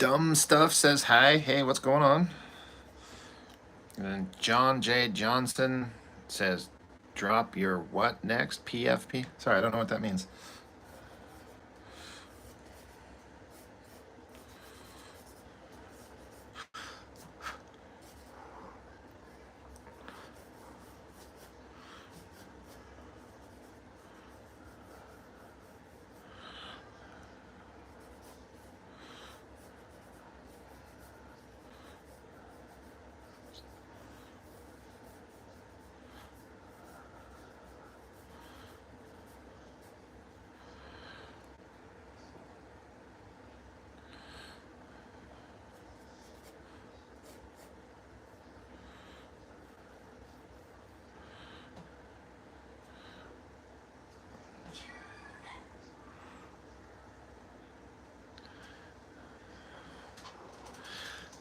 Dumb Stuff says hi. Hey, what's going on? And John J. Johnson says, drop your what next? PFP? Sorry, I don't know what that means.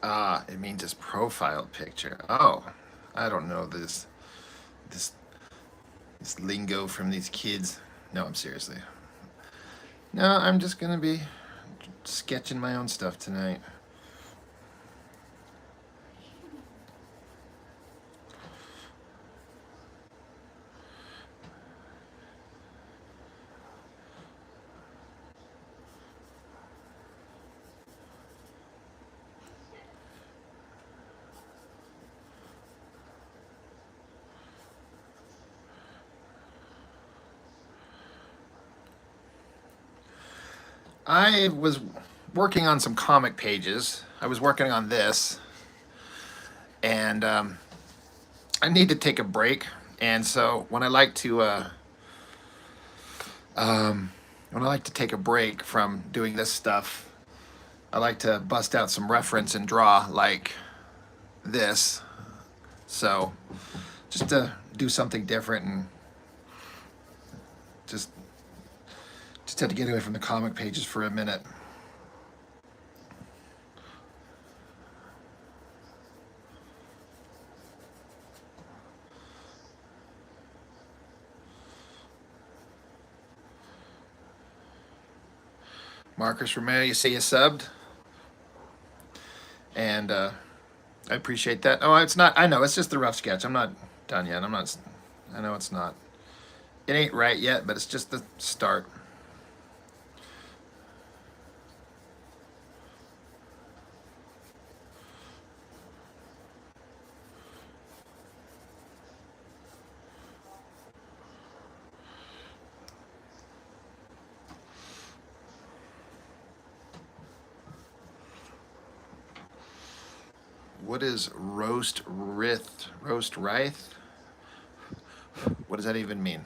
Ah, it means his profile picture. Oh, I don't know this this lingo from these kids. No, I'm seriously. No, I'm just gonna be sketching my own stuff tonight. I was working on some comic pages. I was working on this, and I need to take a break. And so when I like to take a break from doing this stuff, I like to bust out some reference and draw like this. So just to do something different and just just had to get away from the comic pages for a minute. Marcus Romero, you say you subbed, and I appreciate that. Oh, it's not. I know it's just the rough sketch. I'm not done yet. I'm not. I know it's not. It ain't right yet, but it's just the start. What is roast rith? Roast rith? What does that even mean?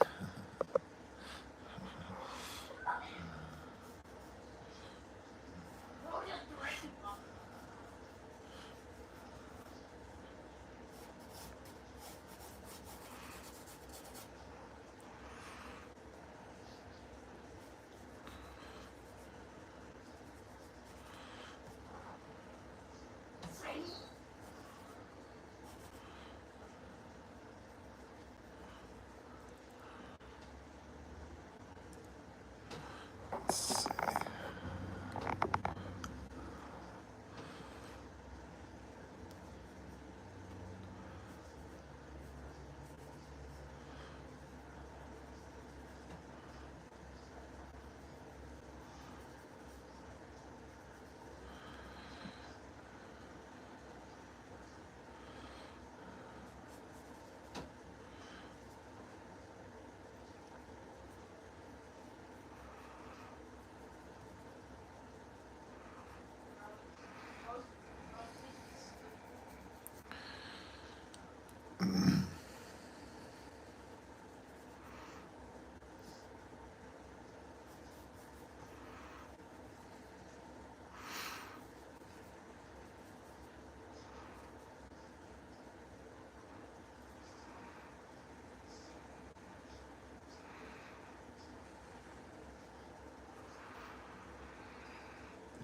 Let's see.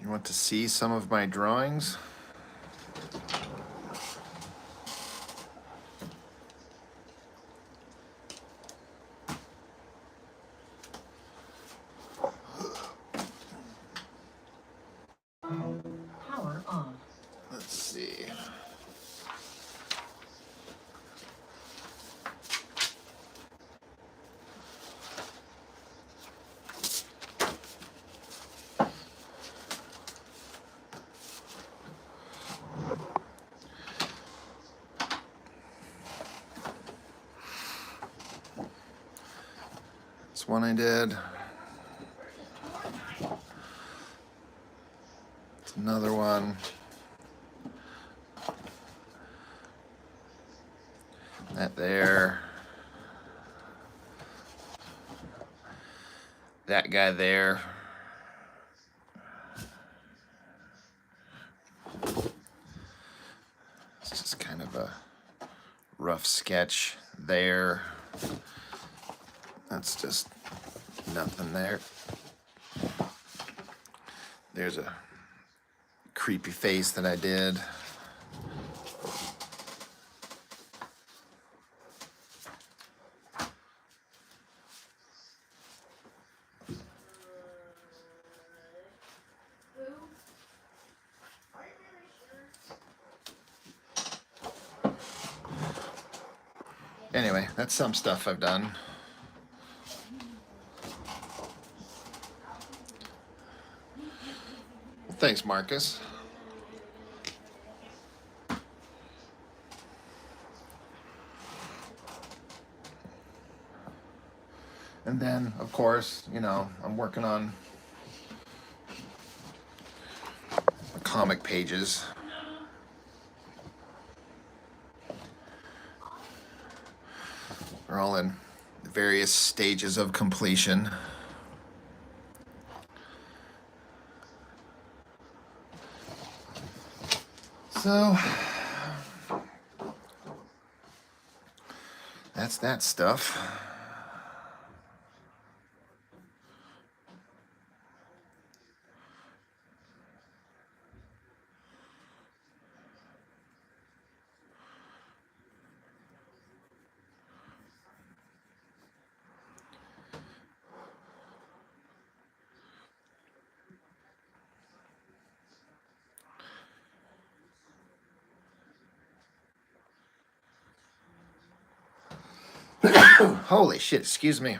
You want to see some of my drawings? This one I did. It's another one. That there. That guy there. It's just kind of a rough sketch there. That's just nothing there. There's a creepy face that I did. Anyway, that's some stuff I've done. Thanks, Marcus. And then, of course, you know, I'm working on comic pages. They're all in various stages of completion. So that's that stuff. Holy shit, excuse me.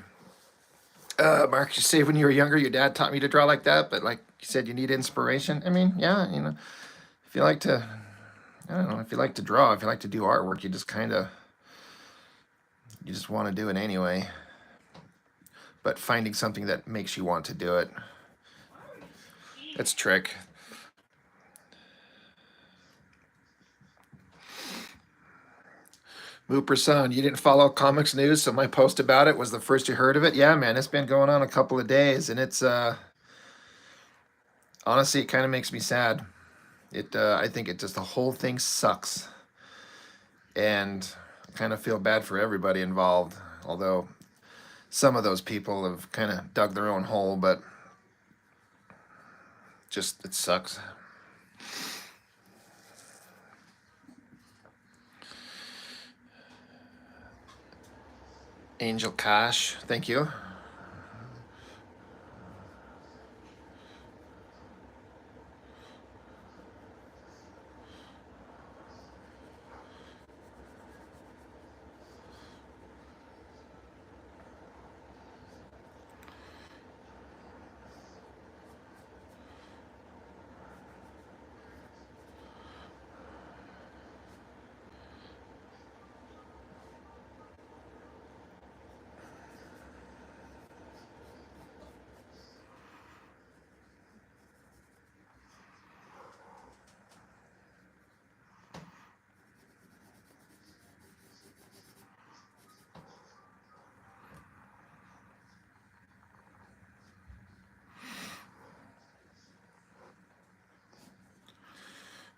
Mark, you say when you were younger, your dad taught me to draw like that, but like you said, you need inspiration. I mean, yeah, you know, if you like to, I don't know, if you like to draw, if you like to do artwork, you just kind of, you just want to do it anyway. But finding something that makes you want to do it, that's a trick. Mooper Son, you didn't follow comics news, so my post about it was the first you heard of it. Yeah, man, it's been going on a couple of days, and it's honestly, it kind of makes me sad. I think it just the whole thing sucks, and I kind of feel bad for everybody involved. Although some of those people have kind of dug their own hole, but just it sucks. Angel Cash, thank you.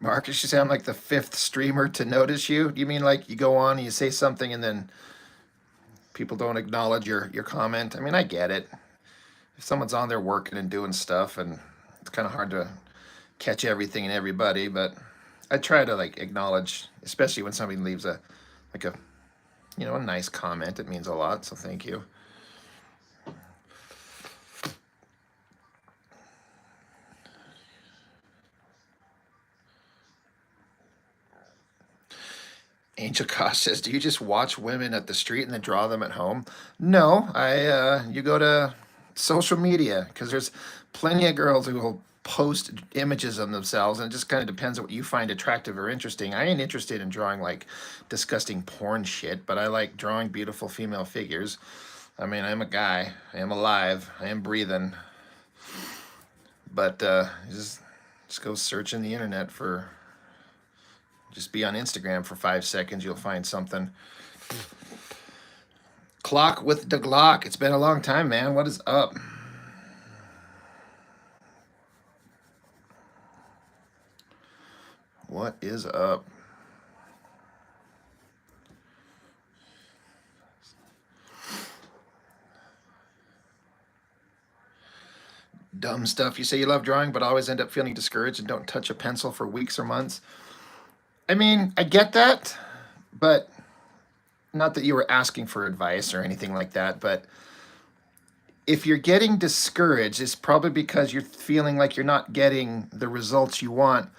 Marcus, you sound like the fifth streamer to notice you. Do you mean like you go on and you say something and then people don't acknowledge your comment? I mean, I get it. If someone's on there working and doing stuff, and it's kind of hard to catch everything and everybody, but I try to like acknowledge, especially when somebody leaves a like a you know a nice comment. It means a lot, so thank you. Angel Kosh says, "Do you just watch women at the street and then draw them at home?" No, I you go to social media because there's plenty of girls who will post images of themselves, and it just kind of depends on what you find attractive or interesting. I ain't interested in drawing like disgusting porn shit, but I like drawing beautiful female figures. I mean, I'm a guy. I am alive. I am breathing. But just go search in the internet for. Just be on Instagram for 5 seconds. You'll find something. Clock with the Glock. It's been a long time, man. What is up? What is up? Dumb stuff. You say you love drawing, but always end up feeling discouraged and don't touch a pencil for weeks or months. I mean, I get that, but not that you were asking for advice or anything like that, but if you're getting discouraged, it's probably because you're feeling like you're not getting the results you want.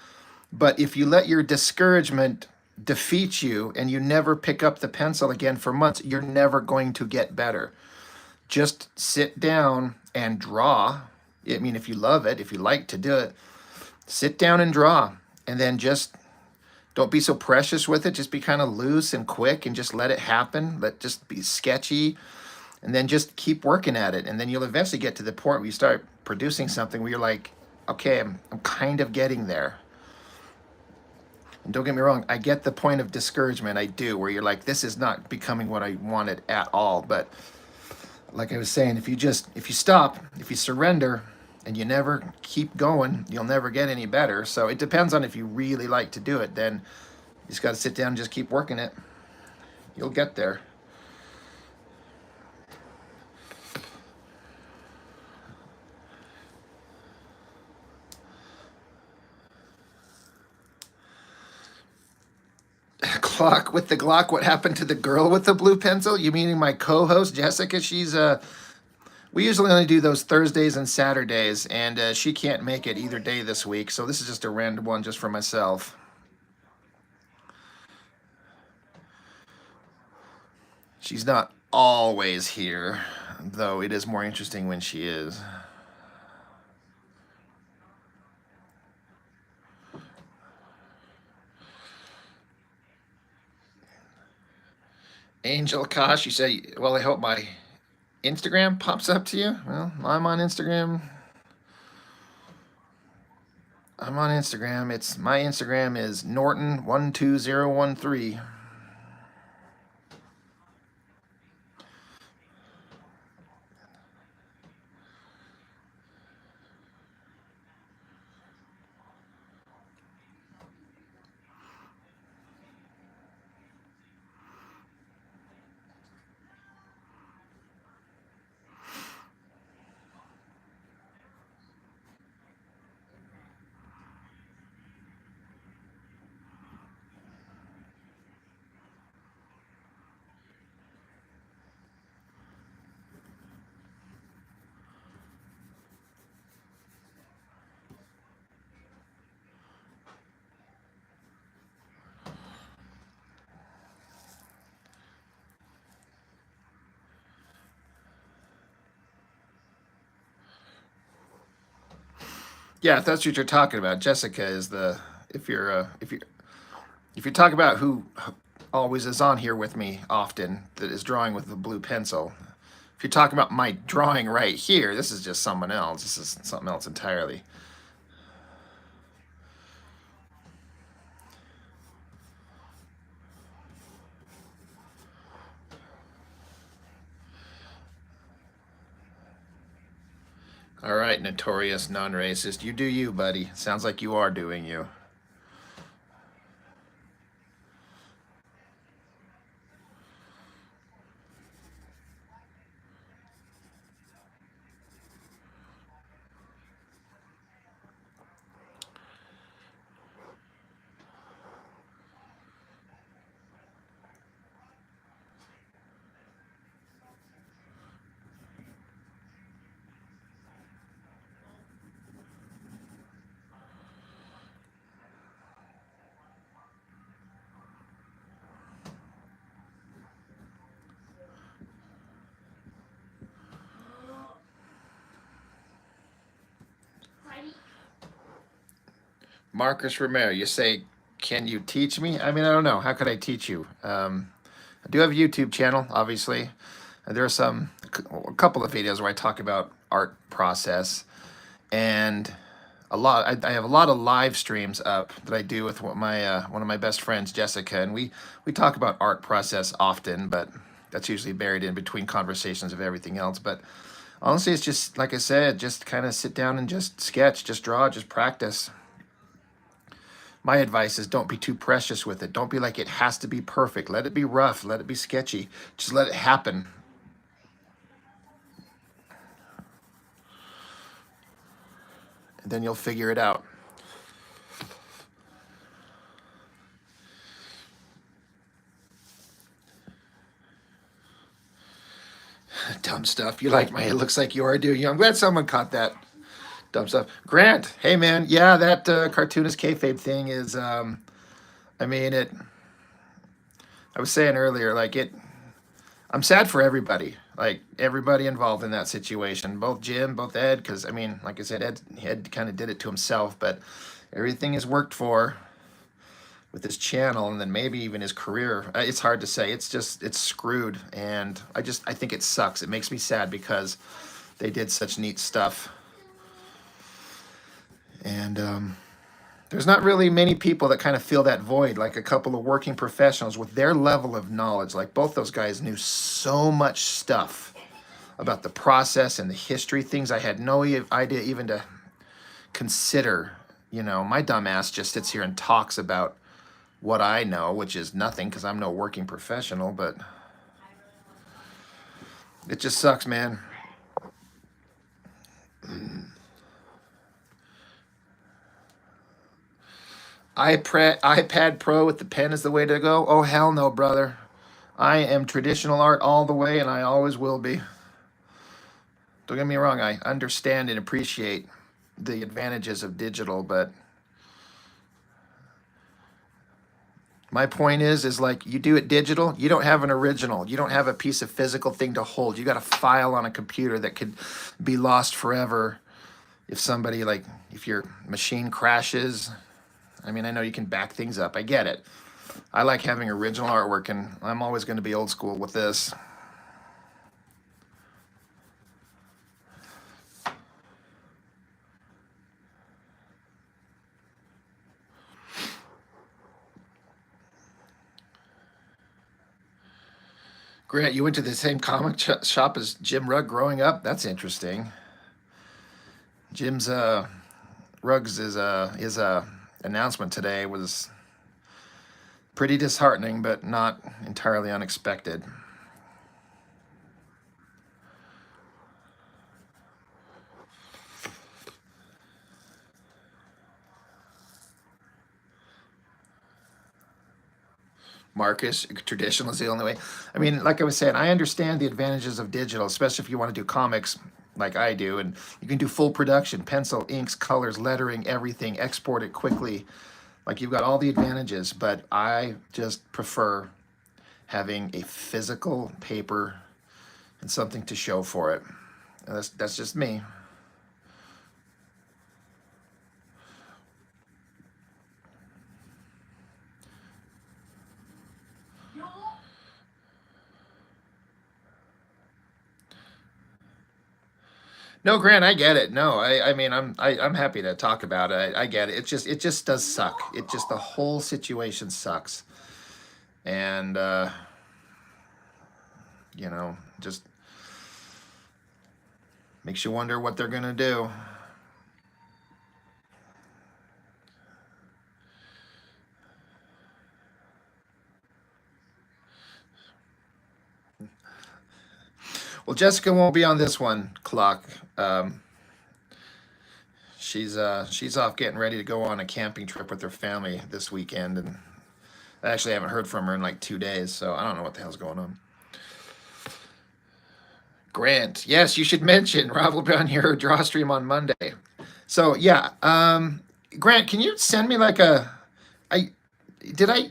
But if you let your discouragement defeat you and you never pick up the pencil again for months, you're never going to get better. Just sit down and draw. I mean, if you love it, if you like to do it, sit down and draw. And then just don't be so precious with it. Just be kind of loose and quick and just let it happen. Just be sketchy and then just keep working at it. And then you'll eventually get to the point where you start producing something where you're like, okay, I'm kind of getting there. And don't get me wrong, I get the point of discouragement. I do, where you're like, this is not becoming what I wanted at all. But like I was saying, if you stop, if you surrender, and you never keep going, you'll never get any better. So it depends on if you really like to do it. Then you just got to sit down and just keep working it. You'll get there. Clock with the Glock. What happened to the girl with the blue pencil? You meaning my co-host Jessica? She's we usually only do those Thursdays and Saturdays, and she can't make it either day this week. So this is just a random one just for myself. She's not always here, though it is more interesting when she is. Angel Kosh, you say, well, I hope my Instagram pops up to you. Well, I'm on Instagram. It's my Instagram is Norton12013. Yeah, if that's what you're talking about, Jessica is the if you're talking about who always is on here with me often that is drawing with the blue pencil. If you're talking about my drawing right here, this is just someone else. This is something else entirely. All right, notorious non-racist. You do you, buddy. Sounds like you are doing you. Marcus Romero, you say, can you teach me? I mean, I don't know. How could I teach you? I do have a YouTube channel, obviously, There are a couple of videos where I talk about art process, and I have a lot of live streams up that I do with one of my best friends, Jessica, and we talk about art process often, but that's usually buried in between conversations of everything else. But honestly, it's just like I said, just kind of sit down and just sketch, just draw, just practice. My advice is don't be too precious with it. Don't be like it has to be perfect. Let it be rough. Let it be sketchy. Just let it happen. And then you'll figure it out. Dumb stuff. You like my, it looks like you are, do you? I'm glad someone caught that. Dumb stuff. Grant, hey man, yeah, that cartoonist kayfabe thing is, I mean, I was saying earlier, like I'm sad for everybody, like everybody involved in that situation, both Jim, both Ed, because I mean, like I said, Ed kind of did it to himself, but everything is worked for with his channel and then maybe even his career. It's hard to say. It's screwed, and I think it sucks. It makes me sad because they did such neat stuff, and there's not really many people that kind of fill that void, like a couple of working professionals with their level of knowledge. Like both those guys knew so much stuff about the process and the history, things I had no idea even to consider. You know, my dumb ass just sits here and talks about what I know, which is nothing because I'm no working professional, but it just sucks, man. iPad Pro with the pen is the way to go? Oh, hell no, brother. I am traditional art all the way, and I always will be. Don't get me wrong, I understand and appreciate the advantages of digital, but my point is like you do it digital, you don't have an original. You don't have a piece of physical thing to hold. You got a file on a computer that could be lost forever if somebody, like, if your machine crashes. I mean, I know you can back things up. I get it. I like having original artwork, and I'm always going to be old school with this. Grant, you went to the same comic shop as Jim Rugg growing up? That's interesting. Jim's Rugg's his announcement today was pretty disheartening, but not entirely unexpected. Marcus, traditional is the only way. I mean, like I was saying, I understand the advantages of digital, especially if you want to do comics like I do, and you can do full production, pencil, inks, colors, lettering, everything, export it quickly. Like you've got all the advantages, but I just prefer having a physical paper and something to show for it. And that's just me. No, Grant, I get it. No, I mean, I'm happy to talk about it. I get it. It just does suck. It just the whole situation sucks, and you know, just makes you wonder what they're gonna do. Well, Jessica won't be on this one, Clock. She's off getting ready to go on a camping trip with her family this weekend, and I actually haven't heard from her in like 2 days, so I don't know what the hell's going on. Grant, yes, you should mention Rob will be on your draw stream on Monday. So yeah, Grant, can you send me like I did I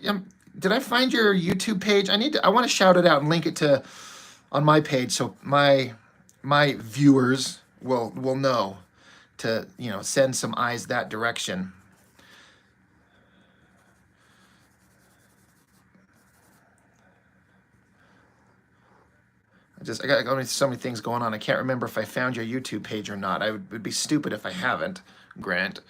did I find your YouTube page? I want to shout it out and link it to on my page so my viewers will know to, you know, send some eyes that direction. I got so many things going on. I can't remember if I found your YouTube page or not. Would be stupid if I haven't, Grant.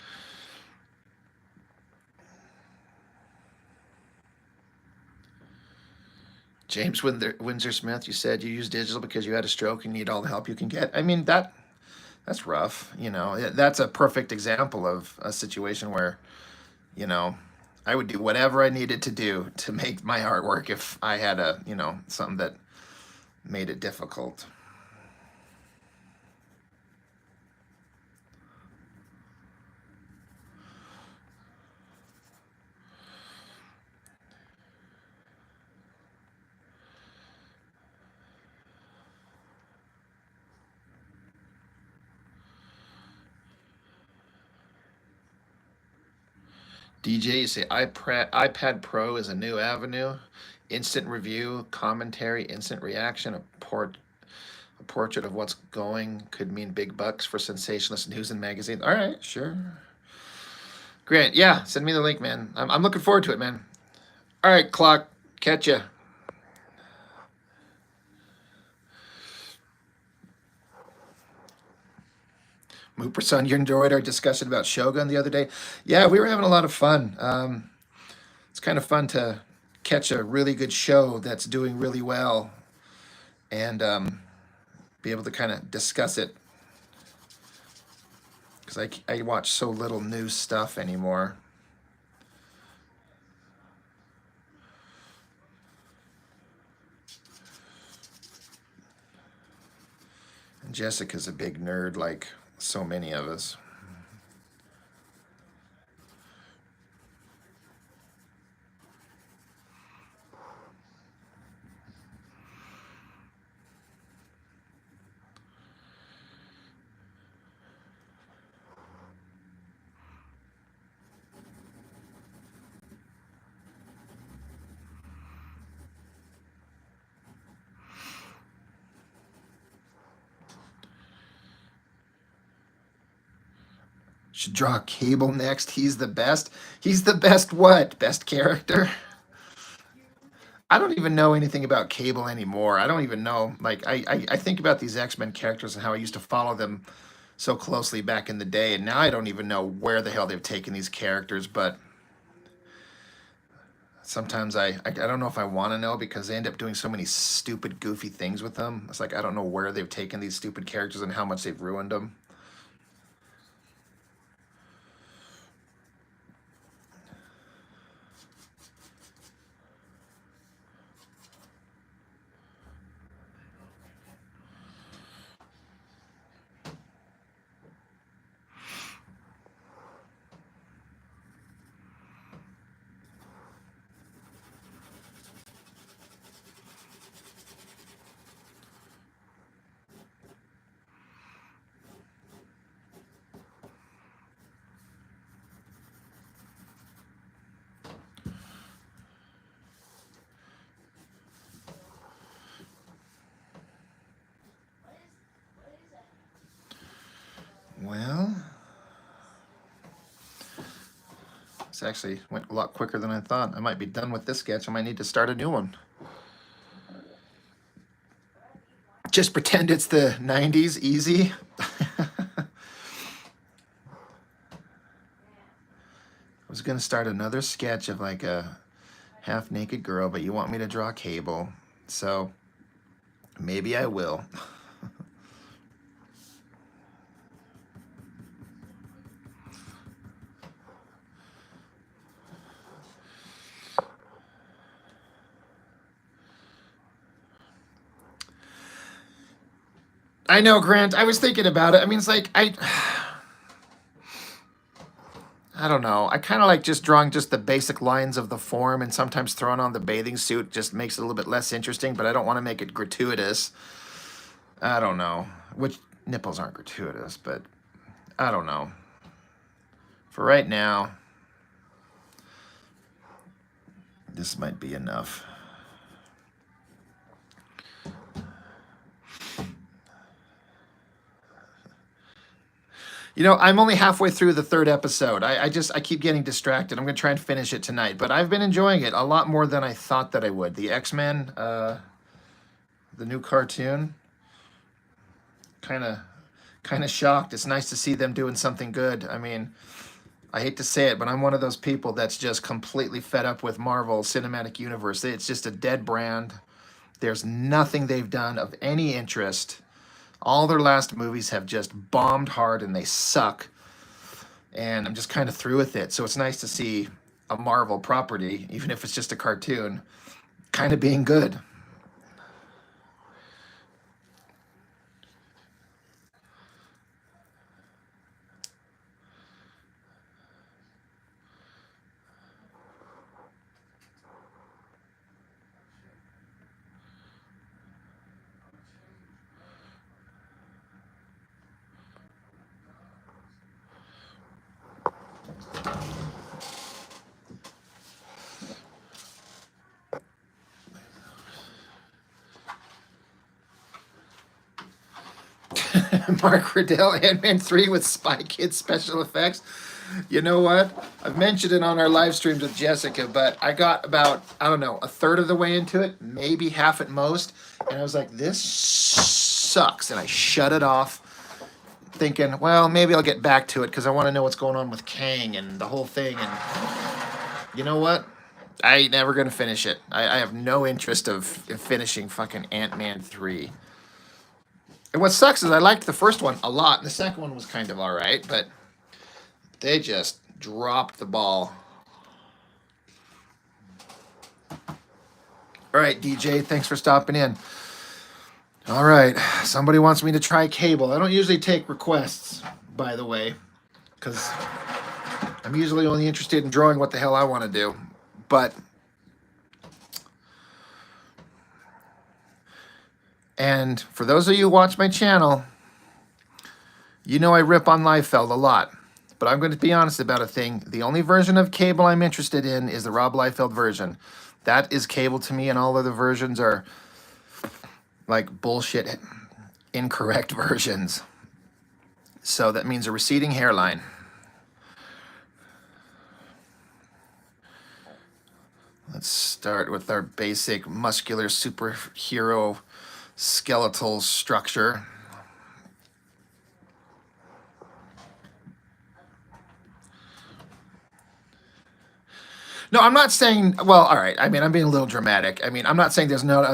James Windsor Smith, you said you use digital because you had a stroke and need all the help you can get. I mean, that's rough. That's a perfect example of a situation where, you know, I would do whatever I needed to do to make my art work if I had something that made it difficult. DJ, you say iPad Pro is a new avenue. Instant review, commentary, instant reaction, a portrait of what's going could mean big bucks for sensationalist news and magazines. All right, sure. Grant, yeah, send me the link, man. I'm looking forward to it, man. All right, Clock, catch ya. Mooperson, you enjoyed our discussion about Shogun the other day. Yeah, we were having a lot of fun. It's kind of fun to catch a really good show that's doing really well and be able to kind of discuss it. Because I watch so little new stuff anymore. And Jessica's a big nerd like so many of us. Should draw Cable next. He's the best. He's the best what? Best character? I don't even know anything about Cable anymore. I don't even know. Like, I think about these X-Men characters and how I used to follow them so closely back in the day, and now I don't even know where the hell they've taken these characters, but sometimes I don't know if I want to know because they end up doing so many stupid, goofy things with them. It's like I don't know where they've taken these stupid characters and how much they've ruined them. Well, this actually went a lot quicker than I thought. I might be done with this sketch. I might need to start a new one. Just pretend it's the 90s, easy. I was going to start another sketch of like a half-naked girl, but you want me to draw Cable. So maybe I will. I know, Grant. I was thinking about it. I mean, it's like I don't know. I kind of like just drawing just the basic lines of the form, and sometimes throwing on the bathing suit just makes it a little bit less interesting. But I don't want to make it gratuitous. I don't know. Which nipples aren't gratuitous, but I don't know. For right now, this might be enough. I'm only halfway through the third episode. I keep getting distracted. I'm gonna try and finish it tonight, but I've been enjoying it a lot more than I thought that I would. The the new cartoon. Kind of shocked. It's nice to see them doing something good. I mean, I hate to say it, but I'm one of those people that's just completely fed up with Marvel Cinematic Universe. It's just a dead brand. There's nothing they've done of any interest. All their last movies have just bombed hard and they suck. And I'm just kind of through with it. So it's nice to see a Marvel property, even if it's just a cartoon, kind of being good. Mark Riddell, Ant-Man 3 with Spy Kids special effects. You know what? I've mentioned it on our live streams with Jessica, but I got about, I don't know, a third of the way into it, maybe half at most, and I was like, this sucks, and I shut it off, thinking, well, maybe I'll get back to it because I want to know what's going on with Kang and the whole thing, and you know what? I ain't never going to finish it. I have no interest of finishing fucking Ant-Man 3. And what sucks is I liked the first one a lot, and the second one was kind of all right, but they just dropped the ball. All right, DJ, thanks for stopping in. All right, somebody wants me to try Cable. I don't usually take requests, by the way, because I'm usually only interested in drawing what the hell I want to do. But and for those of you who watch my channel, you know I rip on Liefeld a lot. But I'm going to be honest about a thing. The only version of Cable I'm interested in is the Rob Liefeld version. That is Cable to me, and all other versions are like bullshit, incorrect versions. So that means a receding hairline. Let's start with our basic muscular superhero skeletal structure. No, I'm not saying, well, all right. I mean, I'm being a little dramatic. I mean, I'm not saying there's not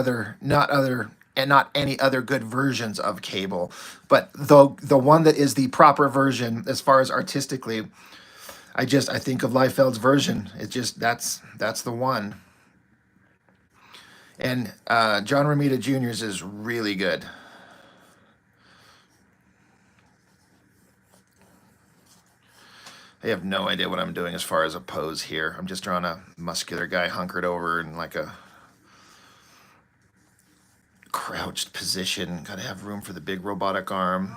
any other good versions of Cable, but the one that is the proper version as far as artistically, I think of Liefeld's version. It just, that's the one. And John Romita Jr.'s is really good. I have no idea what I'm doing as far as a pose here. I'm just drawing a muscular guy hunkered over in like a crouched position. Gotta have room for the big robotic arm.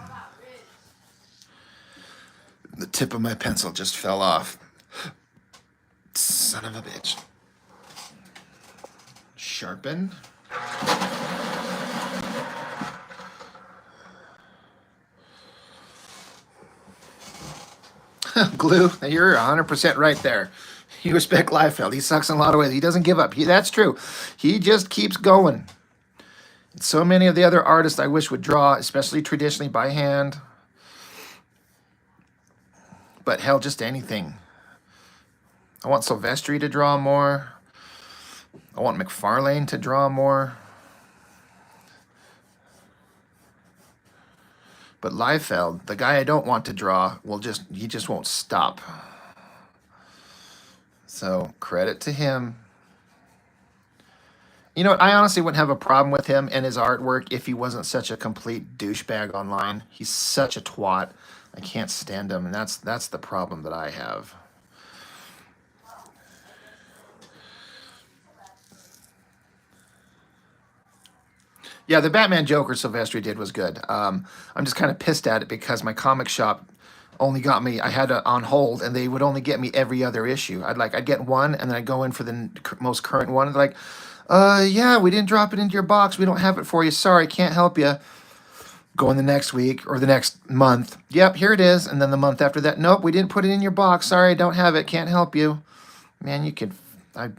The tip of my pencil just fell off. Son of a bitch. Sharpen. Glue, you're 100% right there. You respect Liefeld. He sucks in a lot of ways. He doesn't give up. That's true. He just keeps going. So many of the other artists I wish would draw, especially traditionally by hand. But hell, just anything. I want Silvestri to draw more. I want McFarlane to draw more. But Liefeld, the guy I don't want to draw, he just won't stop. So credit to him. You know what? I honestly wouldn't have a problem with him and his artwork if he wasn't such a complete douchebag online. He's such a twat. I can't stand him, and that's the problem that I have. Yeah, the Batman Joker Silvestri did was good. I'm just kind of pissed at it because my comic shop only got me, I had it on hold, and they would only get me every other issue. I'd get one, and then I'd go in for the most current one, and they're like, yeah, we didn't drop it into your box. We don't have it for you. Sorry, can't help you. Go in the next week or the next month. Yep, here it is. And then the month after that, nope, we didn't put it in your box. Sorry, don't have it. Can't help you. Man, you could... Ugh.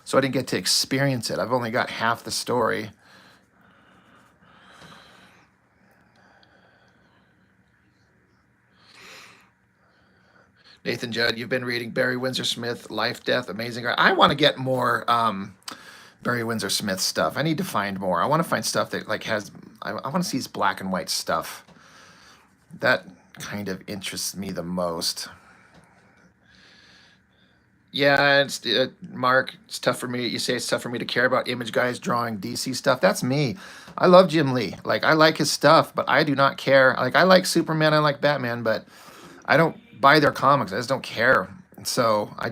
so I didn't get to experience it. I've only got half the story. Nathan Judd, you've been reading Barry Windsor Smith, Life, Death, Amazing Art. I want to get more Barry Windsor Smith stuff. I need to find more. I want to find stuff that like has. I want to see his black and white stuff. That kind of interests me the most. Yeah, it's Mark. It's tough for me. You say it's tough for me to care about image guys drawing DC stuff. That's me. I love Jim Lee. Like I like his stuff, but I do not care. Like I like Superman. I like Batman, but I don't buy their comics. I just don't care. And so I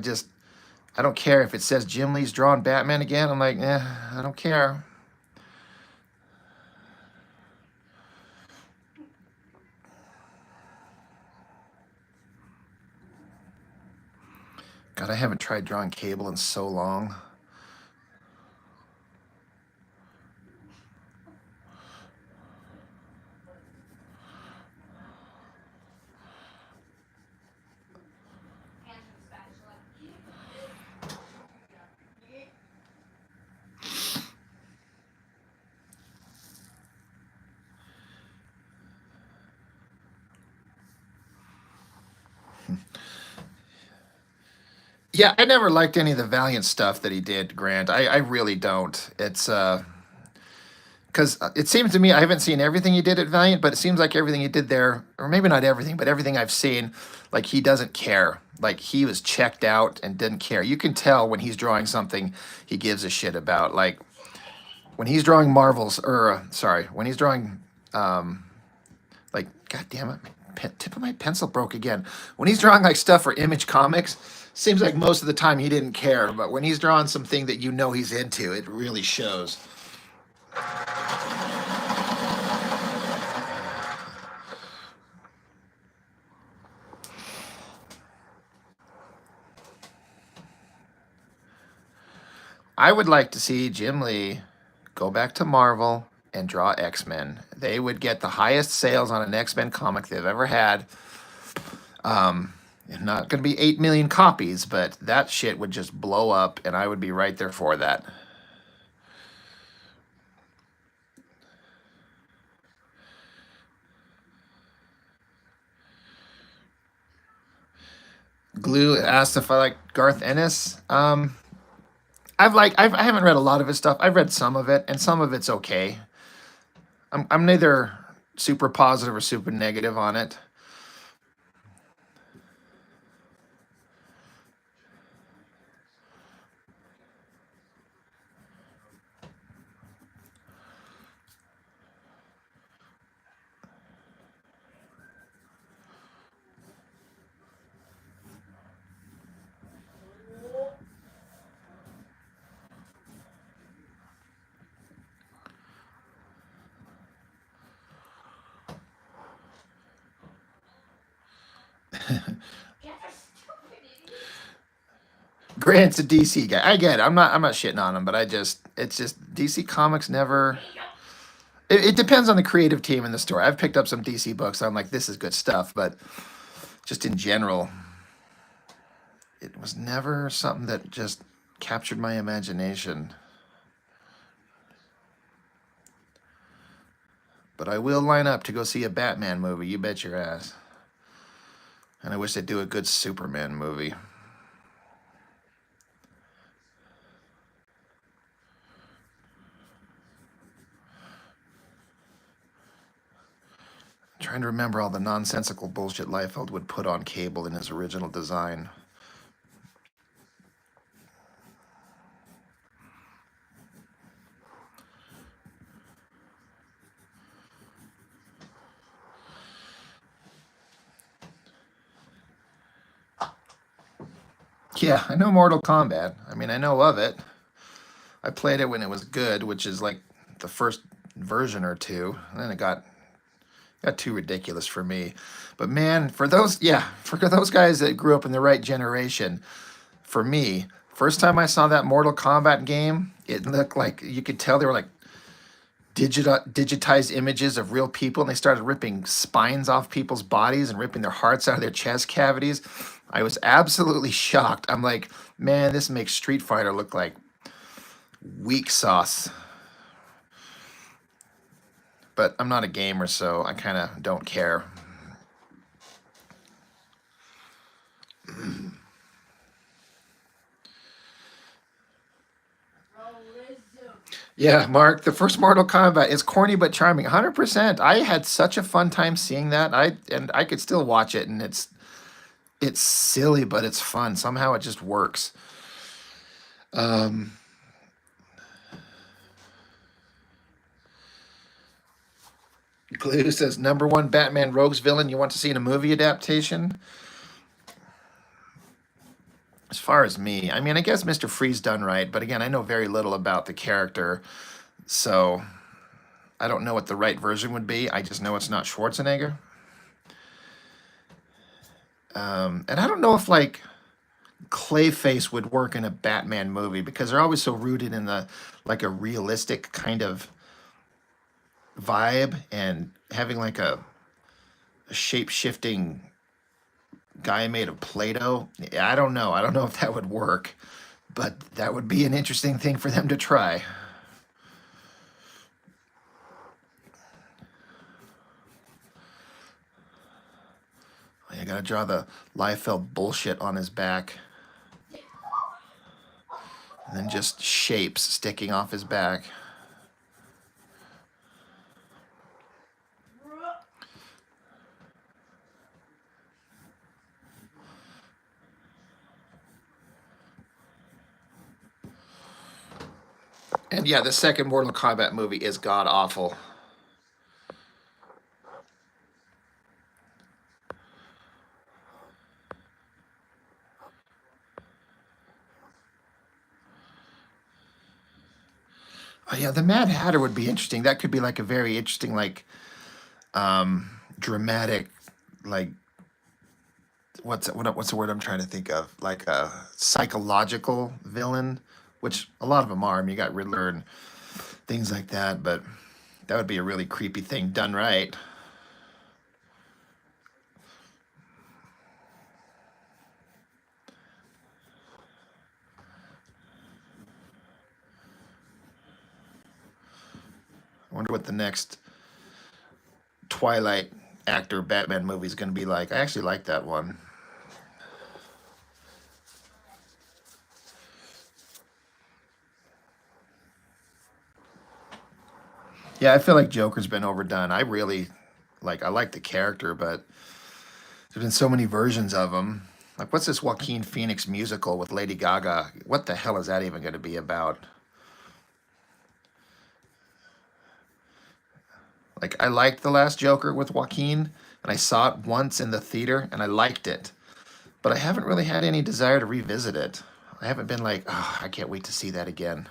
don't care if it says Jim Lee's drawing Batman again. I'm like, I don't care. God, I haven't tried drawing Cable in so long. Yeah, I never liked any of the Valiant stuff that he did, Grant. I really don't. It's because it seems to me I haven't seen everything he did at Valiant, but it seems like everything he did there, or maybe not everything, but everything I've seen, like he doesn't care. Like he was checked out and didn't care. You can tell when he's drawing something he gives a shit about. Like when he's drawing Marvels, or sorry, when he's drawing, like, God damn it, tip of my pencil broke again. When he's drawing like stuff for Image Comics, seems like most of the time he didn't care. But when he's drawing something that you know he's into, it really shows. I would like to see Jim Lee go back to Marvel and draw X-Men. They would get the highest sales on an X-Men comic they've ever had. Not going to be 8 million copies, but that shit would just blow up, and I would be right there for that. Glue asked if I like Garth Ennis. I haven't read a lot of his stuff. I've read some of it, and some of it's okay. I'm neither super positive or super negative on it. Grant's a DC guy. I get it. I'm not shitting on him, but it's just DC Comics never. It depends on the creative team in the story. I've picked up some DC books. I'm like, this is good stuff, but just in general, it was never something that just captured my imagination. But I will line up to go see a Batman movie. You bet your ass. And I wish they'd do a good Superman movie. I'm trying to remember all the nonsensical bullshit Liefeld would put on Cable in his original design. Yeah, I know Mortal Kombat. I mean, I know of it. I played it when it was good, which is like the first version or two. And then it got too ridiculous for me. But man, for those for those guys that grew up in the right generation, for me, first time I saw that Mortal Kombat game, it looked like you could tell they were like digitized images of real people, and they started ripping spines off people's bodies and ripping their hearts out of their chest cavities. I was absolutely shocked. I'm like, man, this makes Street Fighter look like weak sauce. But I'm not a gamer, so I kind of don't care. Yeah, Mark, the first Mortal Kombat is corny but charming. 100%. I had such a fun time seeing that. I could still watch it, and it's silly, but it's fun. Somehow it just works. Um, Glue says number one Batman Rogues villain you want to see in a movie adaptation. As far as me, I mean, I guess Mr. Freeze done right, but again, I know very little about the character, so I don't know what the right version would be. I just know it's not Schwarzenegger. And I don't know if like Clayface would work in a Batman movie because they're always so rooted in the like a realistic kind of vibe, and having like a shape shifting guy made of Play-Doh. I don't know. I don't know if that would work, but that would be an interesting thing for them to try. I gotta draw the Liefeld bullshit on his back. And then just shapes sticking off his back. And yeah, the second Mortal Kombat movie is god awful. Oh yeah, the Mad Hatter would be interesting. That could be like a very interesting, like dramatic, like what's the word I'm trying to think of? Like a psychological villain, which a lot of them are. I mean, you got Riddler and things like that, but that would be a really creepy thing done right. I wonder what the next Twilight actor Batman movie is going to be like. I actually like that one. Yeah, I feel like Joker's been overdone. I really I like the character, but there's been so many versions of him. Like, what's this Joaquin Phoenix musical with Lady Gaga? What the hell is that even going to be about? Like, I liked the last Joker with Joaquin, and I saw it once in the theater, and I liked it. But I haven't really had any desire to revisit it. I haven't been like, oh, I can't wait to see that again.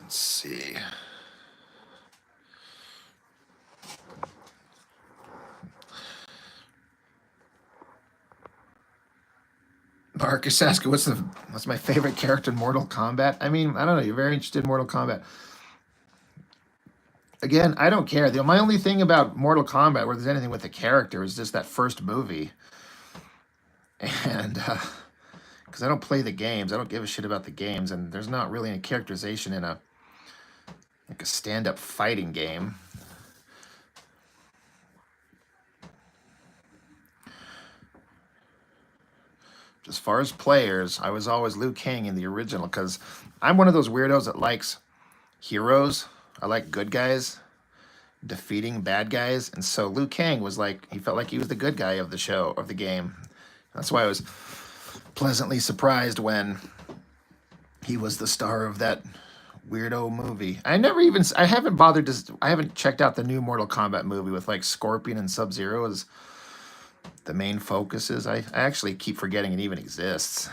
Let's see. Marcus asking, what's my favorite character in Mortal Kombat? I mean, I don't know. You're very interested in Mortal Kombat. Again, I don't care. My only thing about Mortal Kombat, where there's anything with the character, is just that first movie, and because I don't play the games, I don't give a shit about the games, and there's not really any characterization in a stand-up fighting game. As far as players, I was always Liu Kang in the original because I'm one of those weirdos that likes heroes. I like good guys defeating bad guys, and so Liu Kang was like he felt like he was the good guy of the show of the game. That's why I was pleasantly surprised when he was the star of that weirdo movie. I haven't bothered to I haven't checked out the new Mortal Kombat movie with like Scorpion and Sub-Zero. the main focus is. I actually keep forgetting it even exists.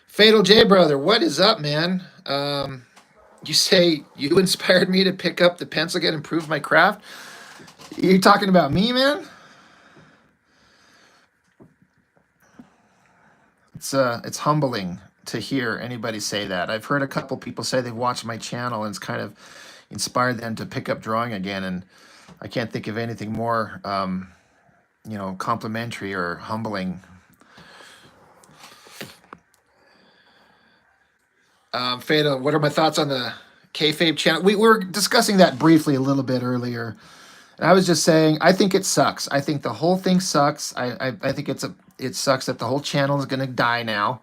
Fatal J brother, what is up, man? You say you inspired me to pick up the pencil again, improve my craft. You talking about me, man? It's humbling to hear anybody say that. I've heard a couple people say they've watched my channel and it's kind of inspired them to pick up drawing again, and I can't think of anything more, complimentary or humbling. Fada, what are my thoughts on the kayfabe channel? We were discussing that briefly a little bit earlier, and I was just saying I think it sucks. I think the whole thing sucks. I think it sucks that the whole channel is going to die now,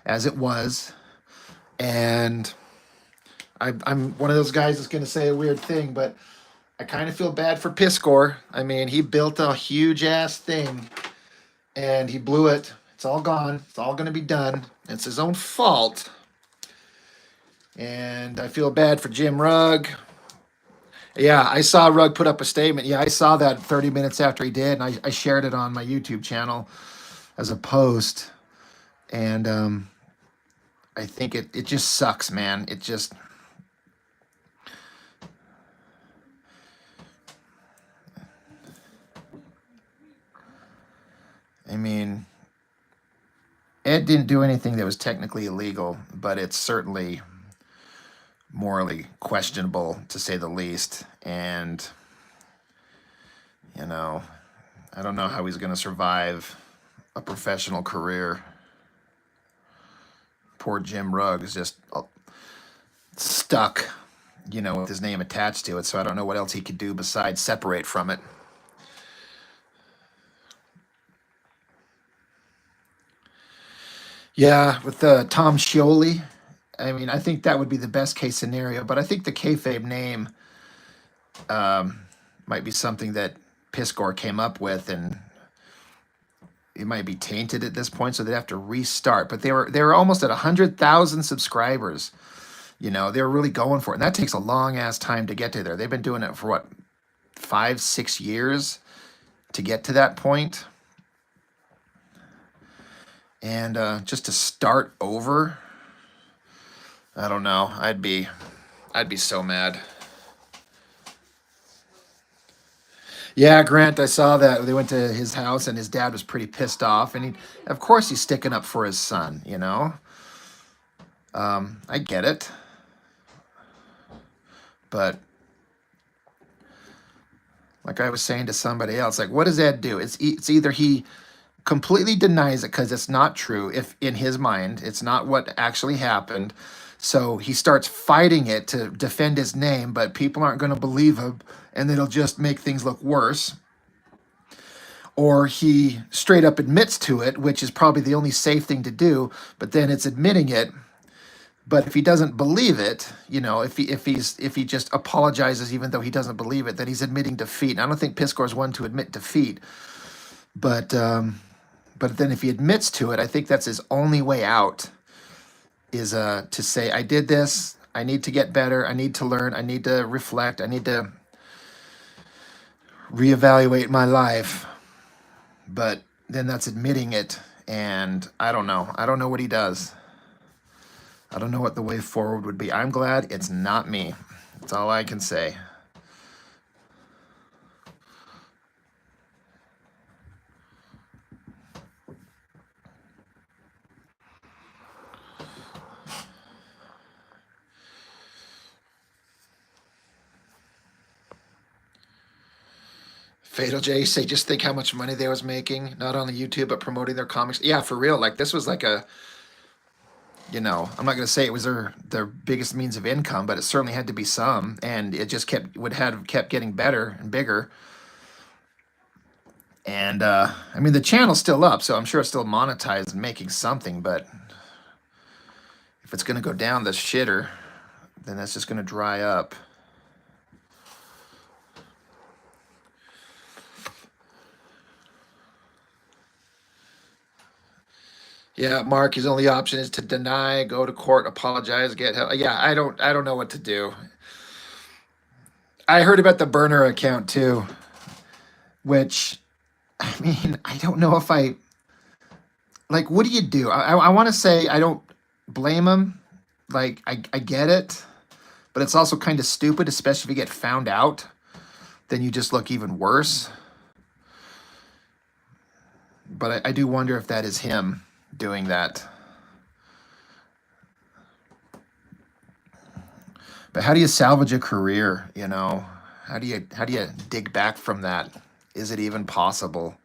as it was, and I'm one of those guys that's going to say a weird thing, but I kind of feel bad for Piscor. I mean, he built a huge ass thing, and he blew it. It's all gone. It's all going to be done. It's his own fault. And I feel bad for Jim Rugg. Yeah, I saw Rugg put up a statement. Yeah, I saw that 30 minutes after he did, and I shared it on my YouTube channel as a post. And I think it just sucks, man. It just... I mean, Ed didn't do anything that was technically illegal, but it's certainly morally questionable, to say the least. And, I don't know how he's going to survive a professional career. Poor Jim Rugg is just stuck, with his name attached to it. So I don't know what else he could do besides separate from it. Yeah, with Tom Scioli. I mean, I think that would be the best case scenario, but I think the kayfabe name might be something that Piscor came up with, and it might be tainted at this point, so they'd have to restart. But they were almost at 100,000 subscribers. They were really going for it, and that takes a long ass time to get to there. They've been doing it for what, 5-6 years to get to that point, and just to start over. I don't know. I'd be so mad. Yeah, Grant, I saw that. They went to his house and his dad was pretty pissed off, and of course he's sticking up for his son, I get it. But like I was saying to somebody else, like, what does Ed do? It's either he completely denies it because it's not true, if in his mind it's not what actually happened, so he starts fighting it to defend his name, but people aren't going to believe him, and it'll just make things look worse. Or he straight up admits to it, which is probably the only safe thing to do, but then it's admitting it. But if he doesn't believe it, if he just apologizes even though he doesn't believe it, then he's admitting defeat. And I don't think Piscor's one to admit defeat, but then if he admits to it, I think that's his only way out, is to say, I did this, I need to get better, I need to learn, I need to reflect, I need to reevaluate my life. But then that's admitting it, and I don't know. I don't know what he does. I don't know what the way forward would be. I'm glad it's not me. That's all I can say. Fatal J say, just think how much money they was making, not only YouTube, but promoting their comics. Yeah, for real. Like, this was like a, I'm not going to say it was their biggest means of income, but it certainly had to be some. And it just kept getting better and bigger. And, I mean, the channel's still up, so I'm sure it's still monetized and making something. But if it's going to go down the shitter, then that's just going to dry up. Yeah, Mark, his only option is to deny, go to court, apologize, get help. Yeah, I don't know what to do. I heard about the burner account too, which I mean, I don't know if I like. What do you do? I want to say I don't blame him. Like I get it, but it's also kind of stupid, especially if you get found out. Then you just look even worse. But I do wonder if that is him doing that. But how do you salvage a career? You know, how do you dig back from that? Is it even possible?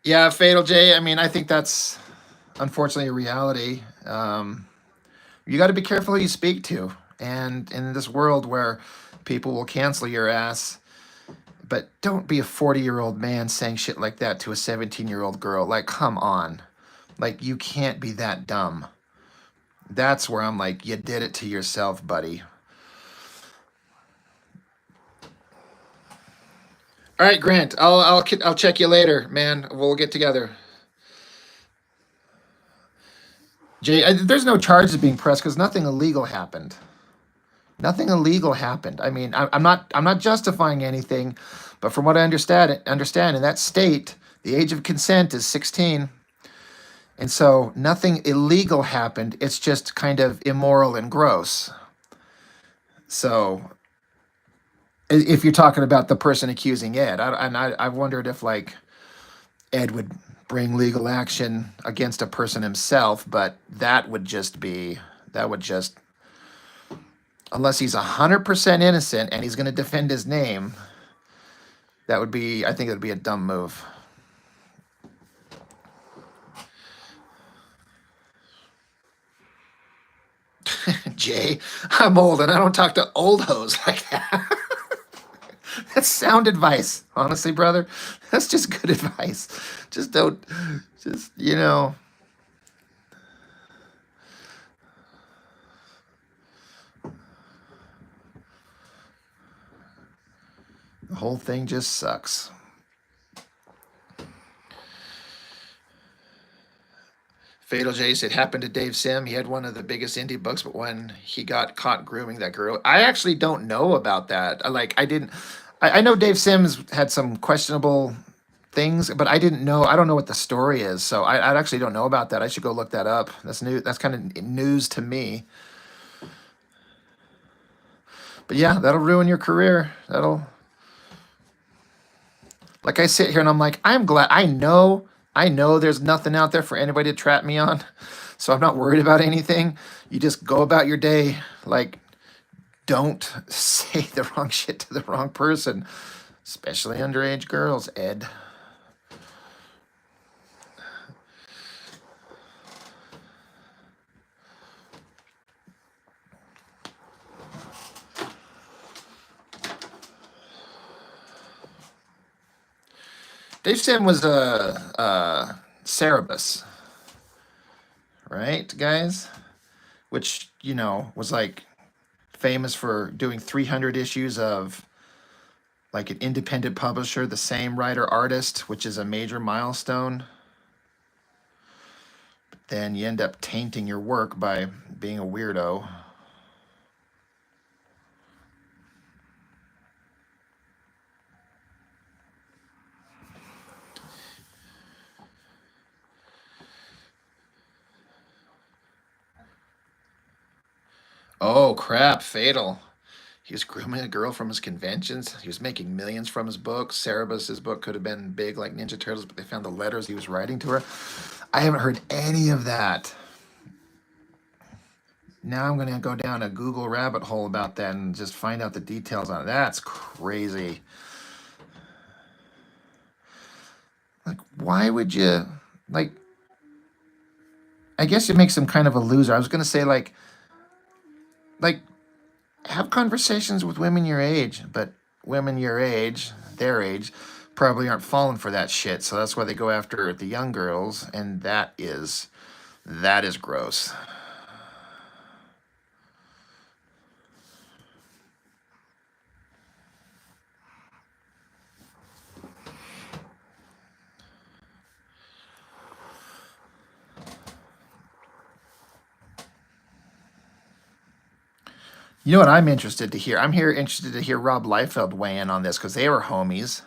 Yeah, Fatal J. I mean, I think that's unfortunately a reality. You got to be careful who you speak to, and in this world where people will cancel your ass, but don't be a 40-year-old man saying shit like that to a 17-year-old girl. Like, come on. Like, you can't be that dumb. That's where I'm like, you did it to yourself, buddy. All right, Grant. I'll check you later, man. We'll get together. Jay, there's no charges being pressed because nothing illegal happened. Nothing illegal happened. I mean, I'm not justifying anything, but from what I understand in that state, the age of consent is 16, and so nothing illegal happened. It's just kind of immoral and gross. So if you're talking about the person accusing Ed, I wondered if like Ed would bring legal action against a person himself, but that would just unless he's 100% innocent and he's going to defend his name, I think it would be a dumb move. Jay, I'm old and I don't talk to old hoes like that. That's sound advice, honestly, brother. That's just good advice. Just don't, just. The whole thing just sucks. Fatal Jace, it happened to Dave Sim. He had one of the biggest indie books, but when he got caught grooming that girl, I actually don't know about that. Like, I didn't. I know Dave Sims had some questionable things, but I didn't know. I don't know what the story is, so I actually don't know about that. I should go look that up. That's new. That's kind of news to me. But yeah, that'll ruin your career. Like I sit here and I'm like, I'm glad. I know there's nothing out there for anybody to trap me on, so I'm not worried about anything. You just go about your day, like don't say the wrong shit to the wrong person, especially underage girls, Ed. Dave Sim was a Cerebus, right, guys? Which was like famous for doing 300 issues of like an independent publisher, the same writer artist, which is a major milestone. Then you end up tainting your work by being a weirdo. Oh crap, Fatal. He was grooming a girl from his conventions. He was making millions from his books. Cerebus' book could have been big like Ninja Turtles, but they found the letters he was writing to her. I haven't heard any of that. Now I'm going to go down a Google rabbit hole about that and just find out the details on it. That's crazy. Like, why would you, like, I guess it makes him kind of a loser. I was going to say, like, have conversations with women your age, but women your age, their age, probably aren't falling for that shit, so that's why they go after the young girls, and that is gross. You know what I'm interested to hear? Interested to hear Rob Liefeld weigh in on this because they were homies.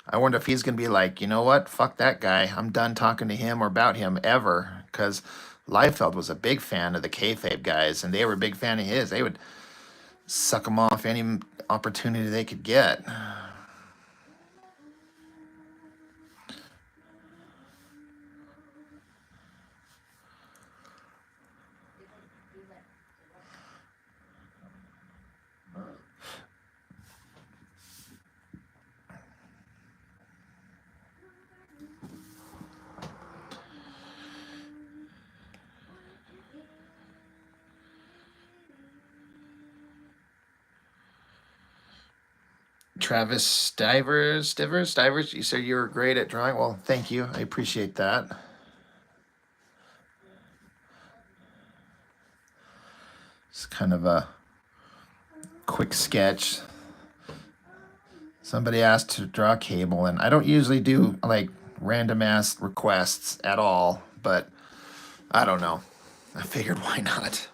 I wonder if he's going to be like, you know what? Fuck that guy. I'm done talking to him or about him ever. Because Liefeld was a big fan of the kayfabe guys, and they were a big fan of his. They would suck him off any opportunity they could get. Travis Stivers, you said you were great at drawing. Well, thank you. I appreciate that. It's kind of a quick sketch. Somebody asked to draw a cable, and I don't usually do like random ass requests at all, but I don't know. I figured why not?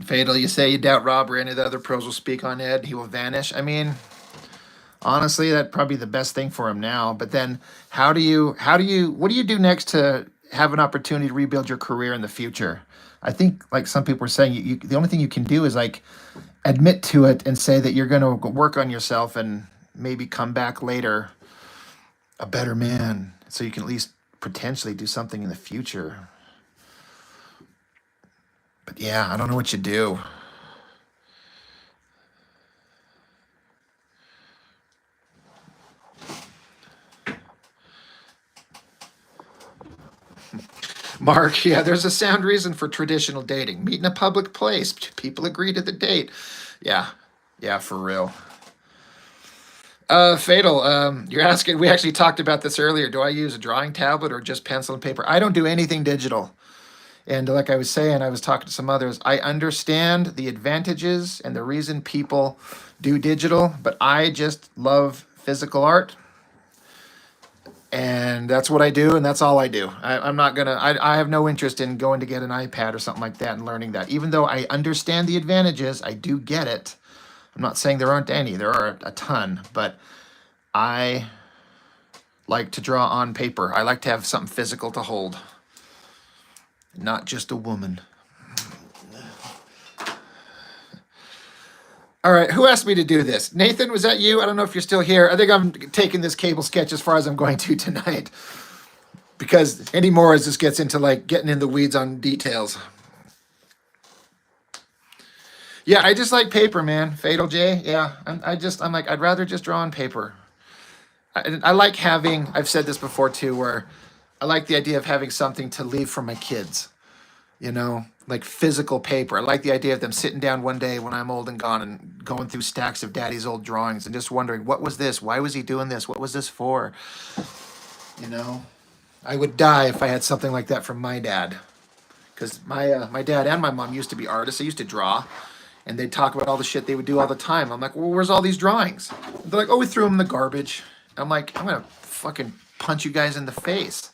Fatal, you say you doubt Rob or any of the other pros will speak on Ed. He will vanish. I mean, honestly, that'd probably be the best thing for him now. But then what do you do next to have an opportunity to rebuild your career in the future? I think like some people are saying, the only thing you can do is like admit to it and say that you're going to work on yourself and maybe come back later a better man so you can at least potentially do something in the future. But yeah, I don't know what you do. Mark, yeah, there's a sound reason for traditional dating. Meet in a public place. People agree to the date. Yeah, yeah, for real. Fatal, you're asking, we actually talked about this earlier. Do I use a drawing tablet or just pencil and paper? I don't do anything digital. And like I was saying, I was talking to some others. I understand the advantages and the reason people do digital, but I just love physical art. And that's what I do, and that's all I do. I'm not gonna. I have no interest in going to get an iPad or something like that and learning that. Even though I understand the advantages, I do get it. I'm not saying there aren't any. There are a ton, but I like to draw on paper. I like to have something physical to hold, not just a woman. All right, who asked me to do this? Nathan, was that you? I don't know if you're still here. I think I'm taking this cable sketch as far as I'm going to tonight. Because any more as this gets into like getting in the weeds on details. Yeah, I just like paper, man. Fatal J. Yeah, I'm like, I'd rather just draw on paper. I like having, I've said this before too, where I like the idea of having something to leave for my kids, you know, like physical paper. I like the idea of them sitting down one day when I'm old and gone and going through stacks of daddy's old drawings and just wondering, what was this? Why was he doing this? What was this for? You know, I would die if I had something like that from my dad. Because my dad and my mom used to be artists. They used to draw. And they'd talk about all the shit they would do all the time. I'm like, well, where's all these drawings? They're like, oh, we threw them in the garbage. I'm like, I'm going to fucking punch you guys in the face.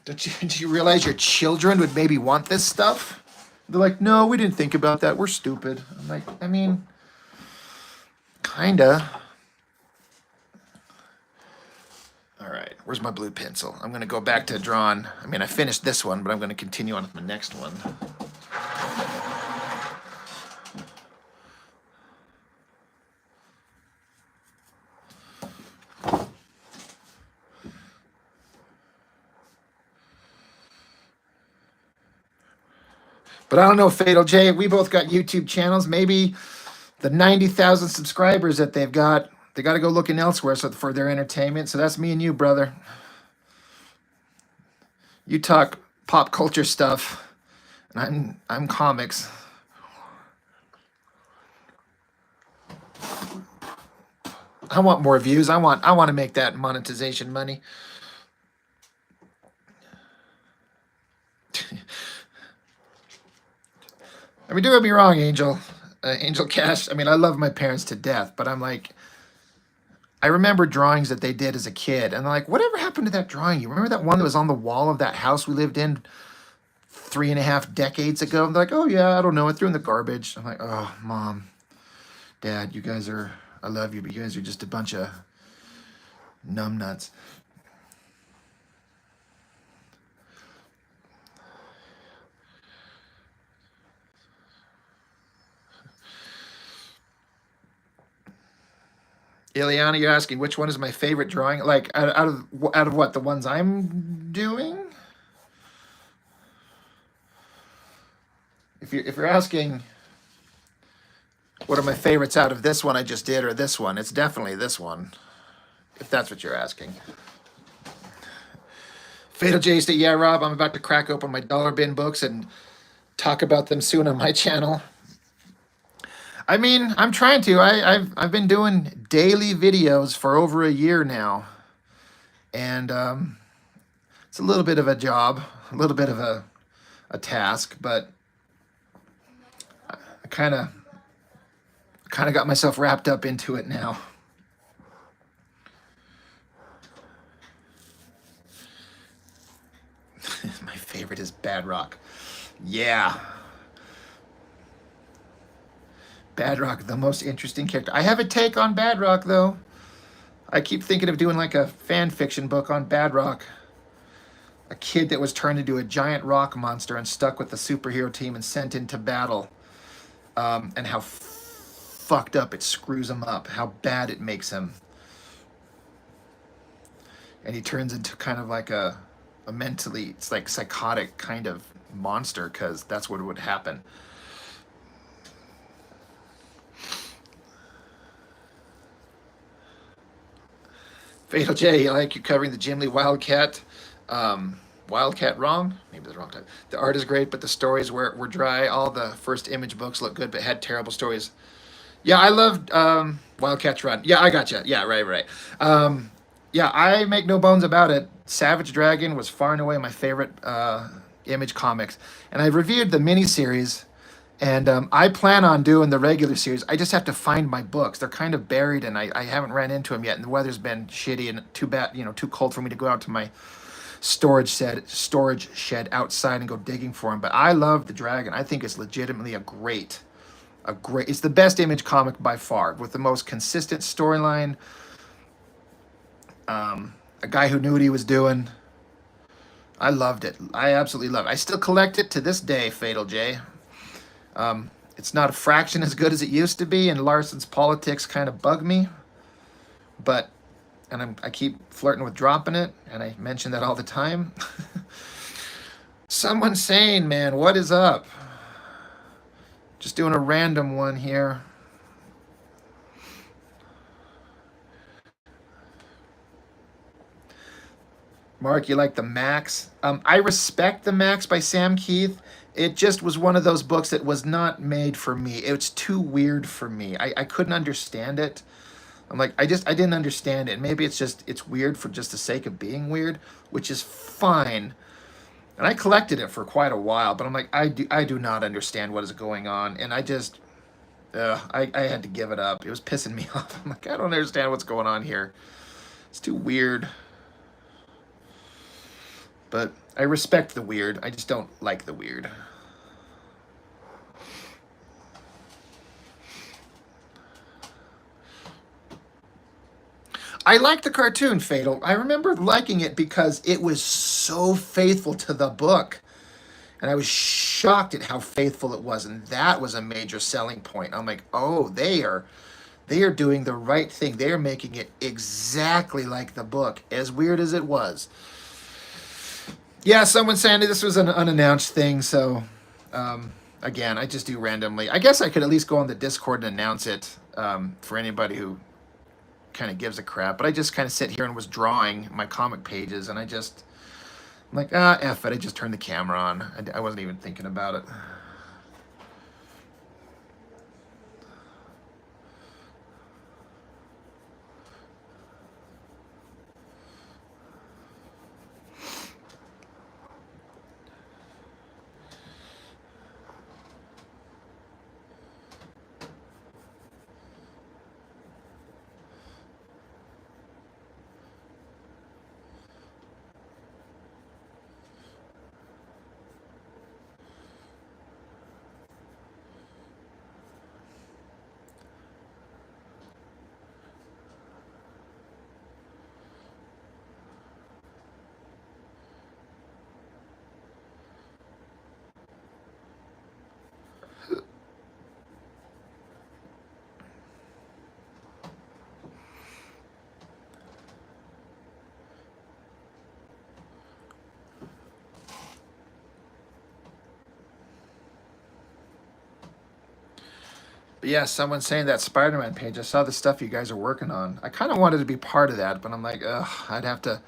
Do you realize your children would maybe want this stuff? They're like, no, we didn't think about that. We're stupid. I'm like, I mean, kinda. All right, where's my blue pencil? I'm gonna go back to drawing. I mean, I finished this one, but I'm gonna continue on with my next one. But I don't know, Fatal J. We both got YouTube channels. Maybe the 90,000 subscribers that they've got, they got to go looking elsewhere for their entertainment. So that's me and you, brother. You talk pop culture stuff, and I'm comics. I want more views. I want to make that monetization money. I mean, don't get me wrong, Angel. Angel Cash. I mean, I love my parents to death, but I'm like, I remember drawings that they did as a kid, and I'm like, whatever happened to that drawing? You remember that one that was on the wall of that house we lived in 3.5 decades ago? I'm like, oh yeah, I don't know. I threw in the garbage. I'm like, oh, Mom, Dad, you guys are, I love you, but you guys are just a bunch of numbnuts. Ileana, you're asking which one is my favorite drawing? Like out of what, the ones I'm doing? If you're asking what are my favorites out of this one I just did or this one, it's definitely this one. If that's what you're asking. Fatal J said, yeah, Rob, I'm about to crack open my dollar bin books and talk about them soon on my channel. I mean, I'm trying to. I've been doing daily videos for over a year now, and it's a little bit of a job, a little bit of a task, but I kind of got myself wrapped up into it now. My favorite is Badrock. Yeah. Badrock, the most interesting character. I have a take on Badrock, though. I keep thinking of doing like a fan fiction book on Badrock. A kid that was turned into a giant rock monster and stuck with the superhero team and sent into battle. And how fucked up it screws him up. How bad it makes him. And he turns into kind of like a mentally, it's like psychotic kind of monster, because that's what would happen. Fatal J, I like you covering the Jim Lee Wildcat. Wildcat wrong? Maybe the wrong time. The art is great, but the stories were dry. All the first Image books look good, but had terrible stories. Yeah, I loved Wildcat's Run. Yeah, I gotcha. Yeah, right. Yeah, I make no bones about it. Savage Dragon was far and away my favorite Image comics. And I reviewed the miniseries, and I plan on doing the regular series. I just have to find my books. They're kind of buried, and I haven't ran into them yet. And the weather's been shitty and too bad, too cold for me to go out to my storage shed outside and go digging for them. But I love the Dragon. I think it's legitimately a great. It's the best Image comic by far, with the most consistent storyline. A guy who knew what he was doing. I loved it. I absolutely love it. I still collect it to this day, Fatal J. It's not a fraction as good as it used to be, and Larson's politics kind of bug me. But, and I keep flirting with dropping it, and I mention that all the time. Someone sane, man, what is up? Just doing a random one here. Mark, you like the Max? I respect the Max by Sam Keith. It just was one of those books that was not made for me. It's too weird for me. I couldn't understand it. I'm like, I didn't understand it. Maybe it's weird for just the sake of being weird, which is fine. And I collected it for quite a while, but I'm like, I do not understand what is going on. And I had to give it up. It was pissing me off. I'm like, I don't understand what's going on here. It's too weird. But I respect the weird. I just don't like the weird. I like the cartoon, Fatal. I remember liking it because it was so faithful to the book. And I was shocked at how faithful it was. And that was a major selling point. I'm like, oh, they are doing the right thing. They are making it exactly like the book, as weird as it was. Yeah, someone saying this was an unannounced thing, so again, I just do randomly. I guess I could at least go on the Discord and announce it for anybody who kind of gives a crap. But I just kind of sit here and was drawing my comic pages, and I'm like, F it. I just turned the camera on. I wasn't even thinking about it. But yeah, someone's saying that Spider-Man page. I saw the stuff you guys are working on. I kind of wanted to be part of that, but I'm like, ugh, I'd have to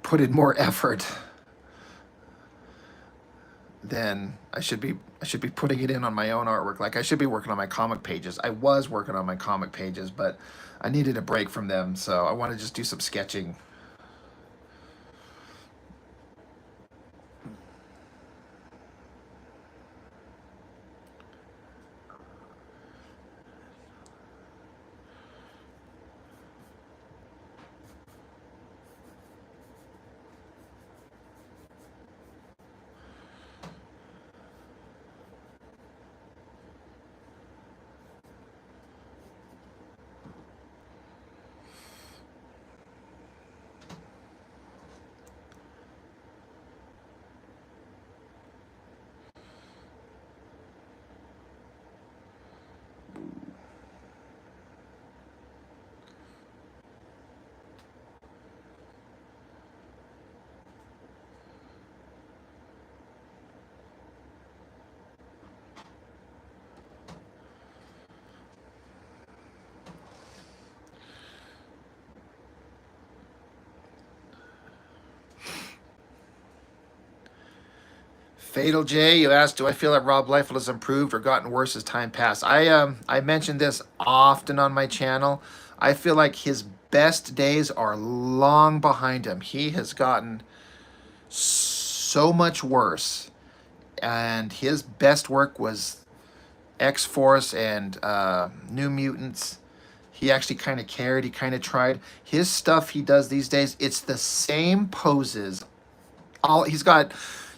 put in more effort than I should be. I should be putting it in on my own artwork. Like I should be working on my comic pages. I was working on my comic pages, but I needed a break from them, so I want to just do some sketching. Fatal J, you asked, do I feel that Rob Liefeld has improved or gotten worse as time passed? I mentioned this often on my channel. I feel like his best days are long behind him. He has gotten so much worse, and his best work was X-Force and New Mutants. He actually kind of cared. He kind of tried. His stuff he does these days, it's the same poses. He's got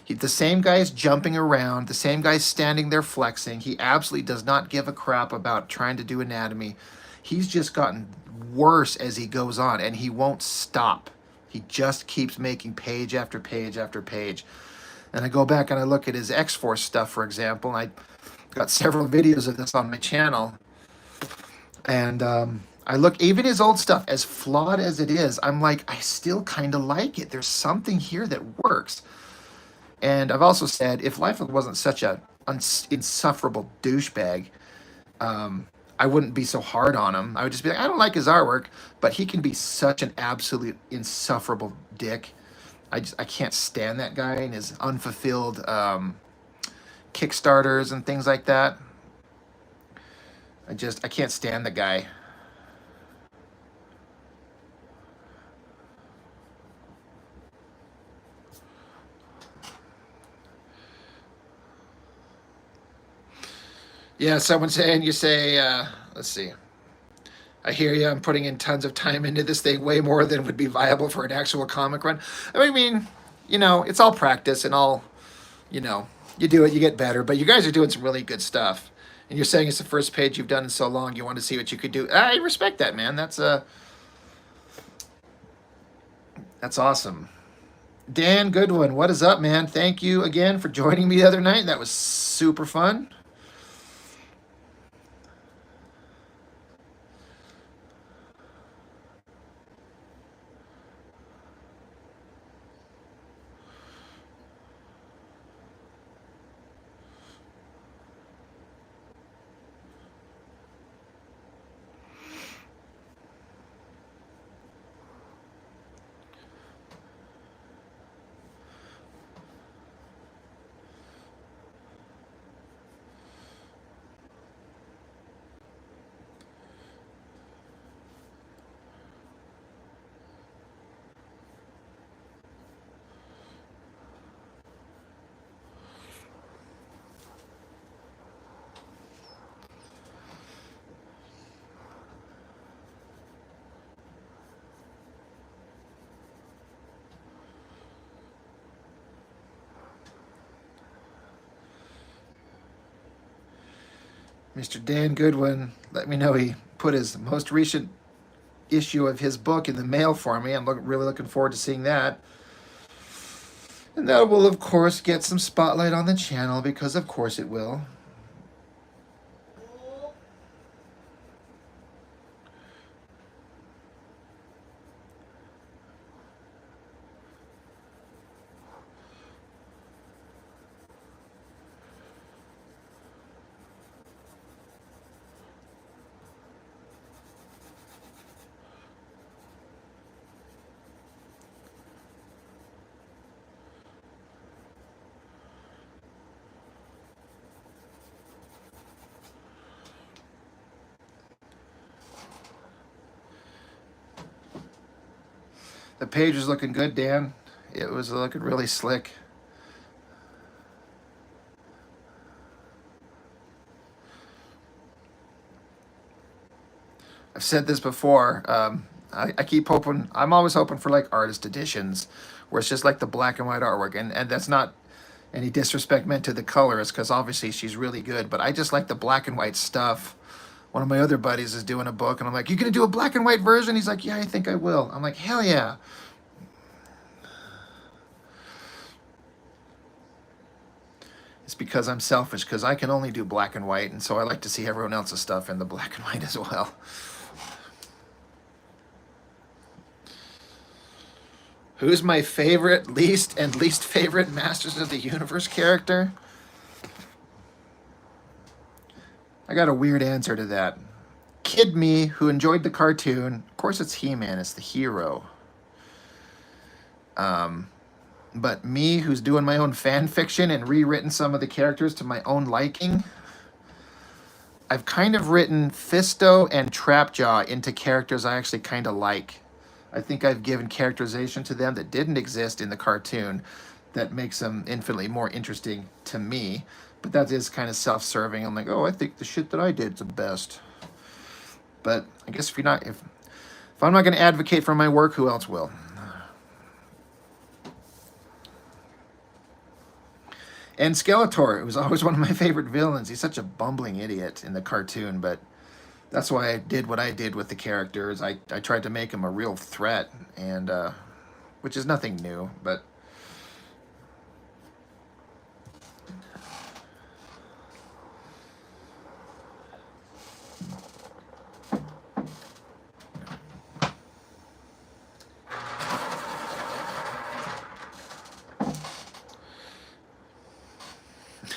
the same guy's jumping around, the same guy's standing there flexing. He absolutely does not give a crap about trying to do anatomy. He's just gotten worse as he goes on, and he won't stop. He just keeps making page after page after page. And I go back and I look at his X-Force stuff, for example, and I got several videos of this on my channel. And I look, even his old stuff, as flawed as it is, I'm like, I still kind of like it. There's something here that works. And I've also said, if Liefeld wasn't such a insufferable douchebag, I wouldn't be so hard on him. I would just be like, I don't like his artwork, but he can be such an absolute insufferable dick. I can't stand that guy and his unfulfilled Kickstarters and things like that. I can't stand the guy. Yeah, someone saying, you say, let's see. I hear you. I'm putting in tons of time into this thing, way more than would be viable for an actual comic run. I mean, it's all practice and all, you do it, you get better. But you guys are doing some really good stuff. And you're saying it's the first page you've done in so long. You want to see what you could do. I respect that, man. That's awesome. Dan Goodwin, what is up, man? Thank you again for joining me the other night. That was super fun. Mr. Dan Goodwin let me know he put his most recent issue of his book in the mail for me. I'm really looking forward to seeing that. And that will, of course, get some spotlight on the channel, because of course it will. The page was looking good, Dan. It was looking really slick. I've said this before. I keep hoping. I'm always hoping for like artist editions, where it's just like the black and white artwork, and that's not any disrespect meant to the colorist, because obviously she's really good. But I just like the black and white stuff. One of my other buddies is doing a book, and I'm like, "You gonna do a black and white version?" He's like, "Yeah, I think I will." I'm like, "Hell yeah!" It's because I'm selfish, because I can only do black and white, and so I like to see everyone else's stuff in the black and white as well. Who's my favorite, least favorite Masters of the Universe character? I got a weird answer to that. Kid me, who enjoyed the cartoon. Of course, it's He-Man. It's the hero. But me, who's doing my own fan fiction and rewritten some of the characters to my own liking, I've kind of written Fisto and Trapjaw into characters I actually kind of like. I think I've given characterization to them that didn't exist in the cartoon that makes them infinitely more interesting to me. But that is kind of self-serving. I'm like, oh, I think the shit that I did is the best. But I guess if I'm not going to advocate for my work, who else will? And Skeletor, it was always one of my favorite villains. He's such a bumbling idiot in the cartoon, but that's why I did what I did with the characters. I tried to make him a real threat, and which is nothing new, but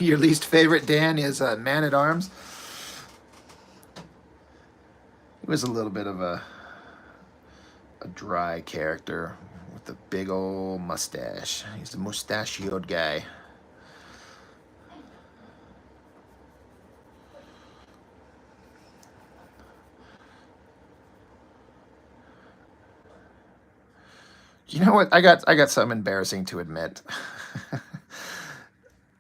your least favorite, Dan, is Man-at-Arms. He was a little bit of a dry character with a big old mustache. He's a mustachioed guy. You know what? I got something embarrassing to admit.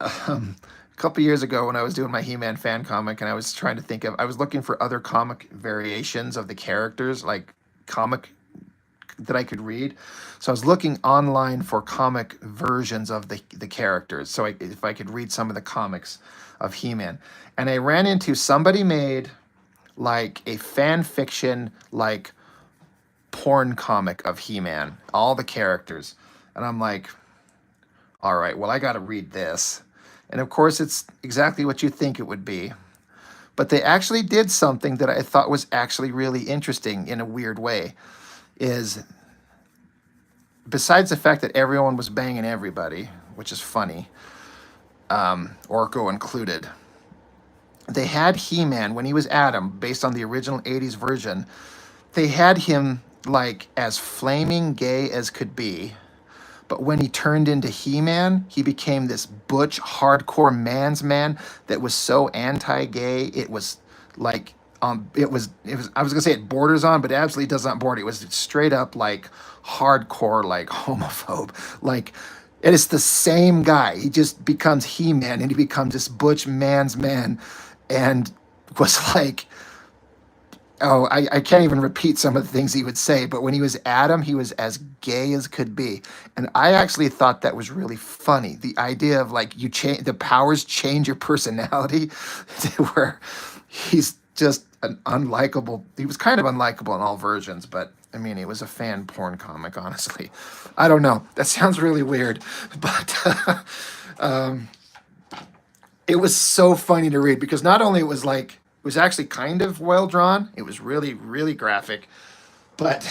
A couple years ago, when I was doing my He-Man fan comic, and I was trying to think of, I was looking for other comic variations of the characters, like comic that I could read. So I was looking online for comic versions of the characters, so if I could read some of the comics of He-Man, and I ran into somebody made like a fan fiction like porn comic of He-Man, all the characters, and I'm like, all right, well, I got to read this. And of course, it's exactly what you think it would be. But they actually did something that I thought was actually really interesting in a weird way. Is besides the fact that everyone was banging everybody, which is funny, Orko included, they had He-Man when he was Adam, based on the original 80s version. They had him like as flaming gay as could be. But when he turned into He-Man, he became this butch, hardcore man's man that was so anti-gay. It was like, it was. I was gonna say it borders on, but it absolutely does not border. It was straight up like hardcore, like homophobe. Like, it is the same guy. He just becomes He-Man, and he becomes this butch man's man, and was like, oh, I can't even repeat some of the things he would say, but when he was Adam, he was as gay as could be. And I actually thought that was really funny. The idea of like the powers change your personality to where he's just an unlikable. He was kind of unlikable in all versions, but I mean, it was a fan porn comic, honestly. I don't know. That sounds really weird, but it was so funny to read because not only it was actually kind of well drawn. It was really, really graphic, but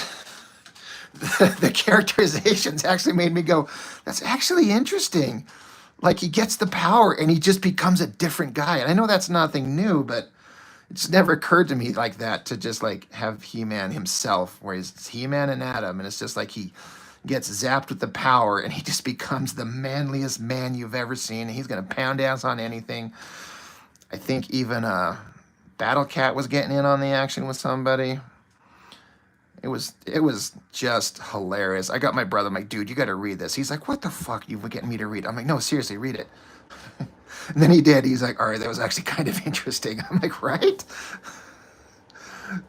the characterizations actually made me go, "That's actually interesting." Like, he gets the power and he just becomes a different guy. And I know that's nothing new, but it's never occurred to me like that to just like have He-Man himself, where he's He-Man and Adam, and it's just like he gets zapped with the power and he just becomes the manliest man you've ever seen. And he's gonna pound ass on anything. I think even Battle Cat was getting in on the action with somebody. It was just hilarious. I got my brother, I'm like, dude, you got to read this. He's like, what the fuck? You were getting me to read? I'm like, no, seriously, read it. And then he did. He's like, all right, that was actually kind of interesting. I'm like, right?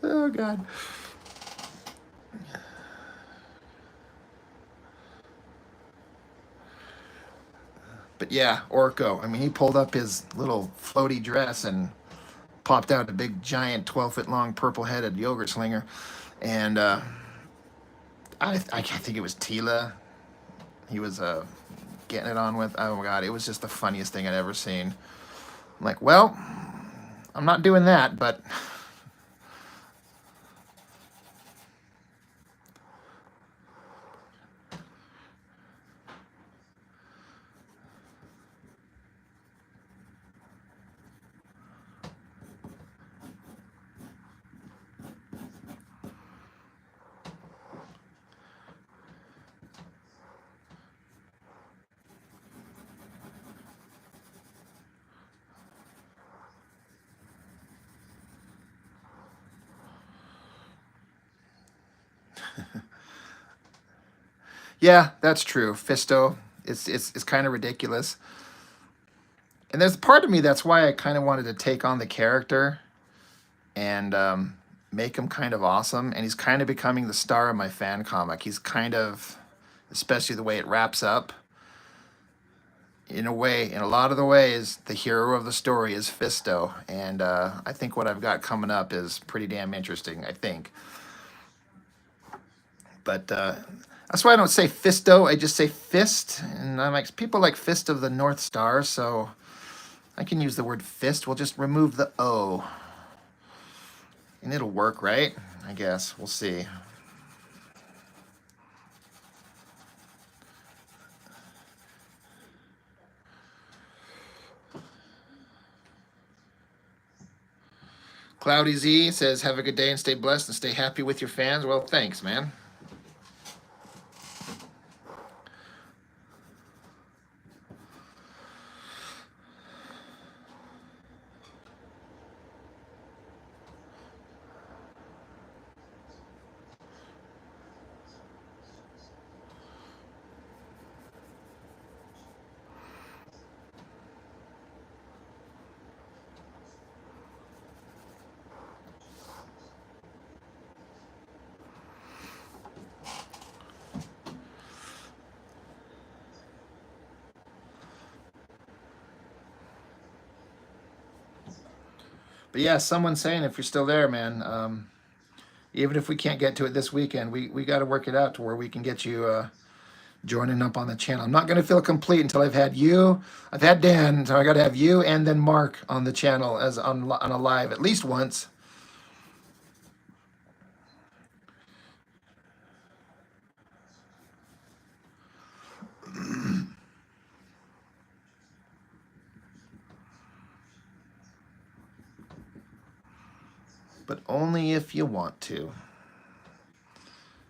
Oh God. But yeah, Orko. I mean, he pulled up his little floaty dress and popped out a big, giant, 12-foot long, purple-headed yogurt slinger, and I think it was Tila. He was getting it on with. Oh my God, it was just the funniest thing I'd ever seen. I'm like, well, I'm not doing that, but yeah, that's true. Fisto, it's kind of ridiculous. And there's a part of me that's why I kind of wanted to take on the character and make him kind of awesome. And he's kind of becoming the star of my fan comic. He's kind of, especially the way it wraps up. In a way, in a lot of the ways, the hero of the story is Fisto. And I think what I've got coming up is pretty damn interesting, I think. But that's why I don't say Fisto. I just say Fist. And I'm like, people like Fist of the North Star, so I can use the word fist. We'll just remove the O. And it'll work, right? I guess. We'll see. Cloudy Z says, have a good day and stay blessed and stay happy with your fans. Well, thanks, man. But yeah, someone's saying if you're still there, man, even if we can't get to it this weekend, we got to work it out to where we can get you joining up on the channel. I'm not going to feel complete until I've had you, I've had Dan, so I got to have you and then Mark on the channel as on a live at least once. But only if you want to.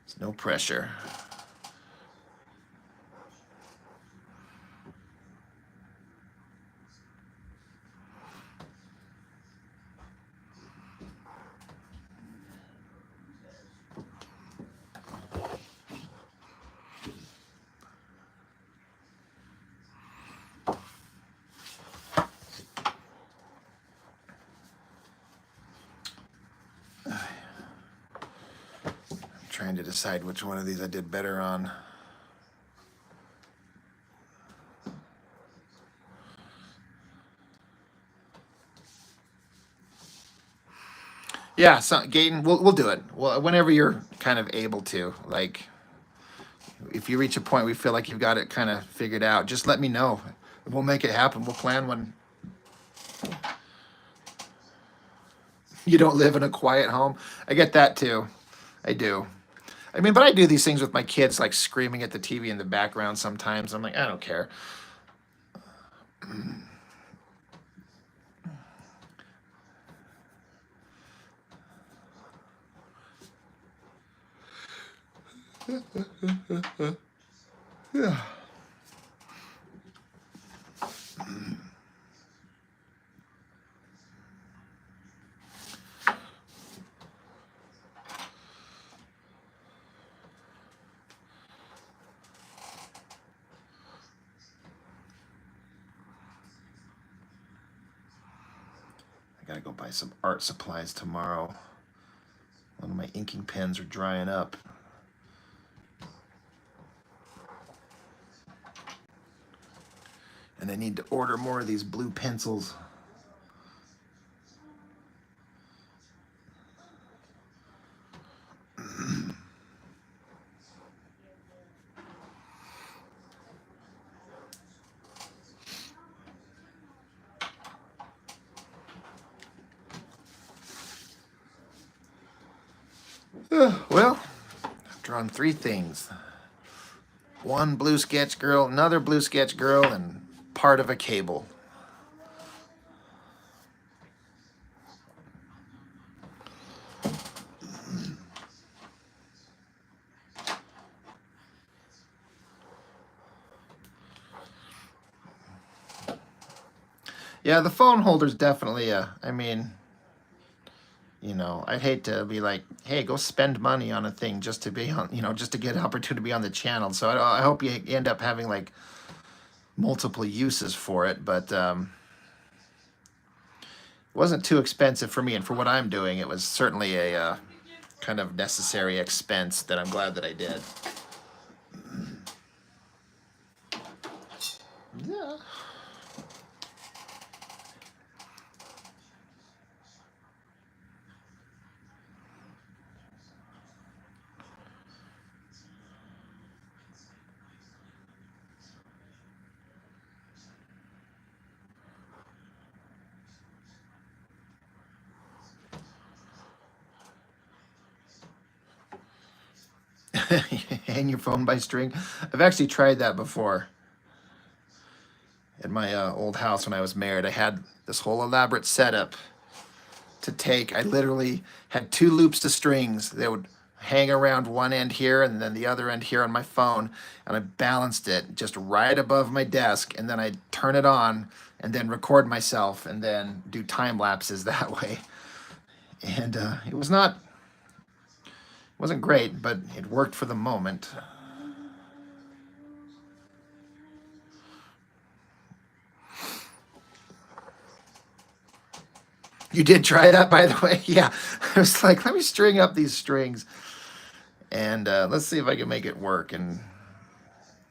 There's no pressure. Trying to decide which one of these I did better on. Yeah, so Gaten, we'll do it. Well, whenever you're kind of able to. Like, if you reach a point we feel like you've got it kind of figured out, just let me know. We'll make it happen. We'll plan when you don't live in a quiet home. I get that too. I do. I mean, but I do these things with my kids, like screaming at the TV in the background sometimes. I'm like, I don't care. Yeah. gotta go buy some art supplies tomorrow. One of my inking pens are drying up. And I need to order more of these blue pencils. Well, I've drawn 3 things. One blue sketch girl, another blue sketch girl, and part of a cable. Yeah, the phone holder's definitely I mean, you know, I'd hate to be like, hey, go spend money on a thing just to be on, you know, just to get an opportunity to be on the channel. So I hope you end up having like multiple uses for it, but it wasn't too expensive for me, and for what I'm doing, it was certainly a kind of necessary expense that I'm glad that I did. Yeah. Hang your phone by string. I've actually tried that before. In my old house when I was married, I had this whole elaborate setup to take. I literally had 2 loops of strings. They would hang around one end here and then the other end here on my phone, and I balanced it just right above my desk, and then I'd turn it on and then record myself and then do time lapses that way. And it wasn't great, but it worked for the moment. You did try that, by the way? Yeah. I was like, let me string up these strings and let's see if I can make it work. And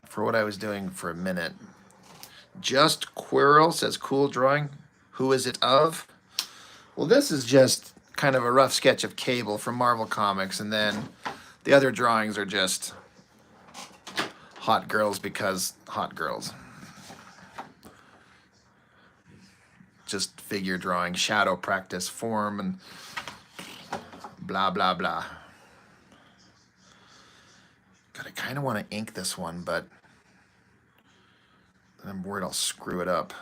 for what I was doing for a minute, Just Quirrell says, cool drawing. Who is it of? Well, this is just kind of a rough sketch of Cable from Marvel Comics, and then the other drawings are just hot girls because hot girls. Just figure drawing, shadow practice, form, and blah, blah, blah. God, I kind of want to ink this one, but I'm worried I'll screw it up.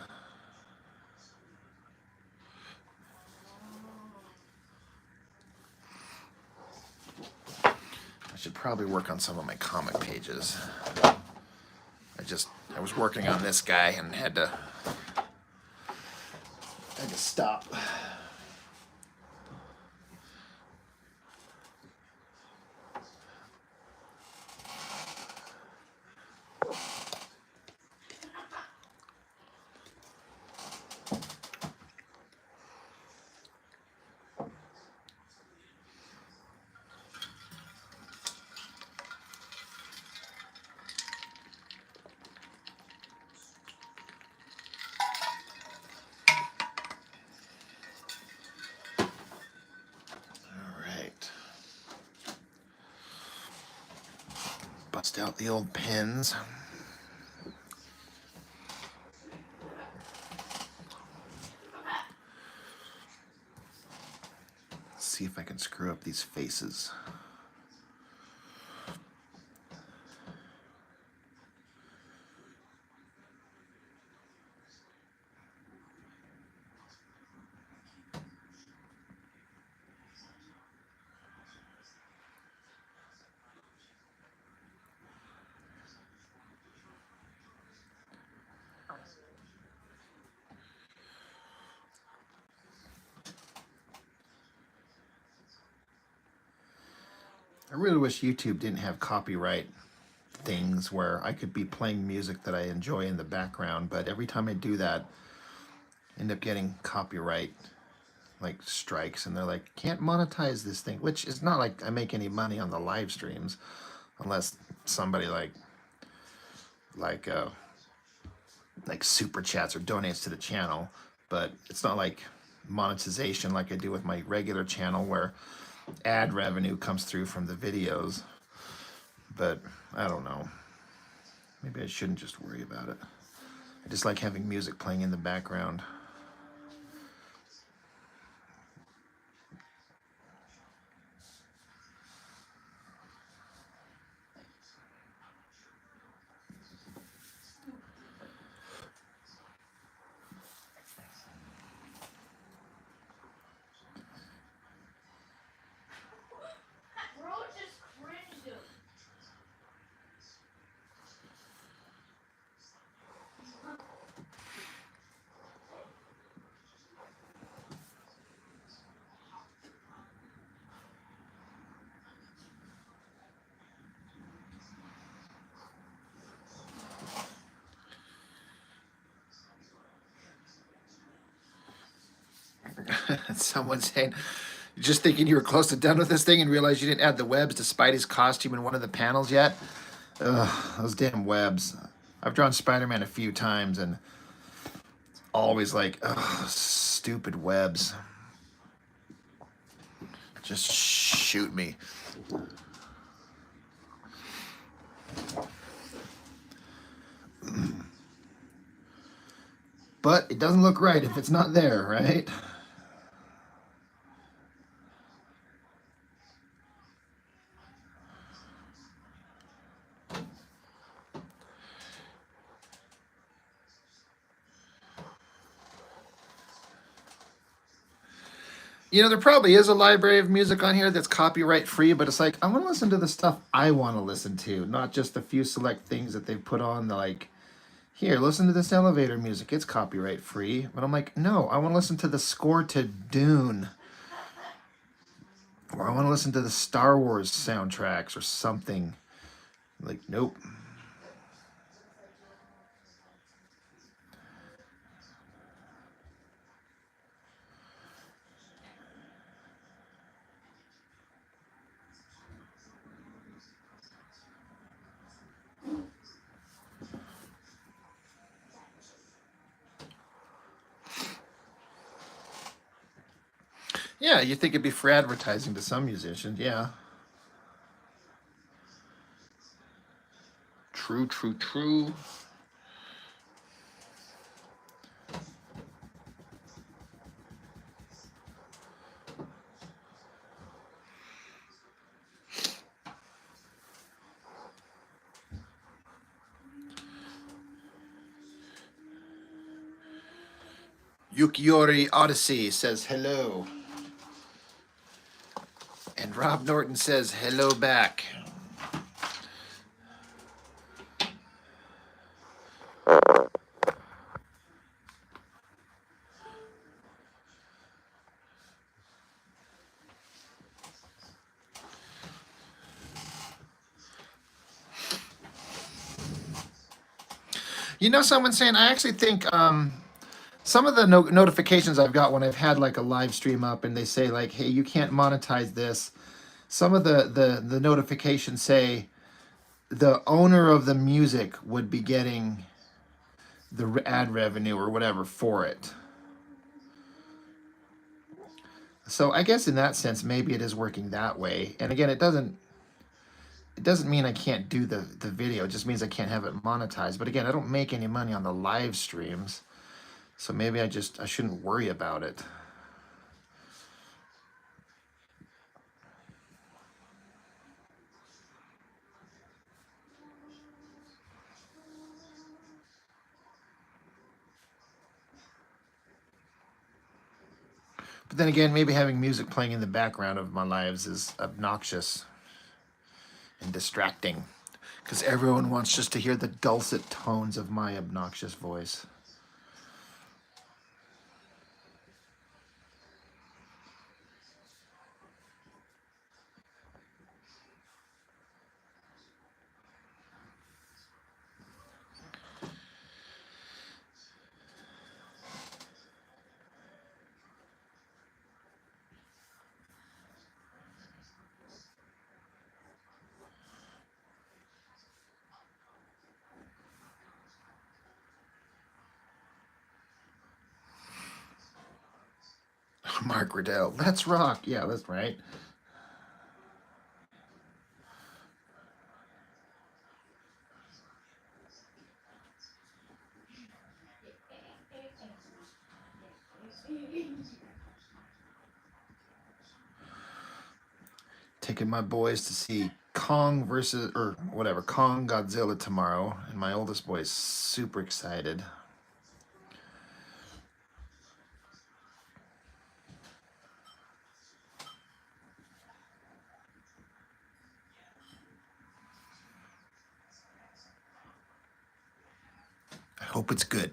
I should probably work on some of my comic pages. I was working on this guy and had to stop. Bust out the old pens. See if I can screw up these faces. I really wish YouTube didn't have copyright things where I could be playing music that I enjoy in the background, but every time I do that, I end up getting copyright like strikes, and they're like, can't monetize this thing, which is not like I make any money on the live streams unless somebody like uh like super chats or donates to the channel, but it's not like monetization like I do with my regular channel where ad revenue comes through from the videos. But I don't know, maybe I shouldn't just worry about it. I just like having music playing in the background. Someone saying, just thinking you were close to done with this thing and realized you didn't add the webs to Spidey's costume in one of the panels yet. Ugh, those damn webs. I've drawn Spider-Man a few times and always like, ugh, stupid webs. Just shoot me. But it doesn't look right if it's not there, right? You know, there probably is a library of music on here that's copyright free, but it's like, I want to listen to the stuff I want to listen to, not just the few select things that they've put on, like, here, listen to this elevator music. It's copyright free. But I'm like, no, I want to listen to the score to Dune. Or I want to listen to the Star Wars soundtracks or something. Like, nope. Yeah, you think it'd be for advertising to some musicians. Yeah. True, true, true. Yukiori Odyssey says hello. And Rob Norton says hello back. You know, someone's saying, I actually think some of the notifications I've got when I've had like a live stream up and they say like, hey, you can't monetize this. Some of the notifications say the owner of the music would be getting the ad revenue or whatever for it. So I guess in that sense, maybe it is working that way. And again, it doesn't mean I can't do the video. It just means I can't have it monetized. But again, I don't make any money on the live streams. So maybe I shouldn't worry about it. But then again, maybe having music playing in the background of my lives is obnoxious and distracting. Because everyone wants just to hear the dulcet tones of my obnoxious voice. Mark Riddell. Let's rock. Yeah, that's right. Taking my boys to see Kong versus, or whatever, Kong Godzilla tomorrow. And my oldest boy is super excited. I hope it's good.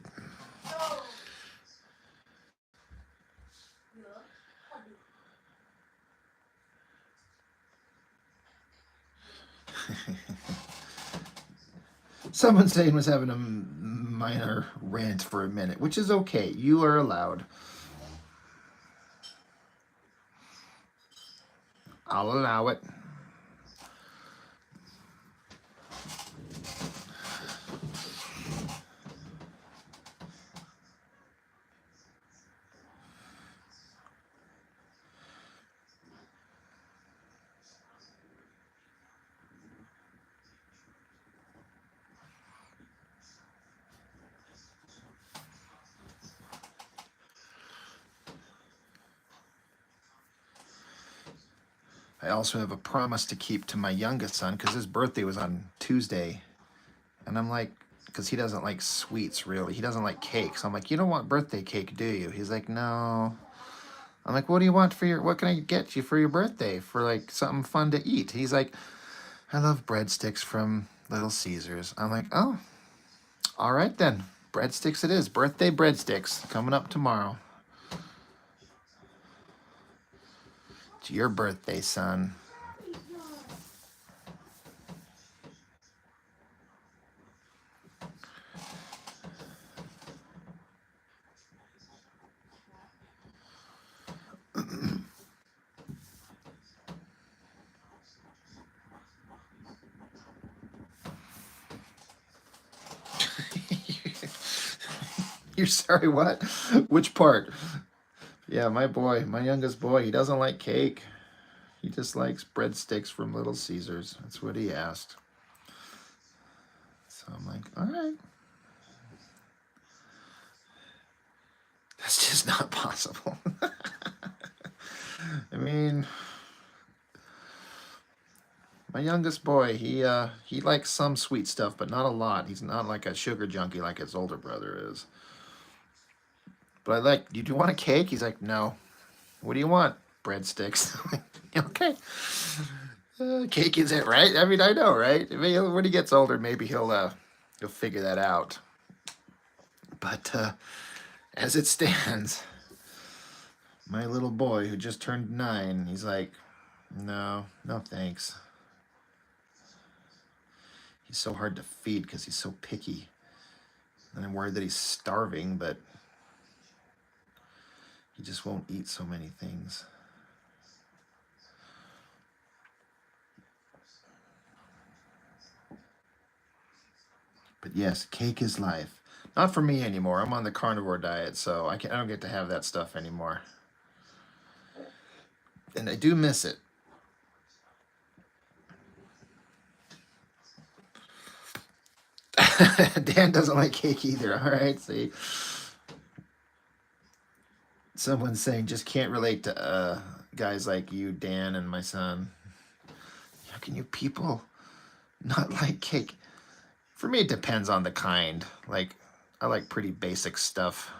Someone saying was having a minor rant for a minute, which is okay. You are allowed. I'll allow it. I also have a promise to keep to my youngest son because his birthday was on Tuesday. And I'm like, because he doesn't like sweets really. He doesn't like cake. So I'm like, you don't want birthday cake, do you? He's like, no. I'm like, what do you want for your, what can I get you for your birthday? For like something fun to eat. He's like, I love breadsticks from Little Caesars. I'm like, oh, all right then. Breadsticks it is. Birthday breadsticks coming up tomorrow. It's your birthday, son. You're sorry, what? Which part? Yeah, my boy, my youngest boy, he doesn't like cake. He just likes breadsticks from Little Caesars. That's what he asked. So I'm like, all right. That's just not possible. I mean, my youngest boy, he likes some sweet stuff, but not a lot. He's not like a sugar junkie like his older brother is. But I like, do you want a cake? He's like, no. What do you want? Breadsticks. Okay. Cake is it, right? I mean, I know, right? I mean, when he gets older, maybe he'll figure that out. But as it stands, my little boy who just turned 9, he's like, no, no thanks. He's so hard to feed because he's so picky. And I'm worried that he's starving, but he just won't eat so many things. But yes, cake is life. Not for me anymore. I'm on the carnivore diet, so I don't get to have that stuff anymore. And I do miss it. Dan doesn't like cake either. All right, see. Someone's saying just can't relate to guys like you, Dan, and my son. How can you people not like cake? For me, it depends on the kind. Like, I like pretty basic stuff.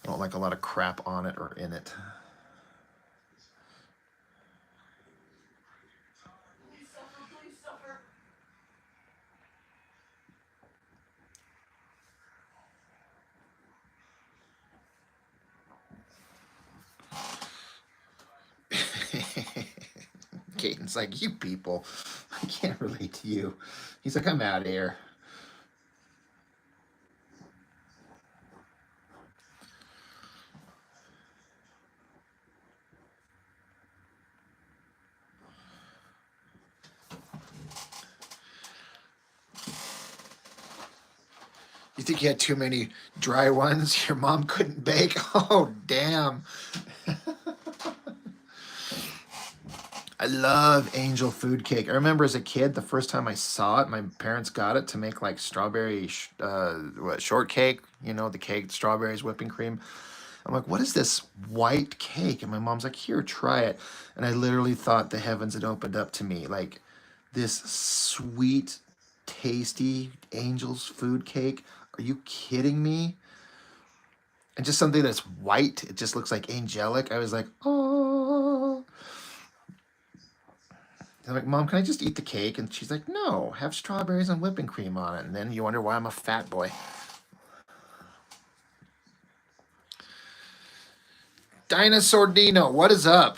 I don't like a lot of crap on it or in it. Caden's like, you people, I can't relate to you. He's like, I'm out of here. You think you had too many dry ones? Your mom couldn't bake? Oh, damn. I love angel food cake. I remember as a kid, the first time I saw it, my parents got it to make like strawberry shortcake, you know, the cake, strawberries, whipping cream. I'm like, what is this white cake? And my mom's like, here, try it. And I literally thought the heavens had opened up to me. Like this sweet, tasty angel's food cake. Are you kidding me? And just something that's white, it just looks like angelic. I was like, oh. I'm like, Mom, can I just eat the cake? And she's like, no, have strawberries and whipping cream on it. And then you wonder why I'm a fat boy. Dinosaur Dino, what is up?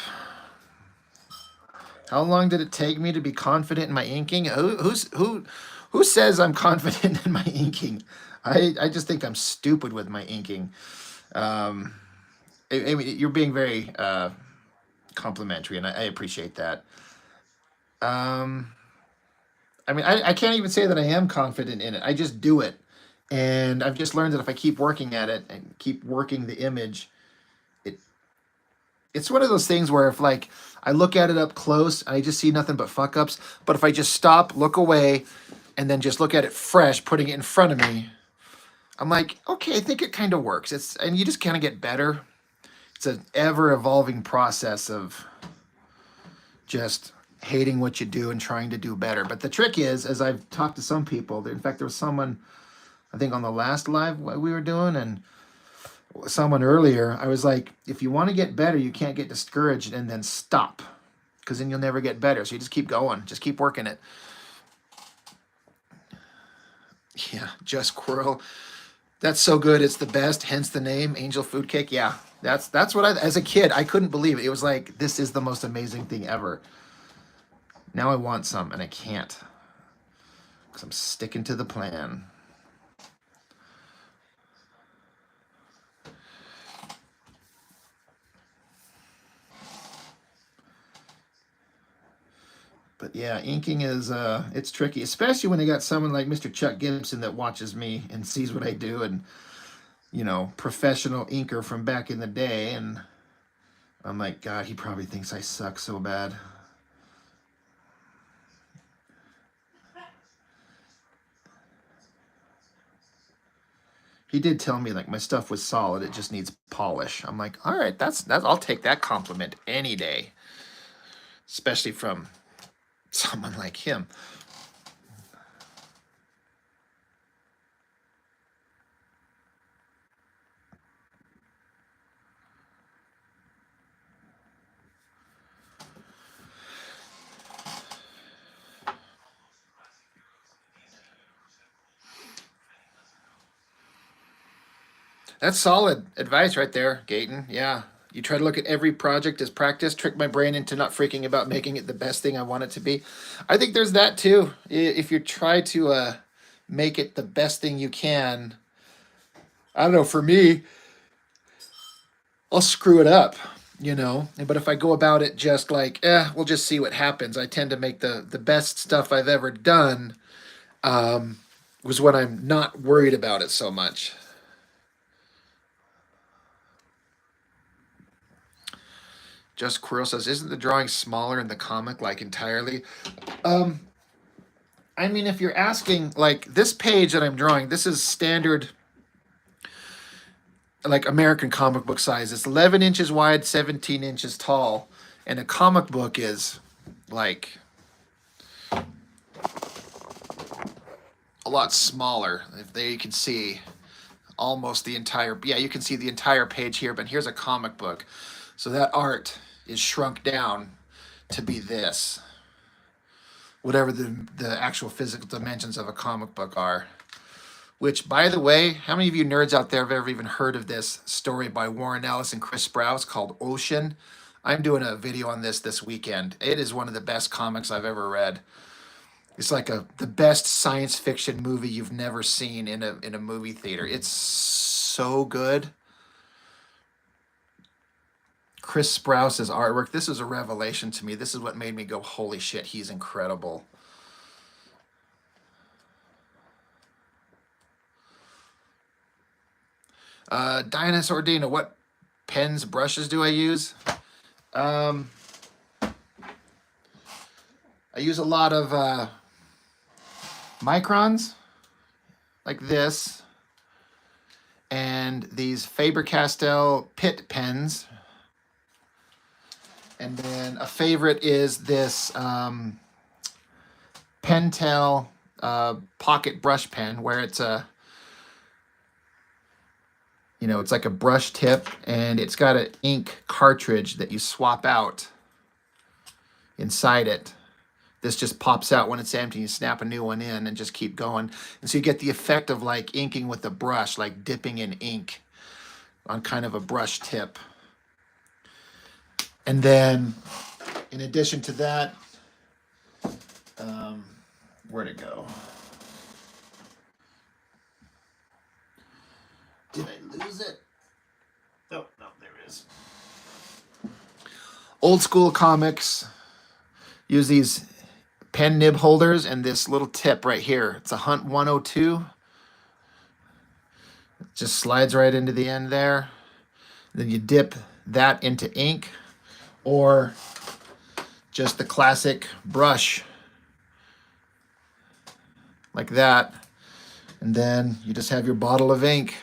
How long did it take me to be confident in my inking? Who says I'm confident in my inking? I just think I'm stupid with my inking. I mean, you're being very complimentary, and I appreciate that. I mean, I can't even say that I am confident in it. I just do it. And I've just learned that if I keep working at it and keep working the image, it it's one of those things where if like I look at it up close, I just see nothing but fuck ups. But if I just stop, look away, and then just look at it fresh, putting it in front of me, I'm like, okay, I think it kind of works. It's and you just kind of get better. It's an ever evolving process of just hating what you do and trying to do better. But the trick is, as I've talked to some people, in fact, there was someone, I think on the last live we were doing, and someone earlier, I was like, if you want to get better, you can't get discouraged and then stop, because then you'll never get better. So you just keep going, just keep working it. Yeah, Just Squirrel. That's so good. It's the best. Hence the name, Angel Food Cake. Yeah, that's what I, as a kid, I couldn't believe it. It was like, this is the most amazing thing ever. Now I want some, and I can't, because I'm sticking to the plan. But yeah, inking is it's tricky, especially when you got someone like Mr. Chuck Gibson that watches me and sees what I do, and you know, professional inker from back in the day, and I'm like, God, he probably thinks I suck so bad. He did tell me like my stuff was solid, it just needs polish. I'm like, all right, that's I'll take that compliment any day, especially from someone like him. That's solid advice right there, Gayton. Yeah. You try to look at every project as practice, trick my brain into not freaking about making it the best thing I want it to be. I think there's that too. If you try to make it the best thing you can, I don't know, for me, I'll screw it up, you know. But if I go about it just like, we'll just see what happens, I tend to make the best stuff I've ever done was when I'm not worried about it so much. Just Quirrell says, isn't the drawing smaller in the comic, like entirely? Um, I mean, if you're asking, like this page that I'm drawing, this is standard, like American comic book size. It's 11 inches wide, 17 inches tall, and a comic book is like a lot smaller. If there you can see almost the entire, yeah, you can see the entire page here, but here's a comic book. So that art is shrunk down to be this, whatever the actual physical dimensions of a comic book are. Which, by the way, how many of you nerds out there have ever even heard of this story by Warren Ellis and Chris Sprouse called Ocean? I'm doing a video on this weekend. It is one of the best comics I've ever read. It's like the best science fiction movie you've never seen in a movie theater. It's so good. Chris Sprouse's artwork. This is a revelation to me. This is what made me go, holy shit, he's incredible. Dinosaur Dino, what pens, brushes do I use? I use a lot of microns, like this, and these Faber-Castell Pitt pens. And then a favorite is this Pentel pocket brush pen, where it's a, it's like a brush tip, and it's got an ink cartridge that you swap out inside it. This just pops out when it's empty. You snap a new one in and just keep going. And so you get the effect of like inking with a brush, like dipping in ink on kind of a brush tip. And then in addition to that, where'd it go? Did I lose it? Oh, no, there it is. Old school comics use these pen nib holders and this little tip right here. It's a Hunt 102. It just slides right into the end there. Then you dip that into ink, or just the classic brush like that. And then you just have your bottle of ink.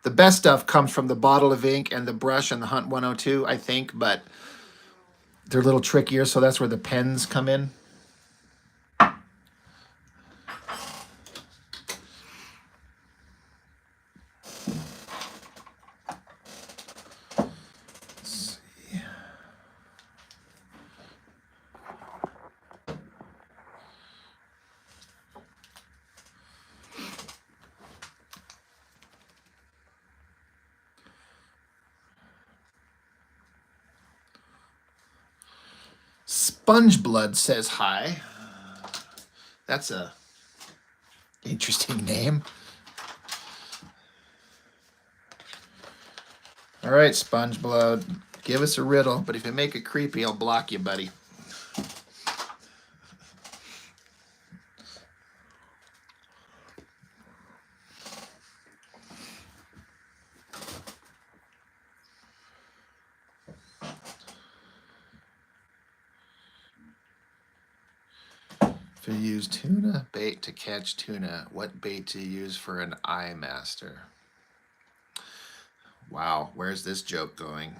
The best stuff comes from the bottle of ink and the brush and the Hunt 102, I think, but they're a little trickier, so that's where the pens come in. Let's see. Sponge Blood says hi. That's a interesting name. All right, Sponge Blood, give us a riddle, but if you make it creepy, I'll block you, buddy. If you use tuna bait to catch tuna, what bait do you use for an eye master? Wow, where's this joke going?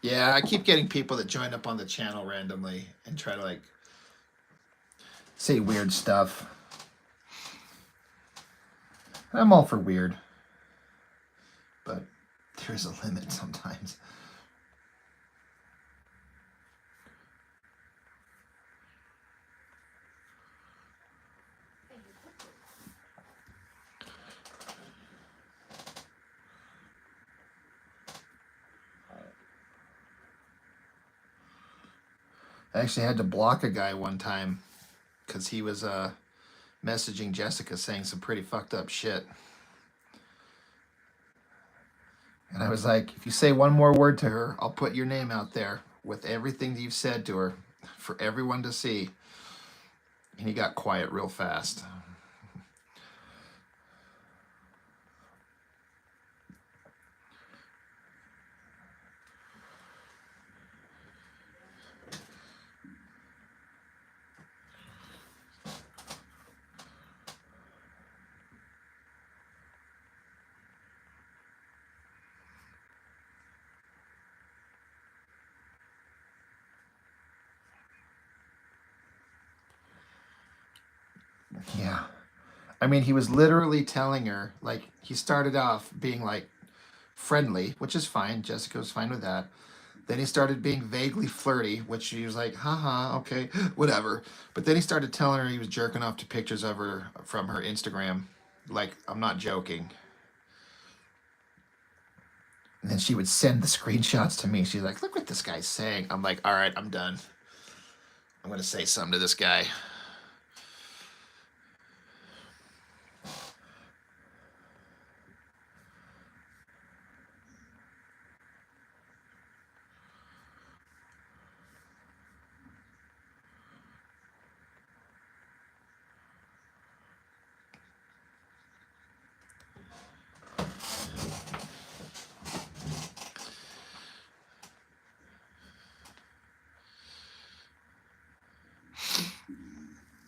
Yeah, I keep getting people that join up on the channel randomly and try to like say weird stuff. I'm all for weird, but there's a limit sometimes. I actually had to block a guy one time because he was messaging Jessica saying some pretty fucked up shit. And I was like, if you say one more word to her, I'll put your name out there with everything that you've said to her for everyone to see. And he got quiet real fast. Yeah. I mean, he was literally telling her, like, he started off being like friendly, which is fine. Jessica was fine with that. Then he started being vaguely flirty, which she was like, haha, okay, whatever. But then he started telling her he was jerking off to pictures of her from her Instagram. Like, I'm not joking. And then she would send the screenshots to me. She's like, look what this guy's saying. I'm like, all right, I'm done. I'm going to say something to this guy.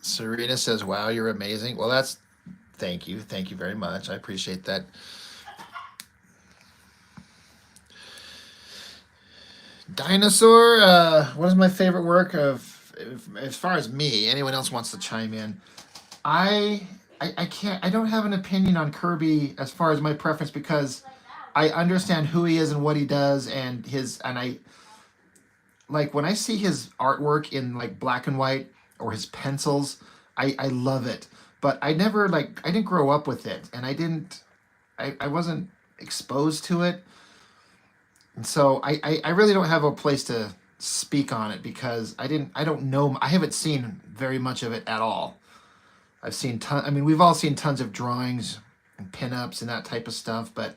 Serena says, wow, you're amazing. Well, that's, thank you. Thank you very much. I appreciate that. Dinosaur, what is my favorite work of, as far as me, anyone else wants to chime in? I can't, I don't have an opinion on Kirby as far as my preference because I understand who he is and what he does and I, like when I see his artwork in like black and white or his pencils, I love it. But I never like I didn't grow up with it and I wasn't exposed to it. And so I really don't have a place to speak on it because I don't know I haven't seen very much of it at all. I've seen I mean we've all seen tons of drawings and pinups and that type of stuff, but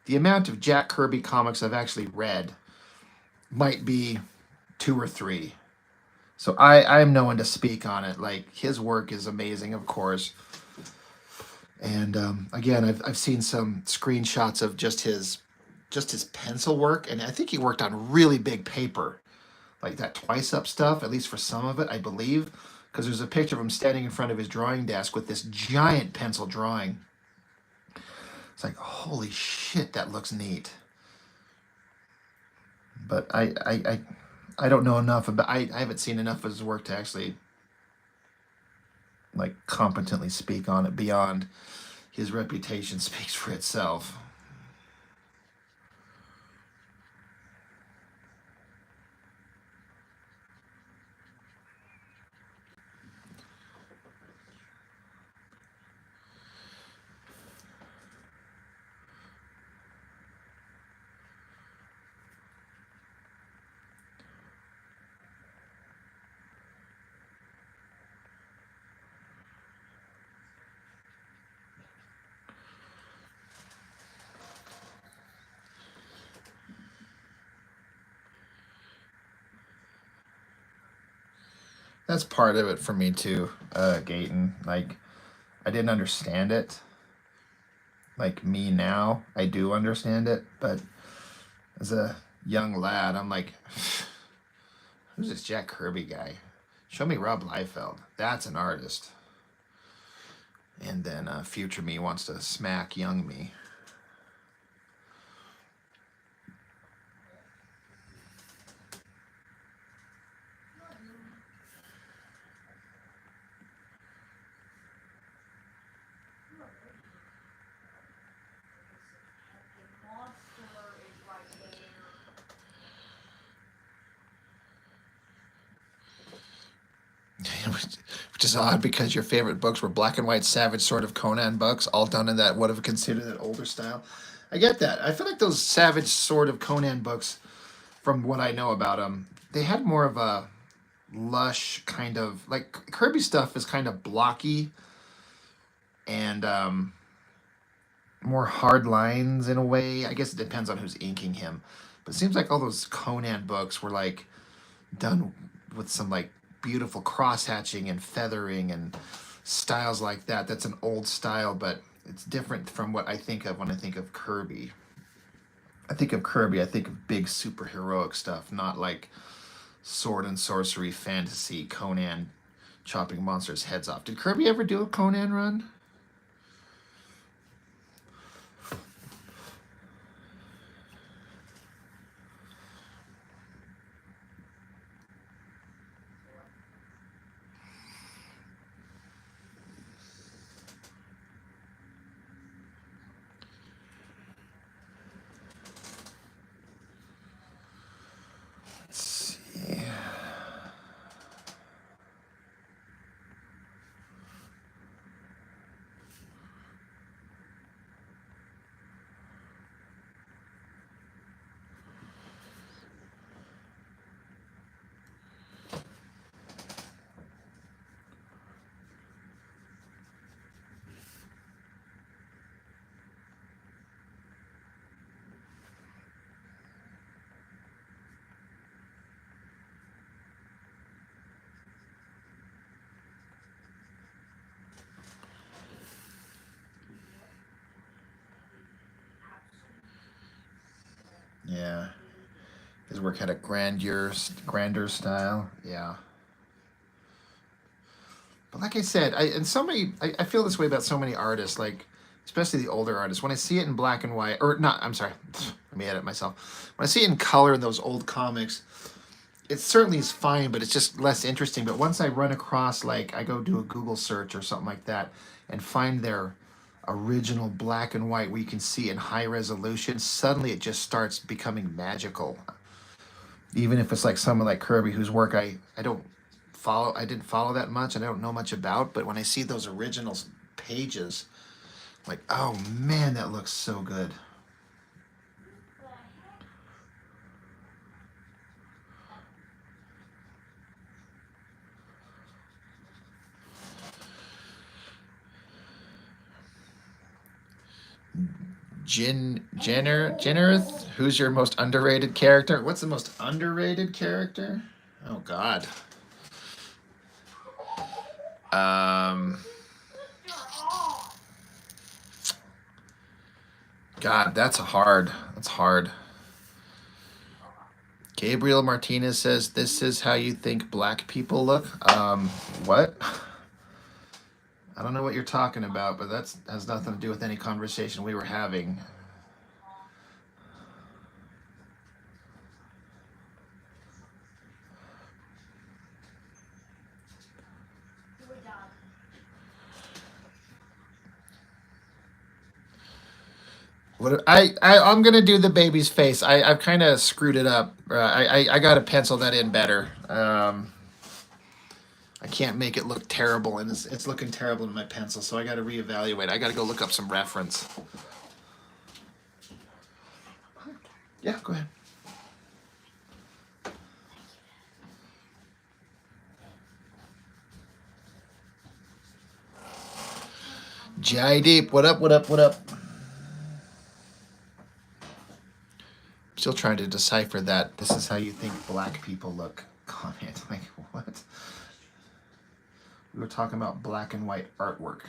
the amount of Jack Kirby comics I've actually read might be two or three. So I am no one to speak on it. Like his work is amazing, of course. And again, I've seen some screenshots of just his pencil work, and I think he worked on really big paper, like that twice up stuff. At least for some of it, I believe, because there's a picture of him standing in front of his drawing desk with this giant pencil drawing. It's like holy shit, that looks neat. But I don't know enough about. I haven't seen enough of his work to actually like competently speak on it beyond his reputation speaks for itself. That's part of it for me too, Gayton. Like I didn't understand it. Like me now, I do understand it, but as a young lad, I'm like, who's this Jack Kirby guy? Show me Rob Liefeld. That's an artist. And then future me wants to smack young me. Which is odd because your favorite books were black and white Savage Sword of Conan books, all done in that would have considered an older style. I get that. I feel like those Savage Sword of Conan books, from what I know about them, they had more of a lush kind of like Kirby stuff is kind of blocky and more hard lines in a way. I guess it depends on who's inking him, but it seems like all those Conan books were like done with some like beautiful cross hatching and feathering and styles like that. That's an old style, but it's different from what I think of when I think of Kirby. I think of Kirby, I think of big superheroic stuff, not like sword and sorcery fantasy Conan chopping monsters' heads off. Did Kirby ever do a Conan run? His work had a grander style. Yeah. But like I said, I feel this way about so many artists, like especially the older artists. When I see it in black and white, or not, I'm sorry, let me edit myself. When I see it in color in those old comics, it certainly is fine, but it's just less interesting. But once I run across, like, I go do a Google search or something like that and find their original black and white where you can see in high resolution, suddenly it just starts becoming magical. Even if it's like someone like Kirby, whose work I didn't follow that much and I don't know much about, but when I see those original pages, like, oh man, that looks so good. Jennerith, who's your most underrated character? What's the most underrated character? Oh God. God, that's hard. That's hard. Gabriel Martinez says, "This is how you think black people look." What? I don't know what you're talking about, but that has nothing to do with any conversation we were having. I'm gonna do the baby's face. I've kind of screwed it up. I got to pencil that in better. I can't make it look terrible, and it's looking terrible in my pencil. So I got to reevaluate. I got to go look up some reference. Yeah, go ahead. Jai Deep, what up? What up? What up? Still trying to decipher that. This is how you think black people look. Comment. Like, what? We were talking about black and white artwork.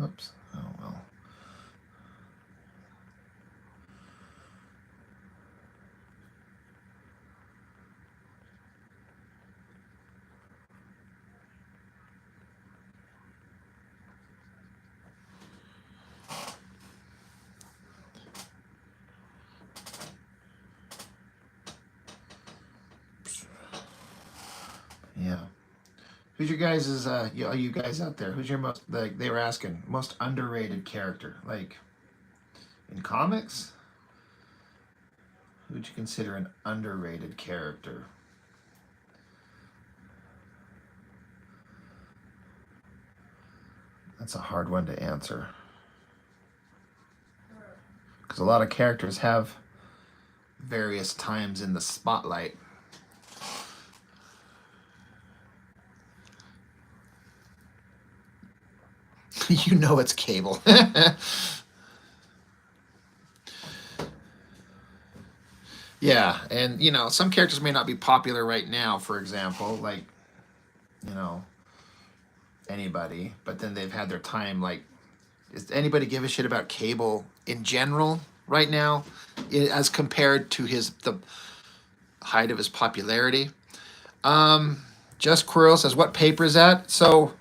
Oops. Oh, well. Yeah. Who's your guys' you guys out there? Who's your most, like they were asking, most underrated character? Like in comics? Who'd you consider an underrated character? That's a hard one to answer. Because a lot of characters have various times in the spotlight. You know it's Cable. Yeah, and you know, some characters may not be popular right now, for example, like, you know, anybody, but then they've had their time. Like, does anybody give a shit about Cable in general right now, as compared to the height of his popularity? Just Quirrell says, "What paper is that?" So,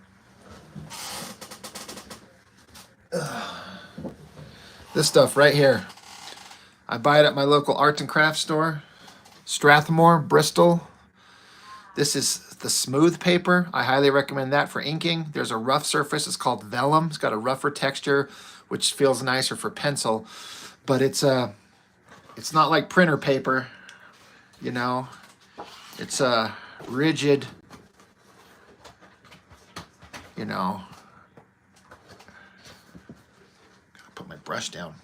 this stuff right here, I buy it at my local arts and crafts store, Strathmore, Bristol. This is the smooth paper. I highly recommend that for inking. There's a rough surface. It's called vellum. It's got a rougher texture, which feels nicer for pencil. But it's not like printer paper, you know. It's rigid, you know. Gotta put my brush down.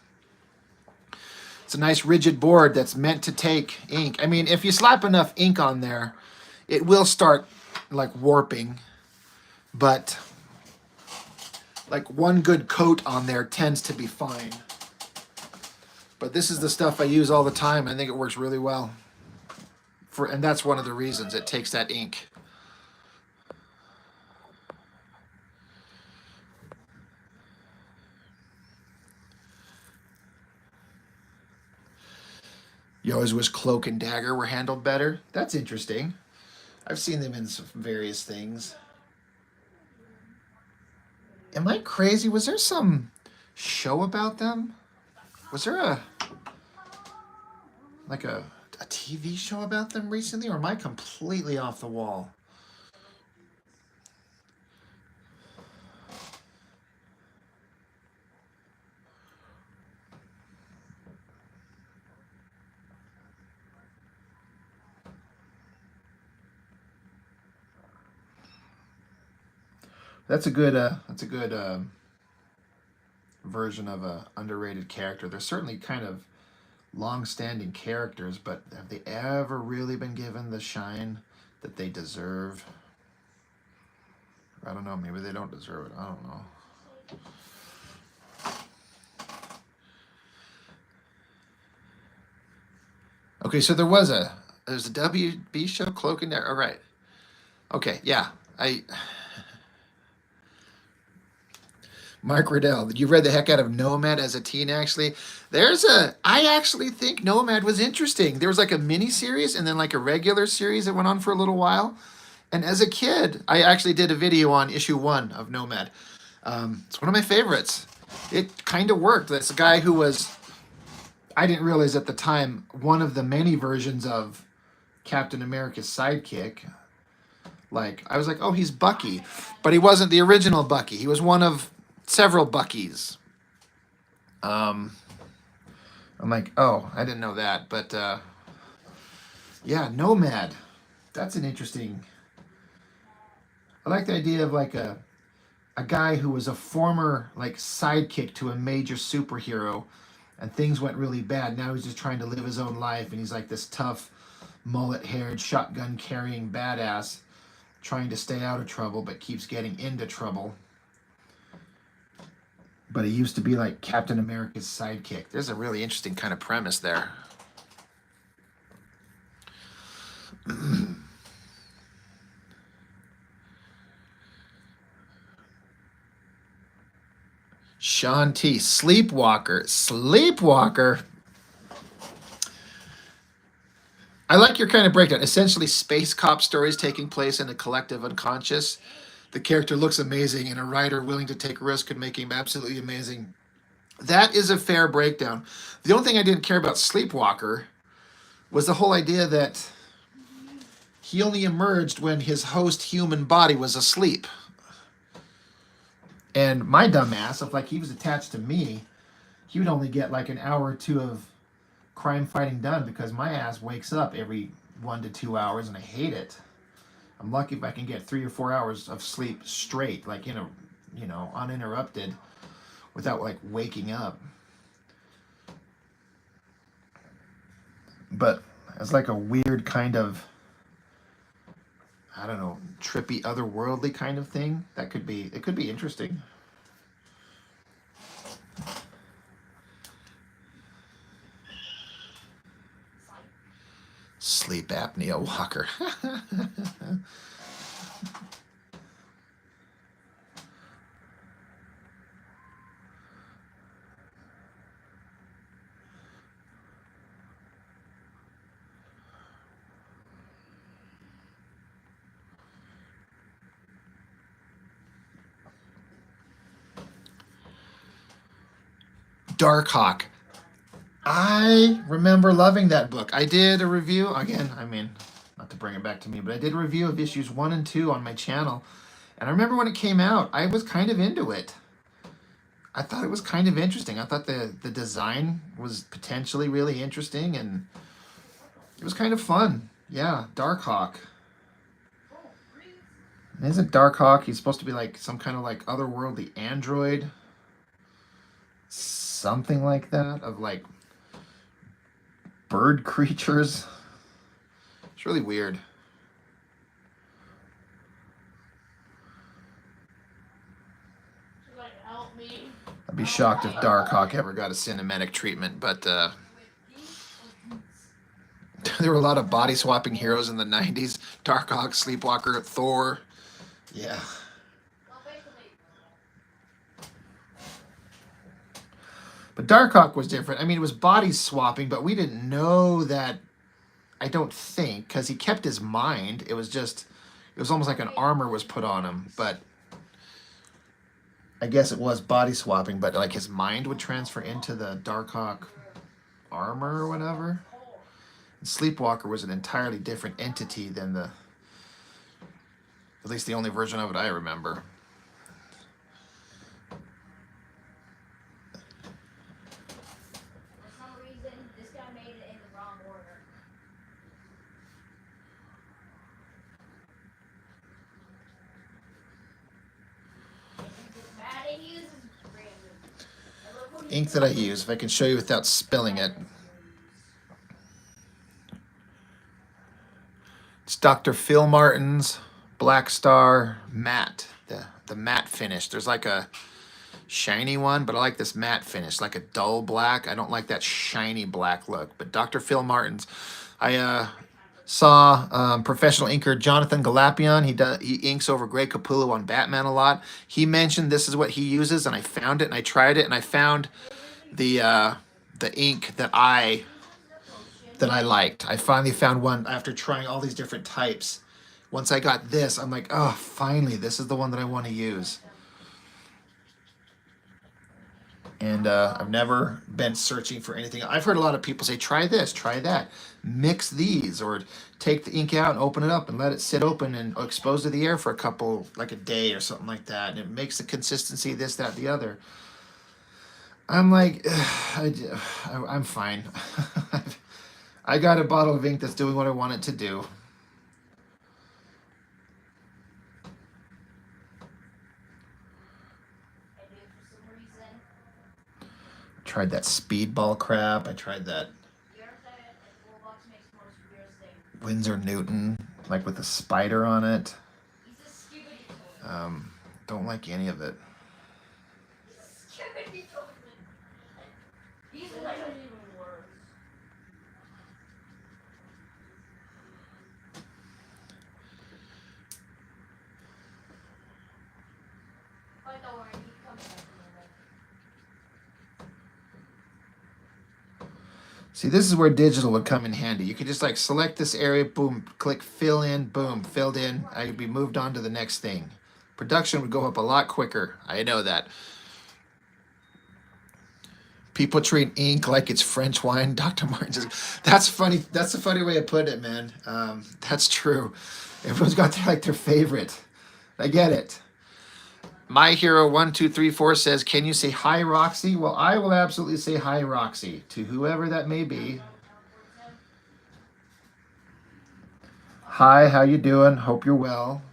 It's a nice rigid board that's meant to take ink. I mean, if you slap enough ink on there, it will start like warping, but like one good coat on there tends to be fine. But this is the stuff I use all the time. I think it works really well. And that's one of the reasons it takes that ink. You always wish Cloak and Dagger were handled better. That's interesting. I've seen them in some various things. Am I crazy? Was there some show about them? Was there a TV show about them recently, or am I completely off the wall? That's a good version of a underrated character. They're certainly kind of long-standing characters, but have they ever really been given the shine that they deserve? I don't know. Maybe they don't deserve it. I don't know. Okay, so there's a WB show, Cloak and Dagger. All right. Okay, yeah. Mark Riddell, you read the heck out of Nomad as a teen, actually. I actually think Nomad was interesting. There was like a mini series and then like a regular series that went on for a little while. And as a kid, I actually did a video on issue 1 of Nomad. It's one of my favorites. It kind of worked. That's a guy who was, I didn't realize at the time, one of the many versions of Captain America's sidekick. Like, I was like, oh, he's Bucky. But he wasn't the original Bucky. He was one of several Buckies. I'm like, oh, I didn't know that. But, yeah, Nomad. That's an interesting... I like the idea of like a guy who was a former like sidekick to a major superhero, and things went really bad. Now he's just trying to live his own life, and he's like this tough, mullet-haired, shotgun-carrying badass trying to stay out of trouble, but keeps getting into trouble. But he used to be like Captain America's sidekick. There's a really interesting kind of premise there. Sean T. Sleepwalker. Sleepwalker. I like your kind of breakdown. Essentially, space cop stories taking place in a collective unconscious. The character looks amazing, and a writer willing to take a risk could make him absolutely amazing. That is a fair breakdown. The only thing I didn't care about Sleepwalker was the whole idea that he only emerged when his host human body was asleep. And my dumbass, if like he was attached to me, he would only get like an hour or two of crime fighting done because my ass wakes up every 1 to 2 hours, and I hate it. I'm lucky if I can get 3 or 4 hours of sleep straight, like uninterrupted, without like waking up. But it's like a weird kind of, I don't know, trippy, otherworldly kind of thing. It could be interesting. Sleep apnea walker. Darkhawk. I remember loving that book. I did a review, again, I mean, not to bring it back to me, but I did a review of issues 1 and 2 on my channel. And I remember when it came out, I was kind of into it. I thought it was kind of interesting. I thought the design was potentially really interesting, and it was kind of fun. Yeah, Darkhawk. Isn't Darkhawk, he's supposed to be like some kind of like otherworldly android? Something like that, of like bird creatures. It's really weird. I'd be shocked if Darkhawk ever got a cinematic treatment, but there were a lot of body swapping heroes in the 90s. Darkhawk, Sleepwalker, Thor. Yeah. But Darkhawk was different. I mean, it was body swapping, but we didn't know that, I don't think, because he kept his mind. It was almost like an armor was put on him, but I guess it was body swapping, but like his mind would transfer into the Darkhawk armor or whatever. And Sleepwalker was an entirely different entity than at least the only version of it I remember. Ink that I use, if I can show you without spilling it. It's Dr. Phil Martin's Black Star matte, the matte finish. There's like a shiny one, but I like this matte finish, like a dull black. I don't like that shiny black look. But Dr. Phil Martin's, I saw professional inker Jonathan Galapion. He inks over Greg Capullo on Batman a lot. He mentioned this is what he uses, and I found it and I tried it and I found the ink that I liked. I finally found one after trying all these different types. Once I got this, I'm like, oh, finally, this is the one that I want to use. And I've never been searching for anything. I've heard a lot of people say, try this, try that. Mix these, or take the ink out and open it up and let it sit open and exposed to the air for like a day or something like that. And it makes the consistency, this, that, the other. I'm like, I'm fine. I got a bottle of ink that's doing what I want it to do. Tried that speedball crap. I tried that Winsor Newton, like with a spider on it. Don't like any of it. See, this is where digital would come in handy. You could just like select this area, boom, click fill in, boom, filled in. I could be moved on to the next thing. Production would go up a lot quicker. I know that. People treat ink like it's French wine. Dr. Martin says, that's funny. That's a funny way of putting it, man. That's true. Everyone's got their favorite. I get it. My Hero 1234 says, can you say hi, Roxy? Well, I will absolutely say hi, Roxy, to whoever that may be. Hi, how you doing? Hope you're well.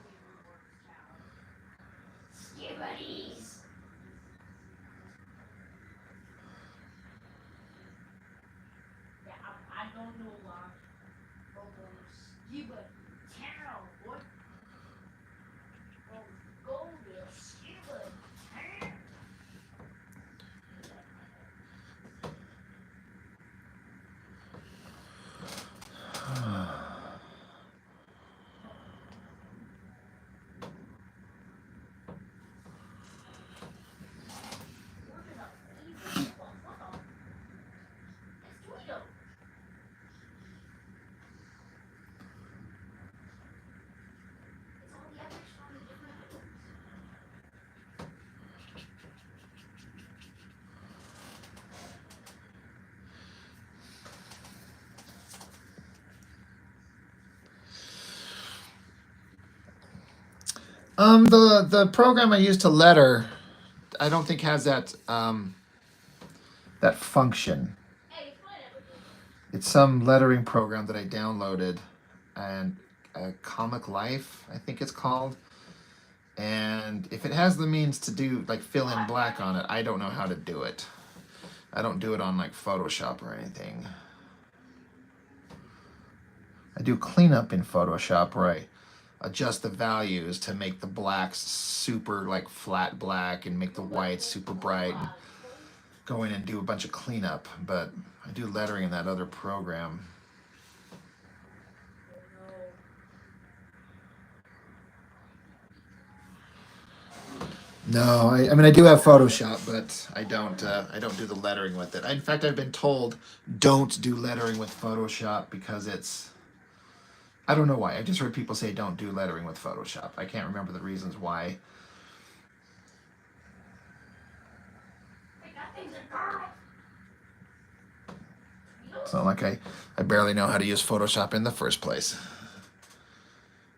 The program I use to letter, I don't think has that that function. It's some lettering program that I downloaded, and Comic Life, I think it's called. And if it has the means to do like fill in black on it, I don't know how to do it. I don't do it on like Photoshop or anything. I do cleanup in Photoshop where I adjust the values to make the blacks super like flat black and make the whites super bright. And go in and do a bunch of cleanup, but I do lettering in that other program. No, I mean I do have Photoshop, but I don't do the lettering with it. In fact, I've been told don't do lettering with Photoshop because it's, I don't know why. I just heard people say don't do lettering with Photoshop. I can't remember the reasons why. It's not like I barely know how to use Photoshop in the first place.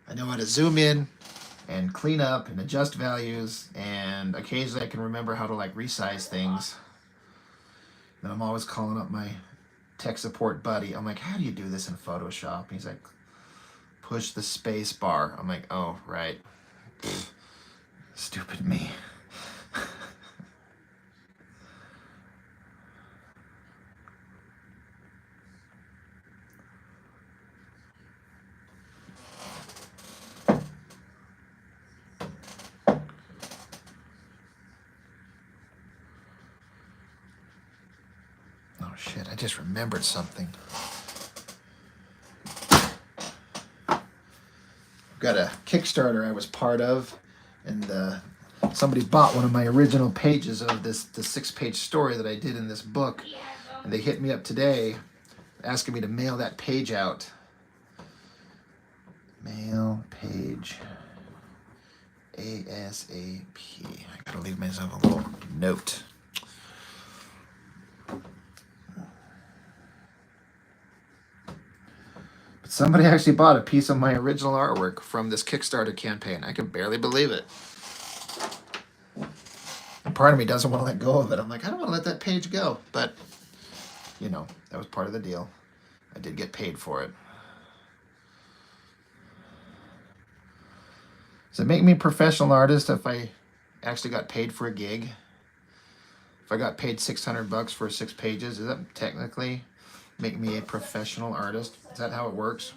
I know how to zoom in and clean up and adjust values, and occasionally I can remember how to like resize things. And I'm always calling up my tech support buddy. I'm like, how do you do this in Photoshop? He's like, push the space bar. I'm like, oh, right. Pfft, stupid me. Oh shit, I just remembered something. Got a Kickstarter I was part of, and somebody bought one of my original pages of the 6-page story that I did in this book, and they hit me up today asking me to mail that page out. Mail page ASAP. I gotta leave myself a little note. But somebody actually bought a piece of my original artwork from this Kickstarter campaign. I can barely believe it. And part of me doesn't want to let go of it. I'm like, I don't want to let that page go. But, you know, that was part of the deal. I did get paid for it. Does it make me a professional artist if I actually got paid for a gig? If I got paid $600 for 6 pages, does that technically make me a professional artist? Is that how it works?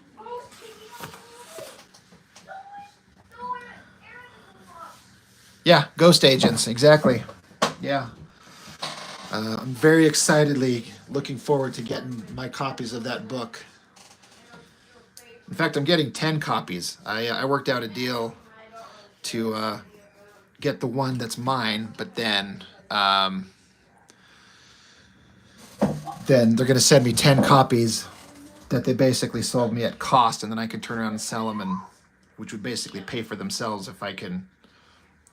Yeah, ghost agents, exactly. Yeah. I'm very excitedly looking forward to getting my copies of that book. In fact, I'm getting 10 copies. I worked out a deal to get the one that's mine, but then they're going to send me 10 copies that they basically sold me at cost, and then I can turn around and sell them, and which would basically pay for themselves if I can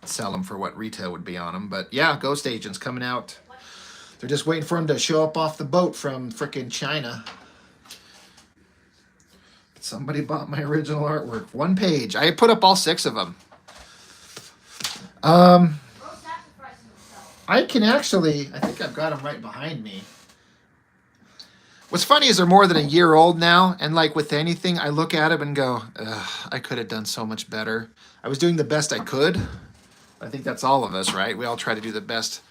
sell them for what retail would be on them. But yeah, Ghost Agents coming out. They're just waiting for them to show up off the boat from frickin' China. Somebody bought my original artwork. 1 page. I put up all 6 of them. I can actually, I think I've got them right behind me. What's funny is they're more than a year old now, and like with anything, I look at them and go, I could have done so much better. I was doing the best I could. I think that's all of us, right? We all try to do the best.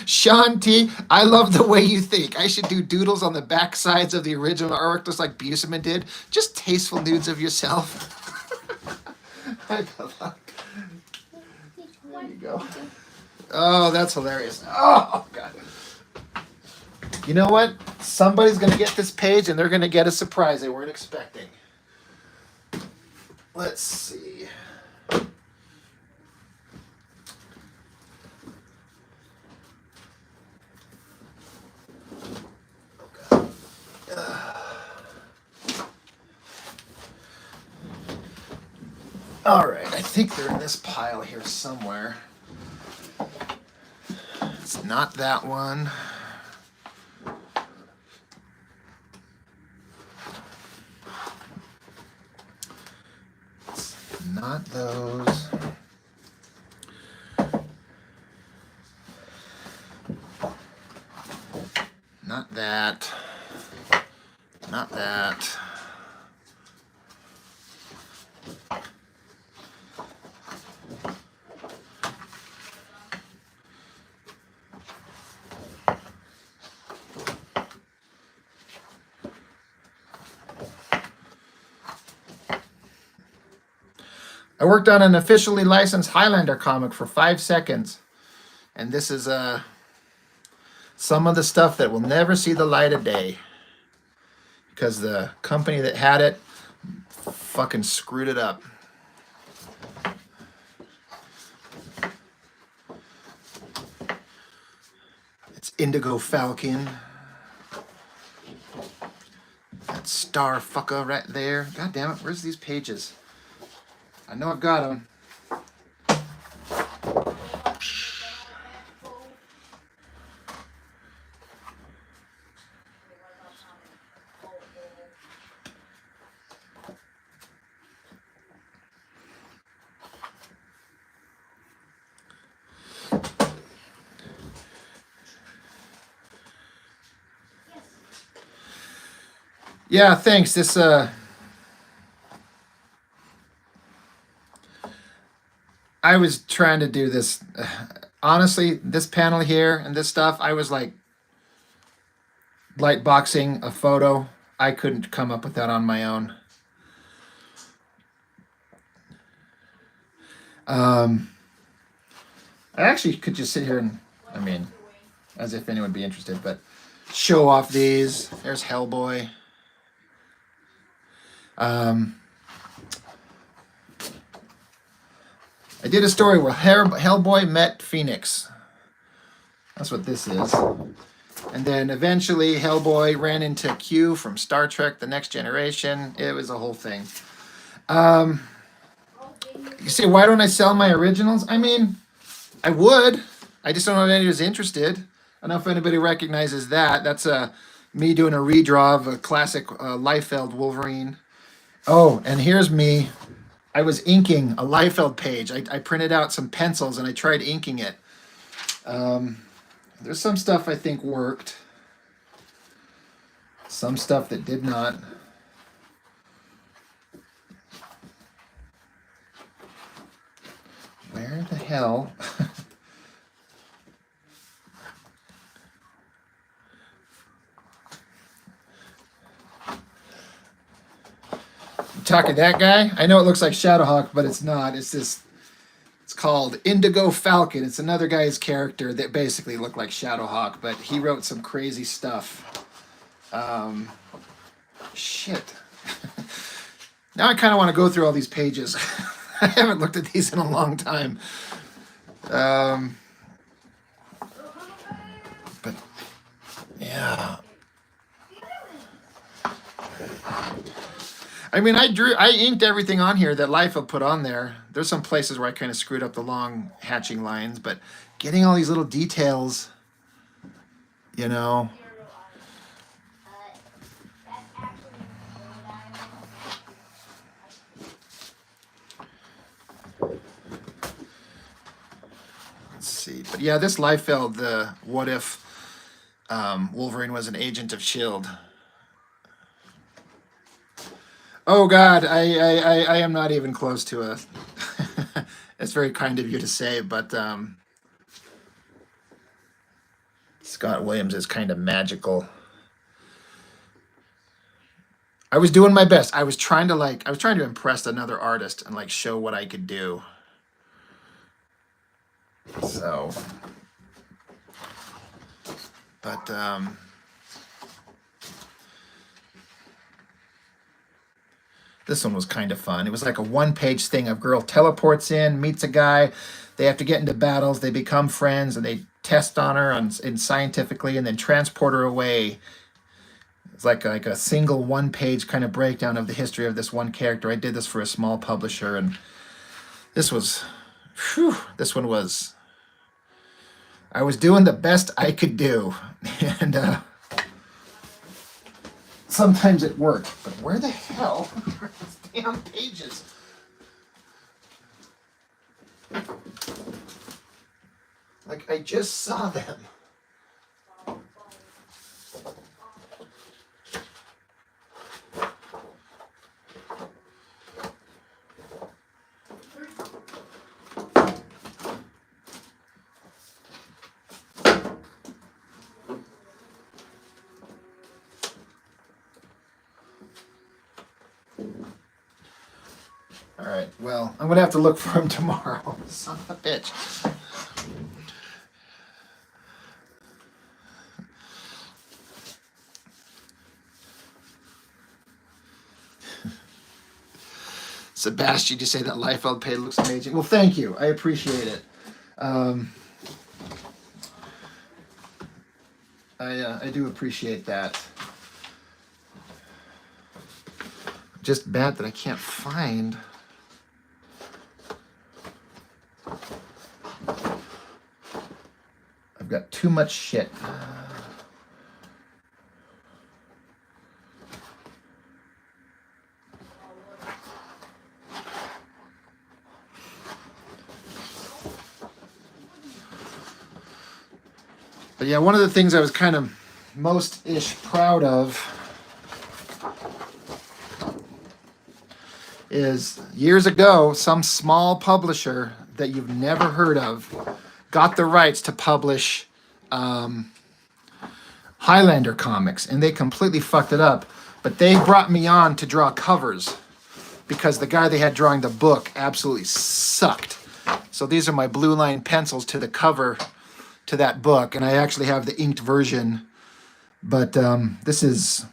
Sean T, I love the way you think. I should do doodles on the back sides of the original artwork, just like Buseman did. Just tasteful nudes of yourself. Hi, Bella. There you go. Oh, that's hilarious. Oh, God. You know what? Somebody's going to get this page, and they're going to get a surprise they weren't expecting. Let's see. All right, I think they're in this pile here somewhere. It's not that one. It's not those. Not that. Not that. I worked on an officially licensed Highlander comic for 5 seconds. And this is some of the stuff that will never see the light of day. Because the company that had it fucking screwed it up. It's Indigo Falcon. That star fucker right there. God damn it, where's these pages? I know I've got them. Yeah, thanks. This I was trying to do this. Honestly, this panel here and this stuff, I was like light boxing a photo. I couldn't come up with that on my own. I actually could just sit here and, I mean, as if anyone would be interested, but show off these. There's Hellboy. I did a story where Hellboy met Phoenix. That's what this is. And then eventually Hellboy ran into Q from Star Trek The Next Generation. It was a whole thing. You say, why don't I sell my originals? I mean, I would. I just don't know if anybody's interested. I don't know if anybody recognizes that. That's me doing a redraw of a classic Liefeld Wolverine. Oh, and here's me. I was inking a Liefeld page. I printed out some pencils and I tried inking it. There's some stuff I think worked. Some stuff that did not. Where the hell? Talking that guy? I know it looks like Shadowhawk, but it's not. It's this. It's called Indigo Falcon. It's another guy's character that basically looked like Shadowhawk, but he wrote some crazy stuff. Shit. Now I kind of want to go through all these pages. I haven't looked at these in a long time. But yeah. I mean, I inked everything on here that Liefeld put on there. There's some places where I kind of screwed up the long hatching lines, but getting all these little details, you know. Let's see. But yeah, this Liefeld, the what if Wolverine was an agent of S.H.I.E.L.D. Oh God, I am not even close to a. It's very kind of you to say, but Scott Williams is kind of magical. I was doing my best. I was trying to impress another artist and like show what I could do. So, but this one was kind of fun. It was like a one-page thing. A girl teleports in, meets a guy. They have to get into battles. They become friends, and they test on her and scientifically, and then transport her away. It's like a single one-page kind of breakdown of the history of this one character. I did this for a small publisher, and this was, whew, this one was. I was doing the best I could do, and sometimes it worked. But where the hell are these damn pages? Like, I just saw them. All right, well, I'm going to have to look for him tomorrow. Son of a bitch. Sebastian, you say that Liefeld pay looks amazing. Well, thank you. I appreciate it. I do appreciate that. Just bad that I can't find. I've got too much shit. But yeah, one of the things I was kind of most-ish proud of is years ago, some small publisher that you've never heard of got the rights to publish Highlander comics, and they completely fucked it up. But they brought me on to draw covers because the guy they had drawing the book absolutely sucked. So these are my blue line pencils to the cover to that book, and I actually have the inked version, but this is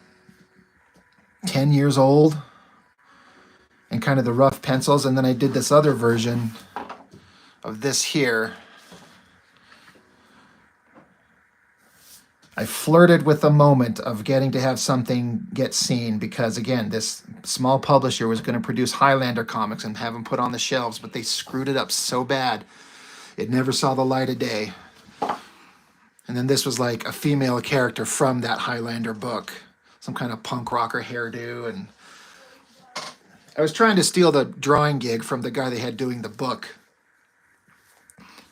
10 years old and kind of the rough pencils. And then I did this other version of this here. I flirted with the moment of getting to have something get seen because, again, this small publisher was going to produce Highlander comics and have them put on the shelves, but they screwed it up so bad it never saw the light of day. And then this was like a female character from that Highlander book, some kind of punk rocker hairdo. And I was trying to steal the drawing gig from the guy they had doing the book.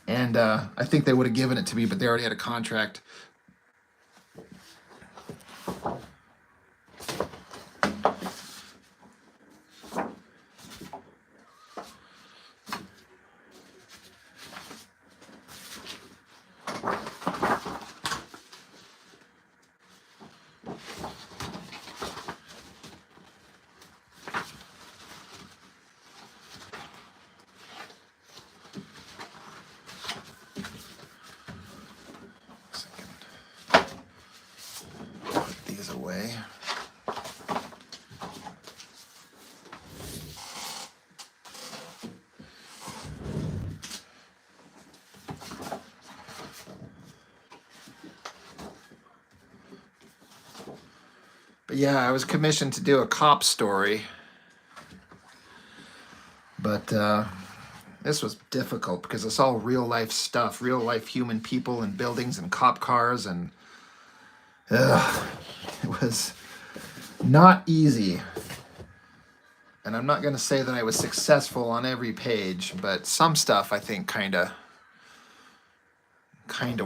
And I think they would have given it to me, but they already had a contract. Away. But yeah, I was commissioned to do a cop story, but this was difficult because it's all real life stuff, real life human people and buildings and cop cars, and it was not easy. And I'm not going to say that I was successful on every page, but some stuff I think kind of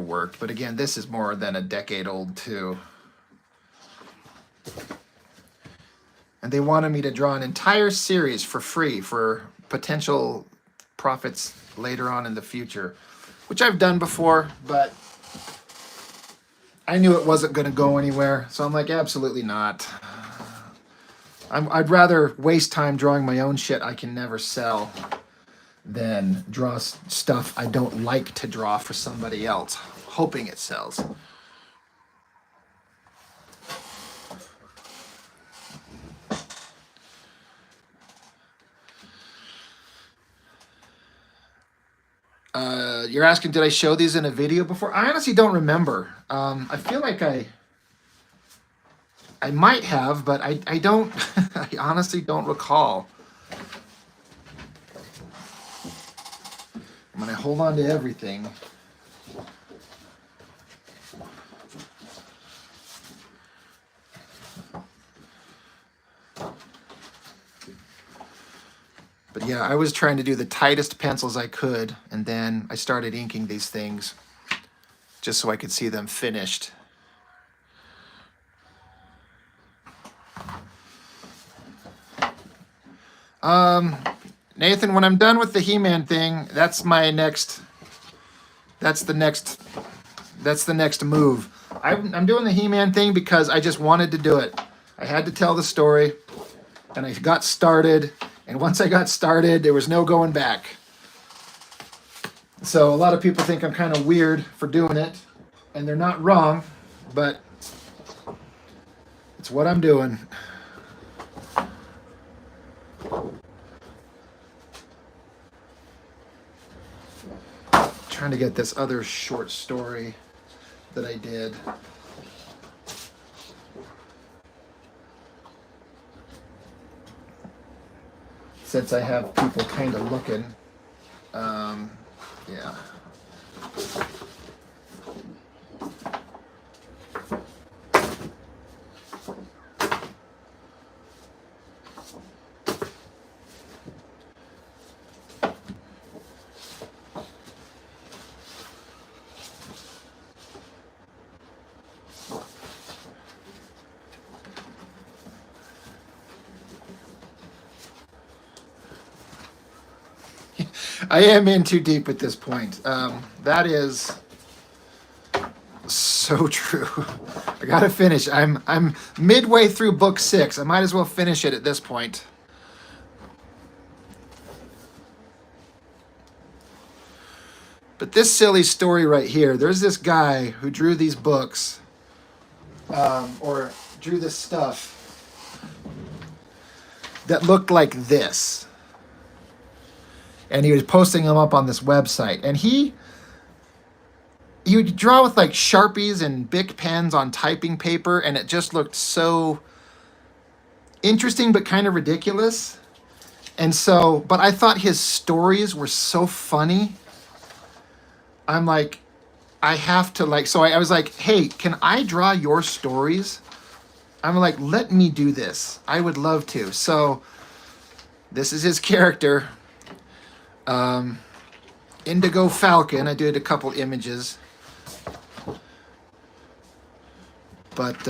worked. But again, this is more than a decade old too. And they wanted me to draw an entire series for free for potential profits later on in the future, which I've done before, but I knew it wasn't going to go anywhere. So I'm like, absolutely not. I'd rather waste time drawing my own shit I can never sell than draw stuff I don't like to draw for somebody else, hoping it sells. You're asking, did I show these in a video before? I honestly don't remember. I feel like I might have, but I don't, I honestly don't recall. I'm going to hold on to everything. But yeah, I was trying to do the tightest pencils I could, and then I started inking these things just so I could see them finished. Nathan, when I'm done with the He-Man thing, that's the next move. I'm doing the He-Man thing because I just wanted to do it. I had to tell the story, and I got started, And once I got started, there was no going back. So a lot of people think I'm kind of weird for doing it, and they're not wrong, but it's what I'm doing. Trying to get this other short story that I did. Since I have people kind of looking. Yeah. I am in too deep at this point. That is so true. I gotta finish. I'm midway through book 6. I might as well finish it at this point. But this silly story right here, there's this guy who drew these books, or drew this stuff that looked like this. And he was posting them up on this website. And he would draw with like Sharpies and Bic pens on typing paper, and it just looked so interesting but kind of ridiculous. And so, but I thought his stories were so funny. I'm like, I have to like, so I was like, hey, can I draw your stories? I'm like, let me do this. I would love to. So this is his character. Indigo Falcon. I did a couple images. But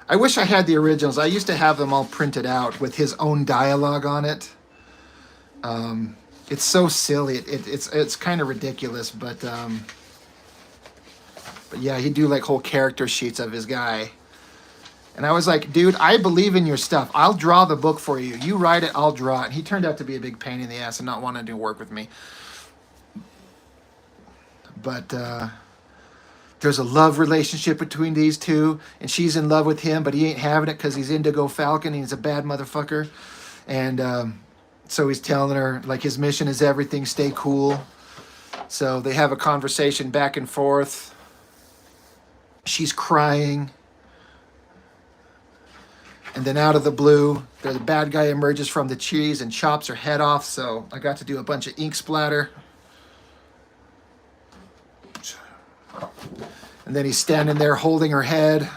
I wish I had the originals. I used to have them all printed out with his own dialogue on it. It's so silly. It's kind of ridiculous, but yeah, he'd do like whole character sheets of his guy. And I was like, dude, I believe in your stuff. I'll draw the book for you. You write it, I'll draw it. And he turned out to be a big pain in the ass and not wanting to work with me. But there's a love relationship between these two, and she's in love with him, but he ain't having it because he's Indigo Falcon and he's a bad motherfucker. And so he's telling her, like, his mission is everything, stay cool. So they have a conversation back and forth. She's crying. And then out of the blue, the bad guy emerges from the trees and chops her head off. So I got to do a bunch of ink splatter. And then he's standing there holding her head.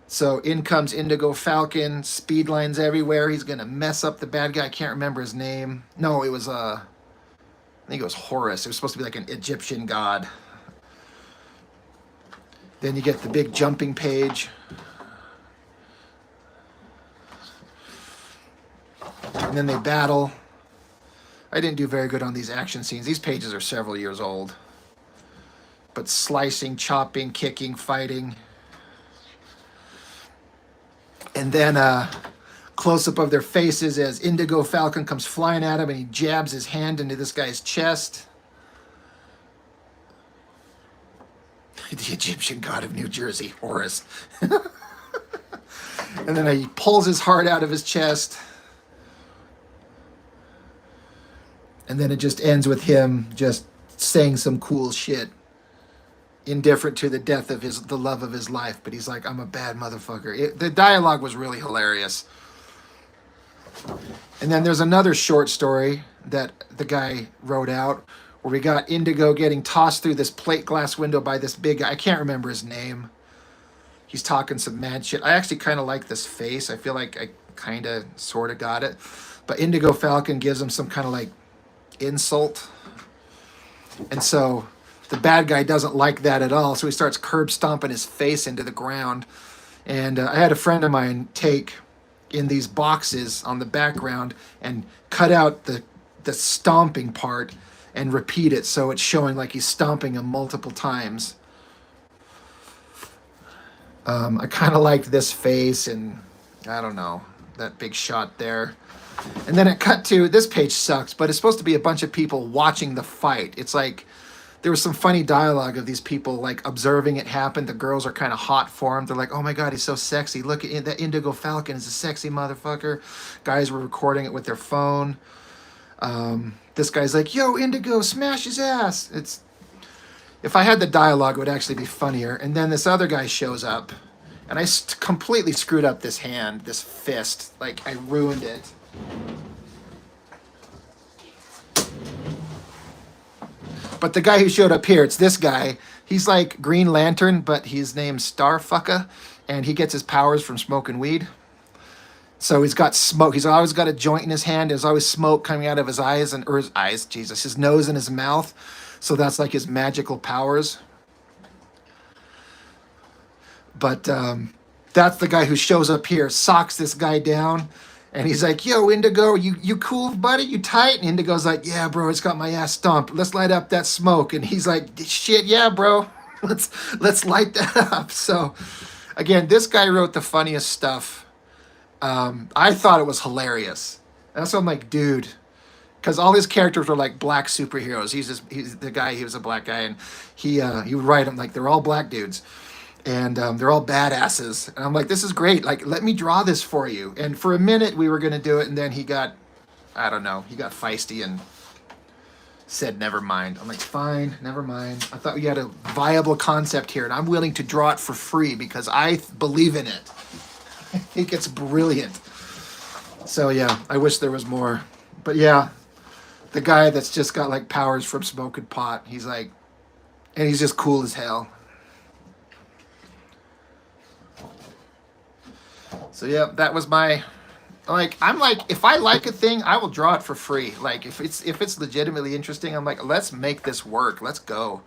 So in comes Indigo Falcon, speed lines everywhere. He's going to mess up the bad guy. I can't remember his name. No, it was, I think it was Horus. It was supposed to be like an Egyptian god. Then you get the big jumping page. And then they battle. I didn't do very good on these action scenes. These pages are several years old. But slicing, chopping, kicking, fighting. And then close-up of their faces as Indigo Falcon comes flying at him and he jabs his hand into this guy's chest. The Egyptian god of New Jersey, Horus. And then he pulls his heart out of his chest. And then it just ends with him just saying some cool shit. Indifferent to the death of the love of his life. But he's like, I'm a bad motherfucker. The dialogue was really hilarious. And then there's another short story that the guy wrote out where we got Indigo getting tossed through this plate glass window by this big guy. I can't remember his name. He's talking some mad shit. I actually kind of like this face. I feel like I kind of sort of got it. But Indigo Falcon gives him some kind of like insult. And so the bad guy doesn't like that at all. So he starts curb stomping his face into the ground. And I had a friend of mine take in these boxes on the background and cut out the stomping part and repeat it so it's showing like he's stomping him multiple times. I kind of liked this face, and I don't know, that big shot there. And then it cut to, this page sucks, but it's supposed to be a bunch of people watching the fight. It's like, there was some funny dialogue of these people like observing it happen. The girls are kind of hot for him. They're like, oh my God, he's so sexy. Look at that Indigo Falcon is a sexy motherfucker. Guys were recording it with their phone. This guy's like, yo, Indigo, smash his ass. It's, if I had the dialogue, it would actually be funnier. And then this other guy shows up, and I completely screwed up this hand, this fist. Like, I ruined it. But the guy who showed up here, it's this guy. He's like Green Lantern, but his name's Starfucker, and he gets his powers from smoking weed. So he's got smoke. He's always got a joint in his hand. There's always smoke coming out of his eyes or his eyes, Jesus, his nose and his mouth. So that's like his magical powers. But that's the guy who shows up here, socks this guy down, and he's like, yo, Indigo, you cool, buddy? You tight? And Indigo's like, yeah, bro, it's got my ass stomped. Let's light up that smoke. And he's like, shit, yeah, bro. Let's light that up. So again, this guy wrote the funniest stuff. I thought it was hilarious. That's why I'm like, dude, because all his characters were like black superheroes. He's the guy. He was a black guy, and he would write them like they're all black dudes, and they're all badasses. And I'm like, this is great. Like, let me draw this for you. And for a minute we were gonna do it, and then he got, I don't know, he got feisty and said, never mind. I'm like, fine, never mind. I thought we had a viable concept here, and I'm willing to draw it for free because I believe in it. I think it's brilliant. So yeah, I wish there was more. But yeah, the guy that's just got like powers from smoking pot, he's like, and he's just cool as hell. So yeah, that was my, like, I'm like, if I like a thing, I will draw it for free. Like if it's legitimately interesting, I'm like, let's make this work. Let's go.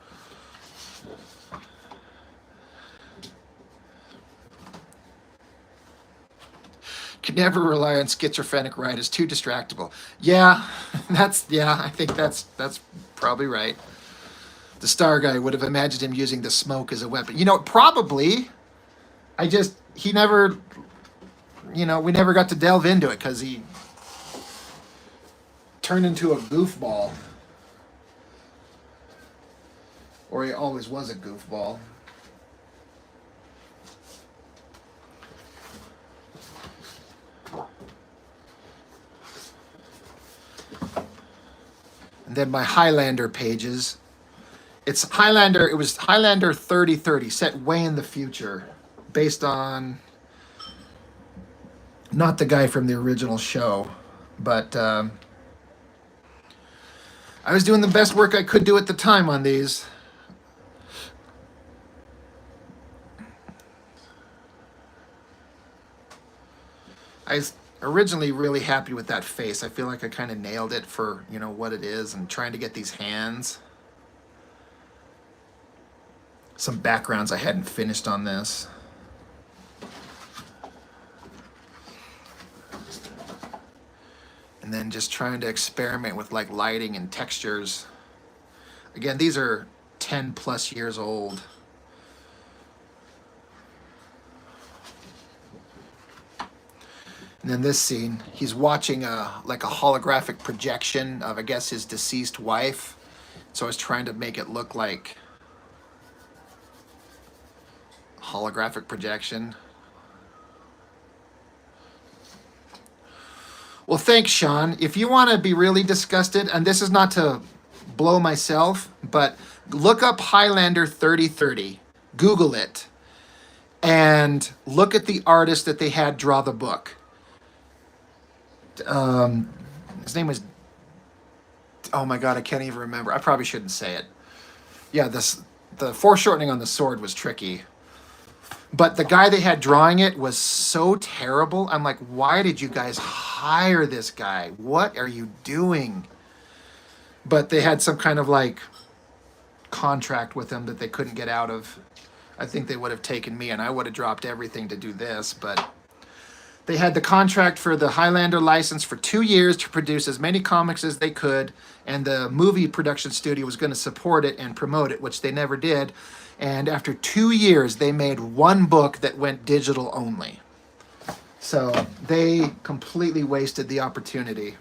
Can never rely on schizophrenic writers. Too distractible. Yeah, I think that's probably right. The Star guy would have imagined him using the smoke as a weapon. You know, probably. He never, we never got to delve into it because he turned into a goofball. Or he always was a goofball. And then my Highlander pages. It was Highlander 3030, set way in the future, based on not the guy from the original show, but I was doing the best work I could do at the time on these. I was originally really happy with that face. I feel like I kind of nailed it for, what it is, and trying to get these hands. Some backgrounds I hadn't finished on this. And then just trying to experiment with like lighting and textures. Again, these are 10 plus years old. And then this scene, he's watching a holographic projection of, I guess, his deceased wife. So I was trying to make it look like a holographic projection. Well, thanks, Sean. If you want to be really disgusted, and this is not to blow myself, but look up Highlander 3030. Google it. And look at the artist that they had draw the book. His name was, oh my God, I can't even remember. I probably shouldn't say it. Yeah, the foreshortening on the sword was tricky. But the guy they had drawing it was so terrible. I'm like, why did you guys hire this guy? What are you doing? But they had some kind of like contract with him that they couldn't get out of. I think they would have taken me, and I would have dropped everything to do this, but they had the contract for the Highlander license for 2 years to produce as many comics as they could, and the movie production studio was going to support it and promote it, which they never did. And after 2 years, they made one book that went digital only. So they completely wasted the opportunity.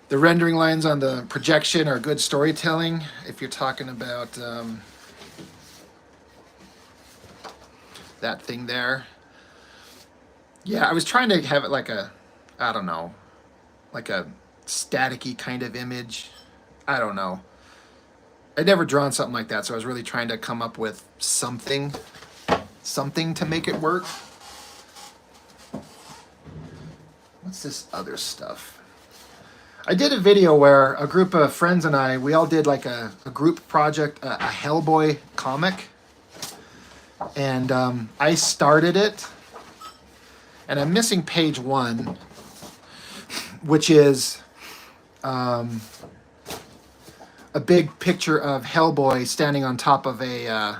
The rendering lines on the projection are good storytelling. If you're talking about that thing there. Yeah, I was trying to have it like a, I don't know, like a staticky kind of image. I don't know. I'd never drawn something like that, so I was really trying to come up with something to make it work. What's this other stuff? I did a video where a group of friends and I, we all did like a group project, a Hellboy comic. And I started it. And I'm missing page 1, which is a big picture of Hellboy standing on top of a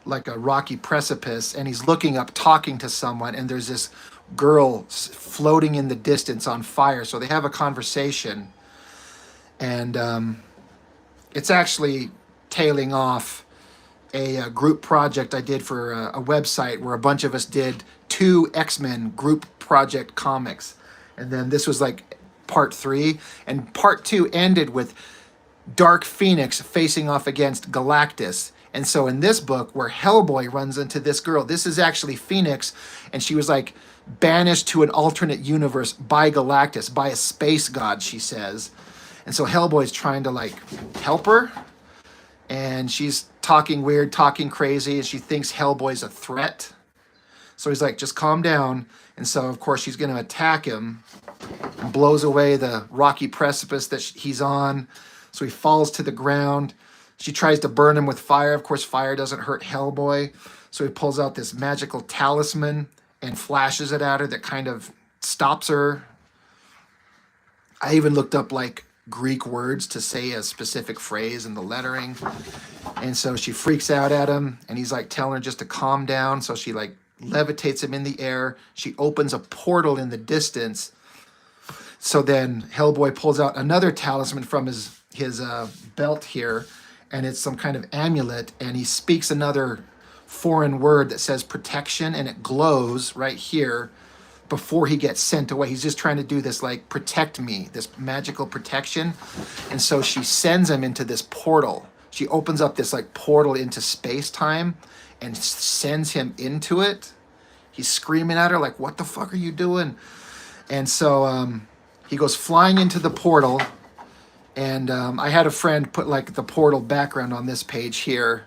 like a rocky precipice, and he's looking up, talking to someone, and there's this girl floating in the distance on fire. So they have a conversation, and it's actually tailing off a group project I did for a website where a bunch of us did 2 X-Men group project comics. And then this was like part 3, and part 2 ended with Dark Phoenix facing off against Galactus. And so in this book, where Hellboy runs into this girl, this is actually Phoenix, and she was like banished to an alternate universe by Galactus, by a space god, she says. And so Hellboy's trying to like help her, and she's talking weird, talking crazy, and she thinks Hellboy's a threat. So he's like, just calm down. And so, of course, she's going to attack him and blows away the rocky precipice that he's on. So he falls to the ground. She tries to burn him with fire. Of course, fire doesn't hurt Hellboy. So he pulls out this magical talisman and flashes it at her that kind of stops her. I even looked up like Greek words to say a specific phrase in the lettering. And so she freaks out at him, and he's like telling her just to calm down. So she like levitates him in the air. She opens a portal in the distance. So then Hellboy pulls out another talisman from his belt here, and it's some kind of amulet, and he speaks another foreign word that says protection, and it glows right here before he gets sent away. He's just trying to do this like protect me, this magical protection. And so she sends him into this portal. She opens up this like portal into space-time and sends him into it. He's screaming at her like, what the fuck are you doing? And so he goes flying into the portal, and I had a friend put like the portal background on this page here.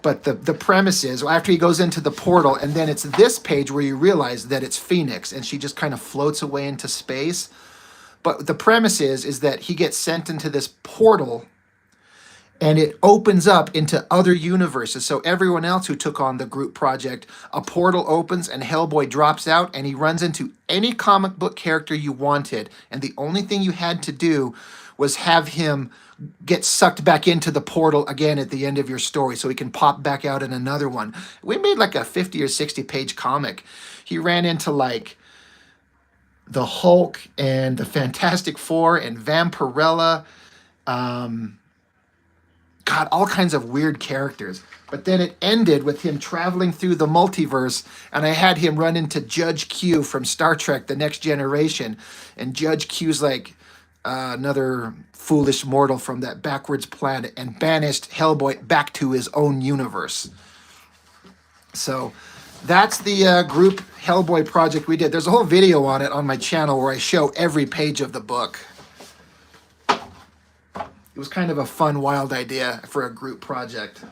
But the premise is, after he goes into the portal, and then it's this page where you realize that it's Phoenix, and she just kind of floats away into space. But the premise is that he gets sent into this portal, and it opens up into other universes. So everyone else who took on the group project, a portal opens and Hellboy drops out, and he runs into any comic book character you wanted. And the only thing you had to do was have him get sucked back into the portal again at the end of your story so he can pop back out in another one. We made like a 50 or 60 page comic. He ran into like the Hulk and the Fantastic Four and Vampirella, God, all kinds of weird characters. But then it ended with him traveling through the multiverse, and I had him run into Judge Q from Star Trek The Next Generation. And Judge Q's like another foolish mortal from that backwards planet, and banished Hellboy back to his own universe. So that's the group Hellboy project we did. There's a whole video on it on my channel where I show every page of the book. It was kind of a fun, wild idea for a group project.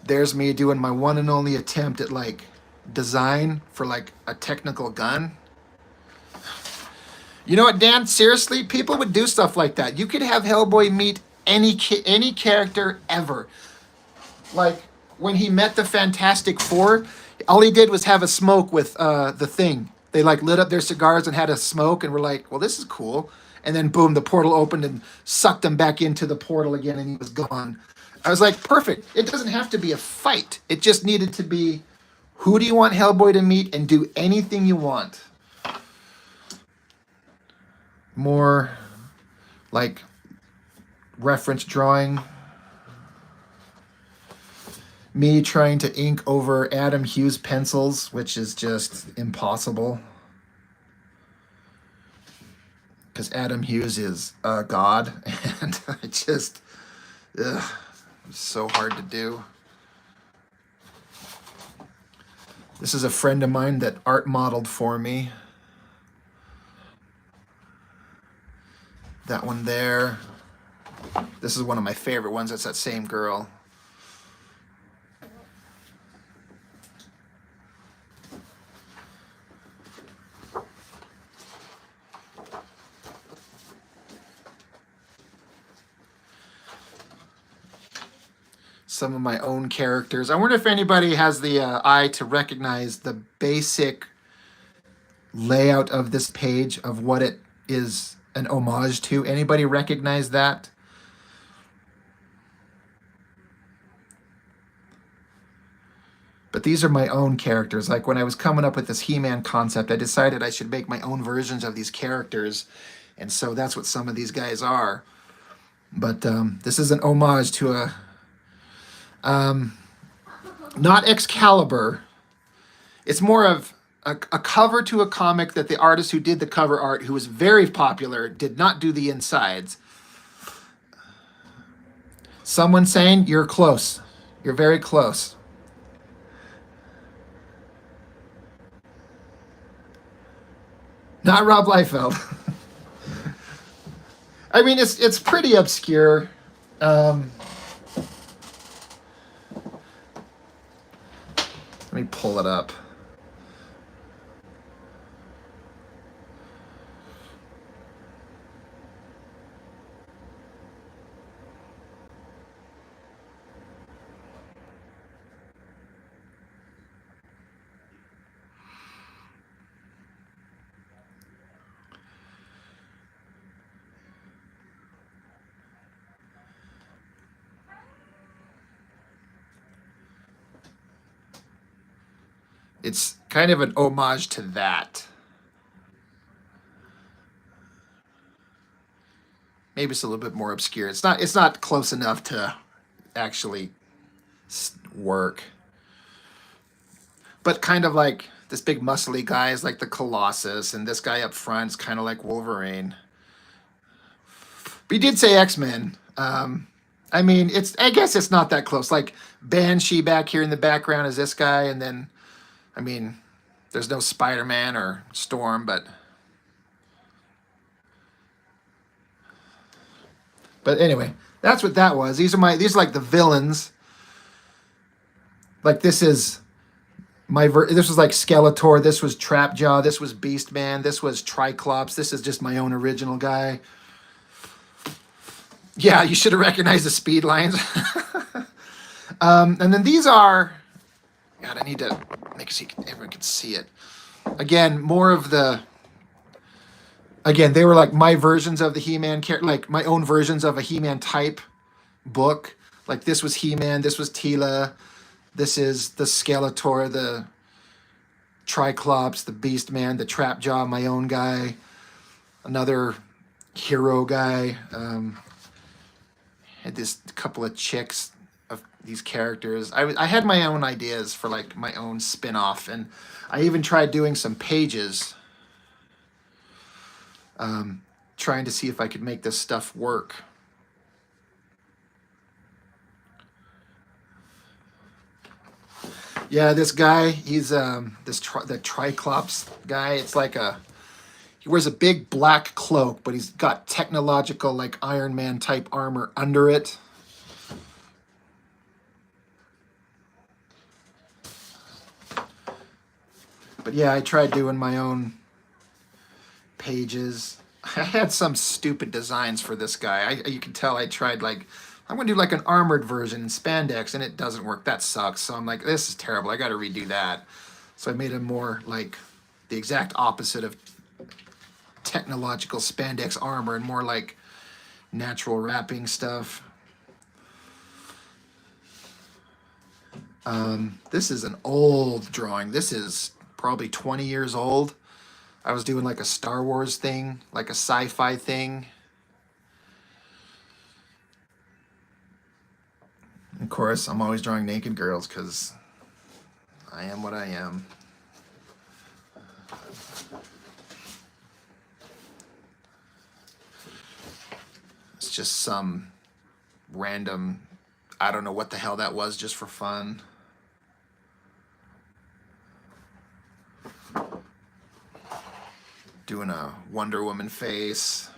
There's me doing my one and only attempt at like design for like a technical gun. You know what, Dan? Seriously, people would do stuff like that. You could have Hellboy meet any character ever. Like when he met the Fantastic Four, all he did was have a smoke with the Thing. They like lit up their cigars and had a smoke, and were like, well, this is cool. And then boom, the portal opened and sucked him back into the portal again, and he was gone. I was like, perfect. It doesn't have to be a fight. It just needed to be, who do you want Hellboy to meet, and do anything you want. More like reference drawing. Me trying to ink over Adam Hughes pencils, which is just impossible. Because Adam Hughes is a god, and it just, ugh, it's so hard to do. This is a friend of mine that art modeled for me. That one there. This is one of my favorite ones. That's that same girl. Some of my own characters. I wonder if anybody has the eye to recognize the basic layout of this page of what it is an homage to. Anybody recognize that? But these are my own characters. Like when I was coming up with this He-Man concept, I decided I should make my own versions of these characters. And so that's what some of these guys are. But this is an homage to a not Excalibur. It's more of a cover to a comic that the artist who did the cover art, who was very popular, did not do the insides. Someone saying, you're close. You're very close. Not Rob Liefeld. I mean, it's pretty obscure. Let me pull it up. It's kind of an homage to that. Maybe it's a little bit more obscure. It's not close enough to actually work. But kind of like this big muscly guy is like the Colossus, and this guy up front is kind of like Wolverine. But he did say X-Men. I mean, I guess it's not that close. Like Banshee back here in the background is this guy, and then, I mean, there's no Spider-Man or Storm, but anyway, that's what that was. These are like the villains. Like this is this was like Skeletor, this was Trapjaw, this was Beastman, this was Triclops, this is just my own original guy. Yeah, you should have recognized the speed lines. And then these are, God, I need to make it so everyone can see it. Again, more of the, again, they were like my versions of the He-Man, like my own versions of a He-Man type book. Like this was He-Man, this was Teela, this is the Skeletor, the Triclops, the Beastman, the Trapjaw, my own guy, another hero guy. Had this couple of chicks of these characters. I had my own ideas for like my own spin-off, and I even tried doing some pages, trying to see if I could make this stuff work. Yeah, this guy, he's the Triclops guy. It's like he wears a big black cloak, but he's got technological, like Iron Man type armor under it. But yeah, I tried doing my own pages. I had some stupid designs for this guy. You can tell I tried like, I'm going to do like an armored version in spandex, and it doesn't work. That sucks. So I'm like, this is terrible. I got to redo that. So I made him more like the exact opposite of technological spandex armor and more like natural wrapping stuff. This is an old drawing. This is probably 20 years old. I was doing like a Star Wars thing, like a sci-fi thing. Of course, I'm always drawing naked girls because I am what I am. It's just some random, I don't know what the hell that was, just for fun. Doing a Wonder Woman face.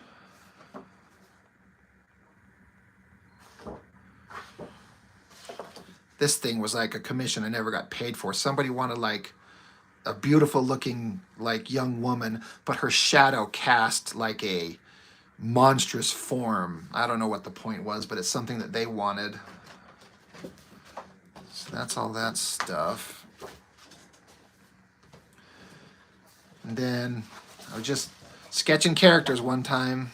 This thing was like a commission I never got paid for. Somebody wanted like a beautiful looking like young woman, but her shadow cast like a monstrous form. I don't know what the point was, but it's something that they wanted. So that's all that stuff. And then I was just sketching characters one time.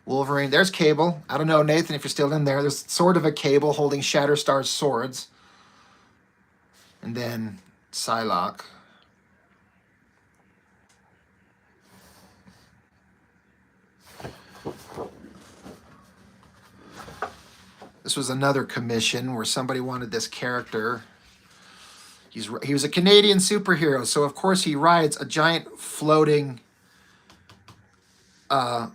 Wolverine, there's Cable. I don't know, Nathan, if you're still in there. There's sort of a Cable holding Shatterstar's swords. And then Psylocke. This was another commission where somebody wanted this character. He was a Canadian superhero, so of course he rides a giant floating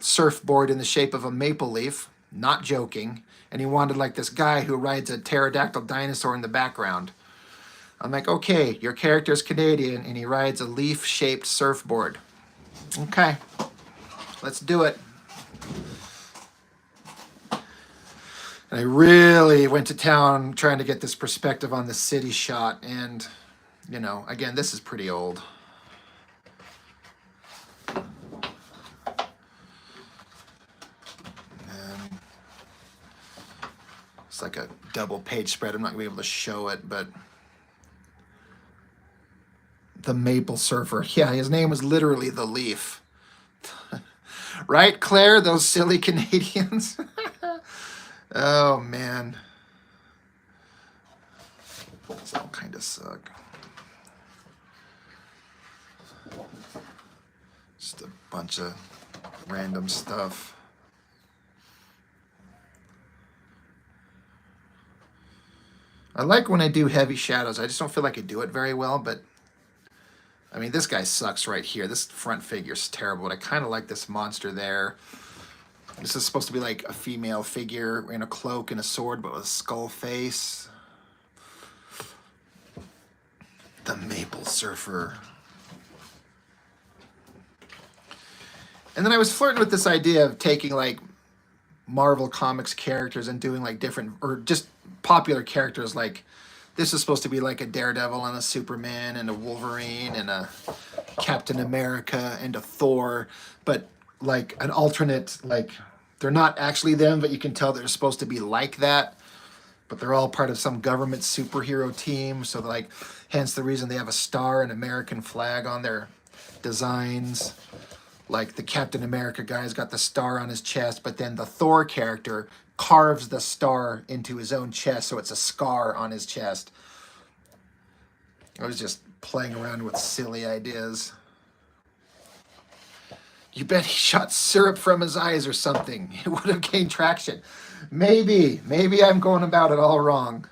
surfboard in the shape of a maple leaf. Not joking. And he wanted like this guy who rides a pterodactyl dinosaur in the background. I'm like, okay, your character's Canadian and he rides a leaf-shaped surfboard. Okay, let's do it. And I really went to town trying to get this perspective on the city shot. And, you know, again, this is pretty old. And it's like a double page spread. I'm not going to be able to show it, but the Maple Surfer. Yeah, his name was literally the Leaf. Right, Claire? Those silly Canadians? Oh, man. Those all kind of suck. Just a bunch of random stuff. I like when I do heavy shadows. I just don't feel like I do it very well, but I mean, this guy sucks right here. This front figure's terrible, but I kind of like this monster there. This is supposed to be like a female figure in a cloak and a sword, but with a skull face. The Maple Surfer. And then I was flirting with this idea of taking like Marvel Comics characters and doing like different, or just popular characters. Like this is supposed to be like a Daredevil and a Superman and a Wolverine and a Captain America and a Thor, but like an alternate, like they're not actually them, but you can tell they're supposed to be like that, but they're all part of some government superhero team. So like, hence the reason they have a star and American flag on their designs. Like the Captain America guy's got the star on his chest, but then the Thor character carves the star into his own chest, so it's a scar on his chest. I was just playing around with silly ideas. You bet he shot syrup from his eyes or something. It would have gained traction. Maybe I'm going about it all wrong.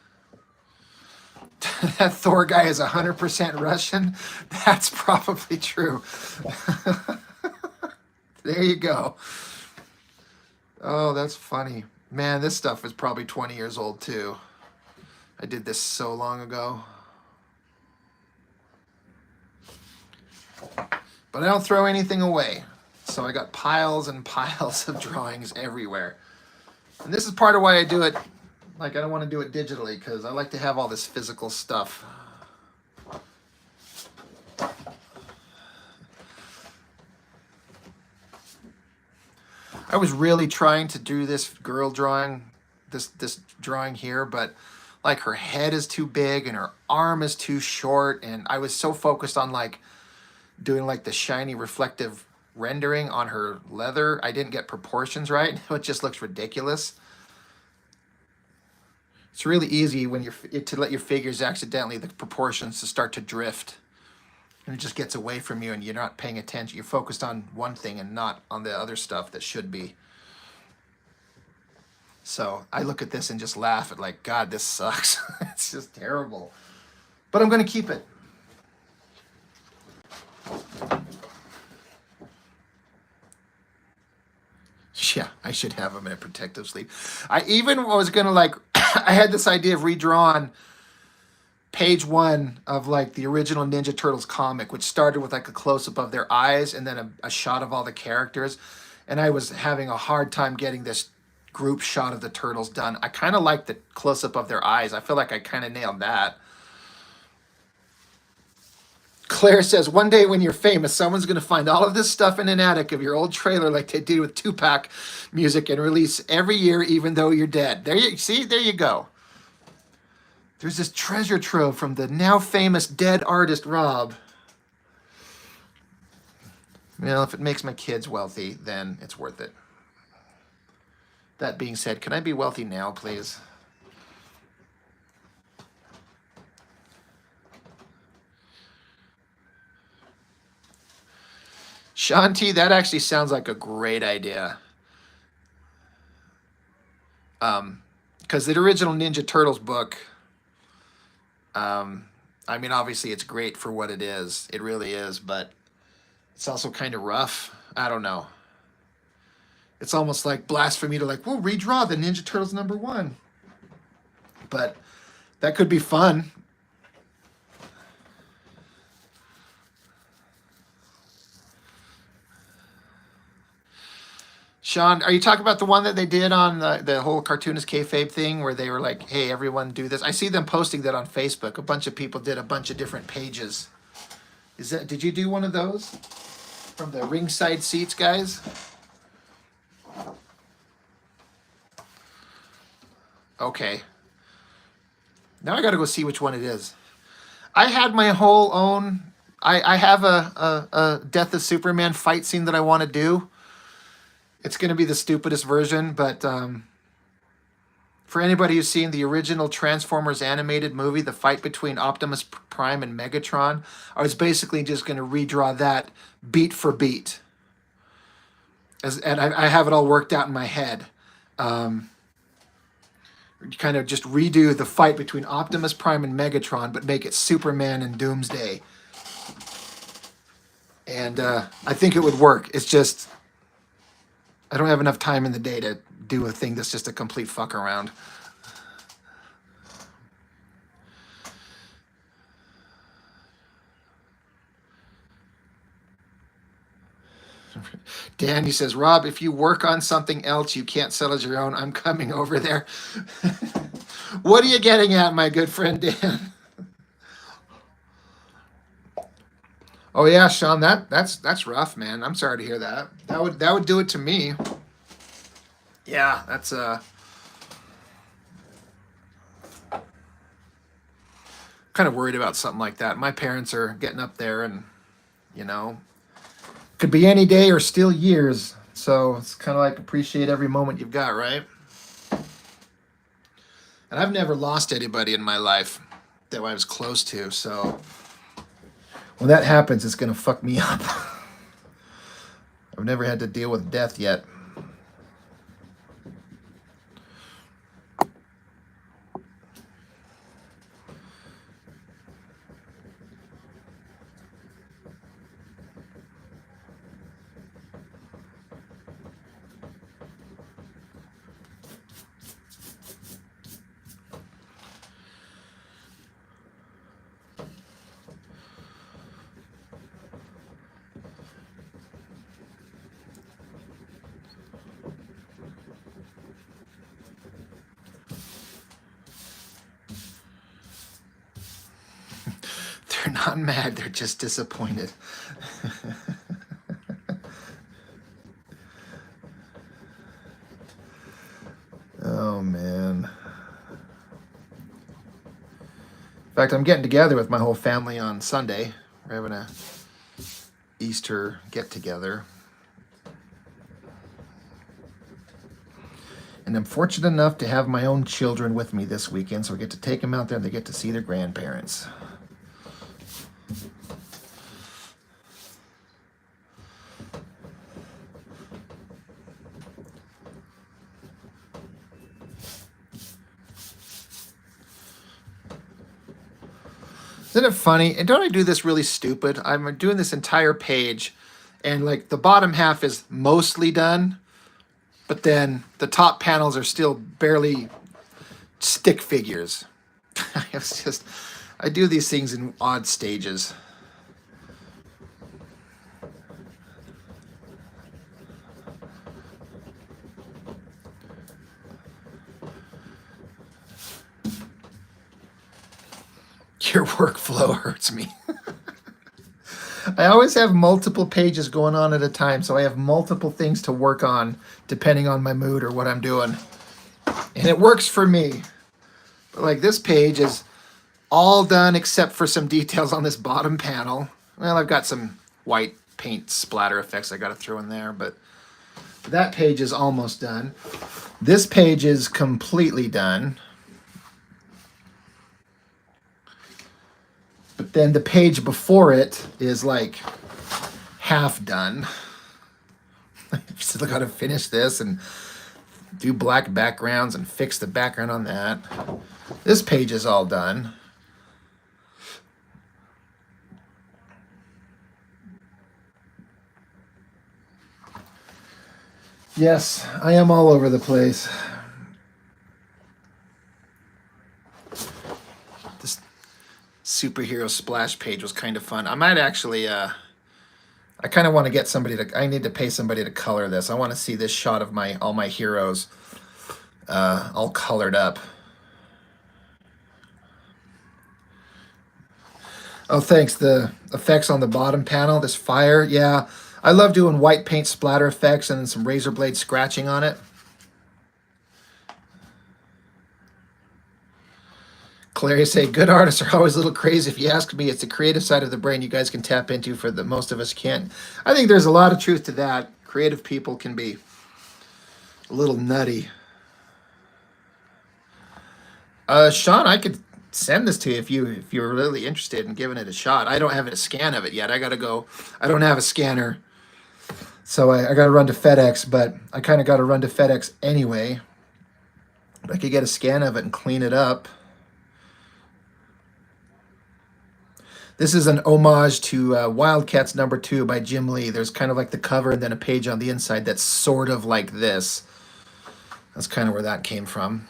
That Thor guy is 100% Russian. That's probably true. There you go. Oh, that's funny. Man, this stuff is probably 20 years old too. I did this so long ago. But I don't throw anything away. So I got piles and piles of drawings everywhere. And this is part of why I do it. Like, I don't want to do it digitally because I like to have all this physical stuff. I was really trying to do this girl drawing, this drawing here, but like her head is too big and her arm is too short, and I was so focused on like doing like the shiny reflective rendering on her leather. I didn't get proportions right. It just looks ridiculous. It's really easy when to let your figures accidentally, the proportions to start to drift. And it just gets away from you and you're not paying attention. You're focused on one thing and not on the other stuff that should be. So I look at this and just laugh at like, God, this sucks. It's just terrible. But I'm going to keep it. Yeah, I should have them in a protective sleeve. I even was going to like, I had this idea of redrawn page 1 of like the original Ninja Turtles comic, which started with like a close-up of their eyes and then a shot of all the characters. And I was having a hard time getting this group shot of the turtles done. I kind of like the close-up of their eyes. I feel like I kind of nailed that. Claire says, one day when you're famous, someone's going to find all of this stuff in an attic of your old trailer like they did with Tupac music and release every year even though you're dead. There you see, there you go. There's this treasure trove from the now famous dead artist Rob. Well, if it makes my kids wealthy, then it's worth it. That being said, can I be wealthy now, please? Shanti, that actually sounds like a great idea. Because the original Ninja Turtles book, I mean, obviously it's great for what it is. It really is, but it's also kind of rough. I don't know. It's almost like blasphemy to like, we'll redraw the Ninja Turtles #1. But that could be fun. Sean, are you talking about the one that they did on the whole cartoonist kayfabe thing where they were like, hey, everyone do this? I see them posting that on Facebook. A bunch of people did a bunch of different pages. Did you do one of those? From the ringside seats, guys? Okay. Now I gotta go see which one it is. I had my whole own... I have a Death of Superman fight scene that I want to do. It's going to be the stupidest version, but for anybody who's seen the original Transformers animated movie, the fight between Optimus Prime and Megatron, I was basically just going to redraw that beat for beat. And I have it all worked out in my head. Kind of just redo the fight between Optimus Prime and Megatron, but make it Superman and Doomsday. And I think it would work. It's just... I don't have enough time in the day to do a thing that's just a complete fuck around. Danny says, Rob, if you work on something else you can't sell as your own, I'm coming over there. What are you getting at, my good friend Dan? Oh yeah, Sean, that's rough, man. I'm sorry to hear that. That would do it to me. Yeah, that's kind of worried about something like that. My parents are getting up there and, you know, could be any day or still years. So it's kind of like appreciate every moment you've got, right? And I've never lost anybody in my life that I was close to, so when that happens, it's going to fuck me up. I've never had to deal with death yet. They're not mad, they're just disappointed. Oh, man. In fact, I'm getting together with my whole family on Sunday. We're having a Easter get-together. And I'm fortunate enough to have my own children with me this weekend, so I get to take them out there and they get to see their grandparents. Isn't it funny? And don't I do this really stupid? I'm doing this entire page, and like the bottom half is mostly done, but then the top panels are still barely stick figures. It's just, I do these things in odd stages. Your workflow hurts me. I always have multiple pages going on at a time, so I have multiple things to work on depending on my mood or what I'm doing. And it works for me. But like this page is all done except for some details on this bottom panel. Well, I've got some white paint splatter effects I got to throw in there, but that page is almost done. This page is completely done. But then the page before it is like half done. Still got to finish this and do black backgrounds and fix the background on that. This page is all done. Yes, I am all over the place. This superhero splash page was kind of fun. I might actually, I kind of want to get somebody to, I need to pay somebody to color this. I want to see this shot of all my heroes all colored up. Oh, thanks. The effects on the bottom panel, this fire, yeah. I love doing white paint splatter effects and some razor blade scratching on it. Clary say, good artists are always a little crazy. If you ask me, it's the creative side of the brain you guys can tap into for the most of us can't. I think there's a lot of truth to that. Creative people can be a little nutty. Sean, I could send this to you if you're really interested in giving it a shot. I don't have a scan of it yet. I gotta go. I don't have a scanner. So I got to run to FedEx, but I kind of got to run to FedEx anyway. But I could get a scan of it and clean it up. This is an homage to Wildcats #2 by Jim Lee. There's kind of like the cover and then a page on the inside that's sort of like this. That's kind of where that came from.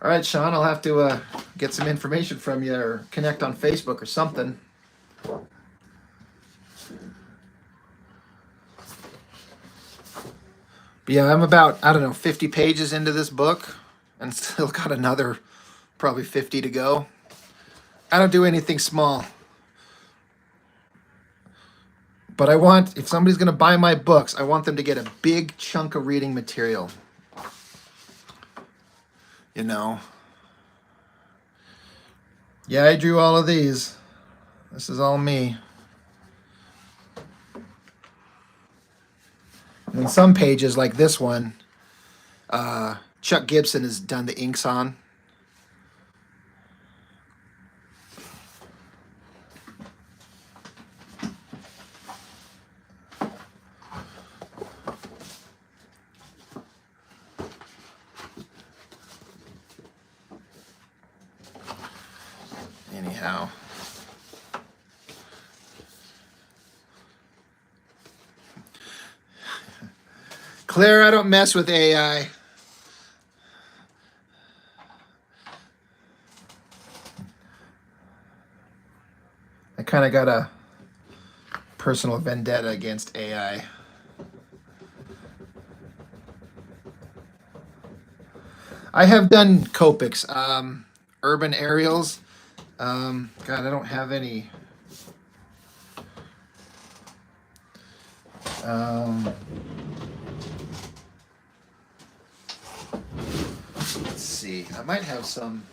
All right, Sean, I'll have to get some information from you or connect on Facebook or something. But yeah, I'm about, I don't know, 50 pages into this book and still got another probably 50 to go. I don't do anything small. But I want, if somebody's going to buy my books, I want them to get a big chunk of reading material. You know? Yeah, I drew all of these. This is all me. And some pages, like this one, Chuck Gibson has done the inks on. Anyhow. Claire, I don't mess with AI. I kind of got a personal vendetta against AI. I have done Copics, urban aerials. God, I don't have any. Let's see. I might have some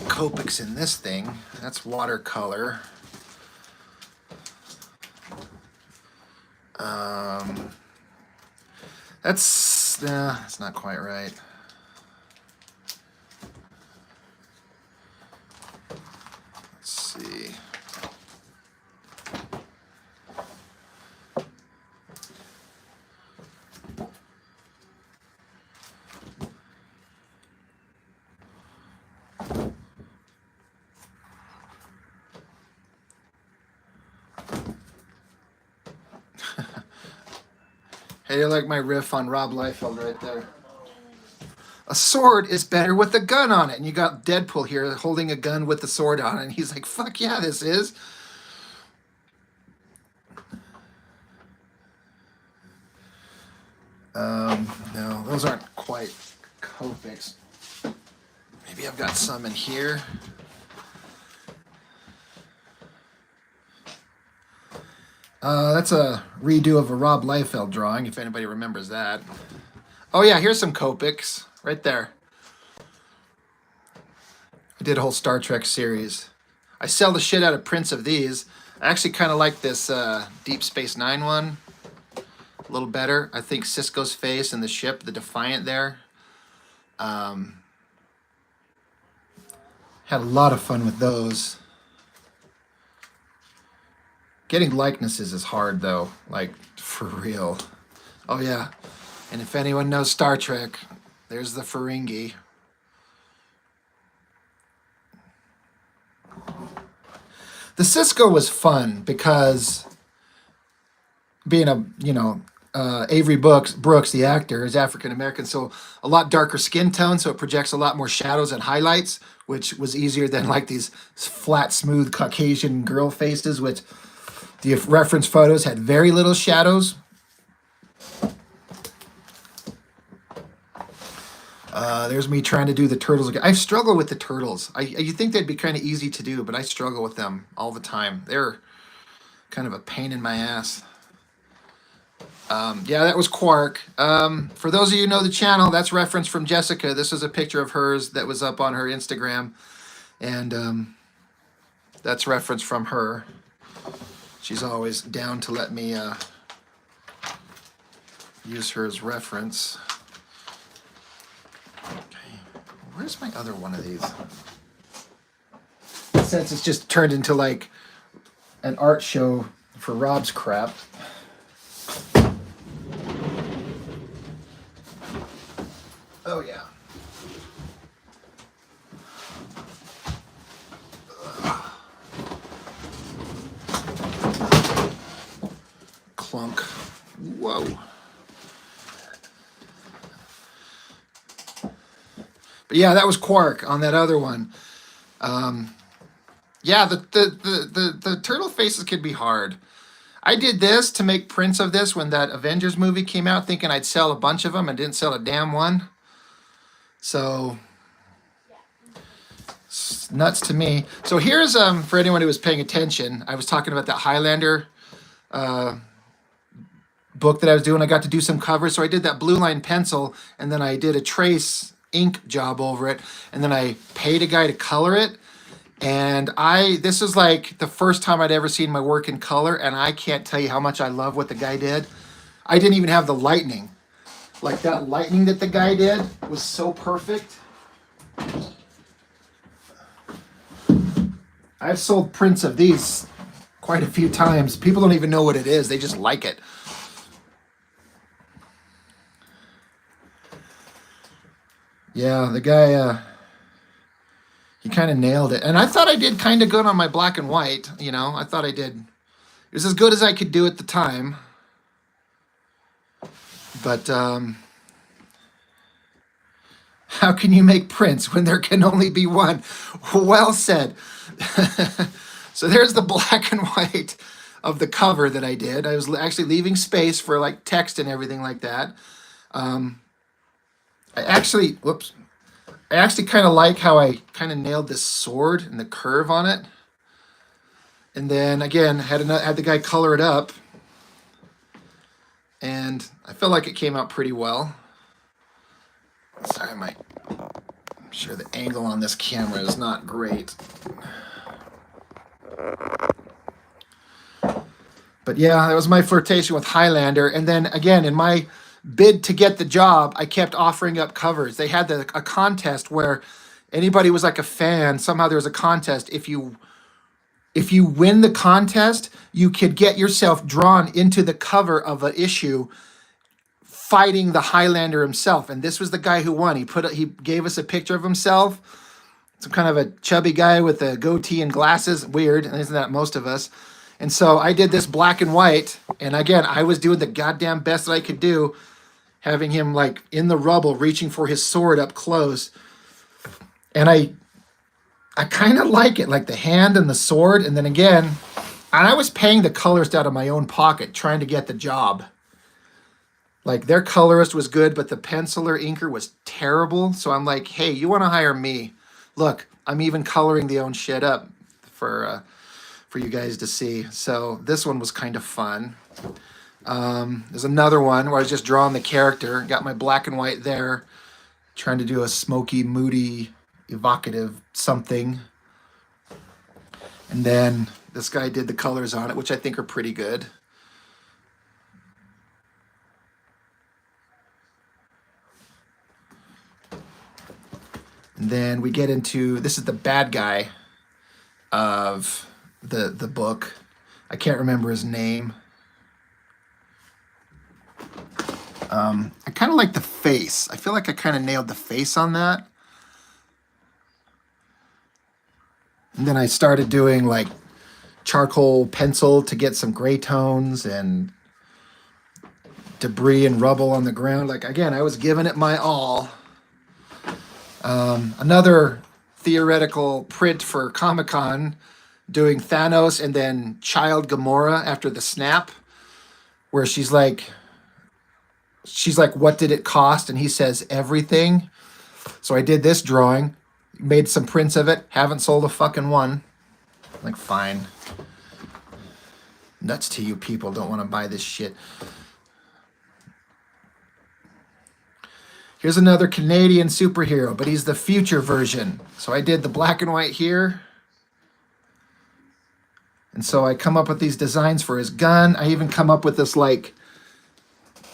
Copics in this thing. That's watercolor. That's not quite right. Let's see. Hey, you like my riff on Rob Liefeld right there? A sword is better with a gun on it. And you got Deadpool here holding a gun with the sword on it. And he's like, fuck yeah, this is. No, those aren't quite Copics. Maybe I've got some in here. That's a redo of a Rob Liefeld drawing, if anybody remembers that. Oh yeah, here's some Copics right there. I did a whole Star Trek series. I sell the shit out of prints of these. I actually kind of like this Deep Space Nine one a little better. I think Cisco's face and the ship, the Defiant there. Had a lot of fun with those. Getting likenesses is hard though, like for real. Oh yeah, and if anyone knows Star Trek, there's the Ferengi. The Cisco was fun because being Avery Brooks, the actor, is African American, so a lot darker skin tone, so it projects a lot more shadows and highlights, which was easier than like these flat, smooth Caucasian girl faces, which the reference photos had very little shadows. There's me trying to do the turtles again. I struggle with the turtles. You think they'd be kind of easy to do, but I struggle with them all the time. They're kind of a pain in my ass. Yeah, that was Quark. For those of you who know the channel, that's reference from Jessica. This is a picture of hers that was up on her Instagram. And that's reference from her. She's always down to let me use her as reference. Okay, where's my other one of these? Since it's just turned into like an art show for Rob's crap. Oh yeah. Clunk. Whoa. But yeah, that was Quark on that other one. Yeah, the turtle faces could be hard. I did this to make prints of this when that Avengers movie came out, thinking I'd sell a bunch of them and didn't sell a damn one. So it's nuts to me. So here's for anyone who was paying attention, I was talking about that Highlander book that I was doing. I got to do some covers, so I did that blue line pencil, and then I did a trace ink job over it, and then I paid a guy to color it. And this is like the first time I'd ever seen my work in color, and I can't tell you how much I love what the guy did. I didn't even have the lightning. Like that lightning that the guy did was so perfect. I've sold prints of these quite a few times. People don't even know what it is. They just like it. Yeah, the guy, he kind of nailed it. And I thought I did kind of good on my black and white. I thought I did. It was as good as I could do at the time. But how can you make prints when there can only be one? Well said. So there's the black and white of the cover that I did. I was actually leaving space for like text and everything like that. I actually kind of like how I kind of nailed this sword and the curve on it. And then again, had the guy color it up. And I feel like it came out pretty well. Sorry, I'm sure the angle on this camera is not great. But yeah, that was my flirtation with Highlander. And then again, in my bid to get the job, I kept offering up covers. They had a contest where anybody was like a fan. Somehow there was a contest. If you win the contest, you could get yourself drawn into the cover of an issue fighting the Highlander himself. And this was the guy who won. He gave us a picture of himself, some kind of a chubby guy with a goatee and glasses. Weird, and isn't that most of us? And so I did this black and white, and again, I was doing the goddamn best that I could do, having him like in the rubble, reaching for his sword up close. And I kind of like it, like the hand and the sword. And then again, and I was paying the colorist out of my own pocket, trying to get the job. Like their colorist was good, but the penciler inker was terrible. So I'm like, hey, you want to hire me? Look, I'm even coloring the own shit up for you guys to see. So this one was kind of fun. There's another one where I was just drawing the character, got my black and white there, trying to do a smoky, moody, evocative something. And then this guy did the colors on it, which I think are pretty good. And then we get into, this is the bad guy of the book. I can't remember his name. I kind of like the face. I feel like I kind of nailed the face on that. And then I started doing like charcoal pencil to get some gray tones and debris and rubble on the ground. Like, again, I was giving it my all. Another theoretical print for Comic-Con, doing Thanos and then Child Gamora after the snap, where she's like, what did it cost? And he says, everything. So I did this drawing, made some prints of it, haven't sold a fucking one. Like, fine. Nuts to you people, don't want to buy this shit. Here's another Canadian superhero, but he's the future version. So I did the black and white here. And so I come up with these designs for his gun. I even come up with this like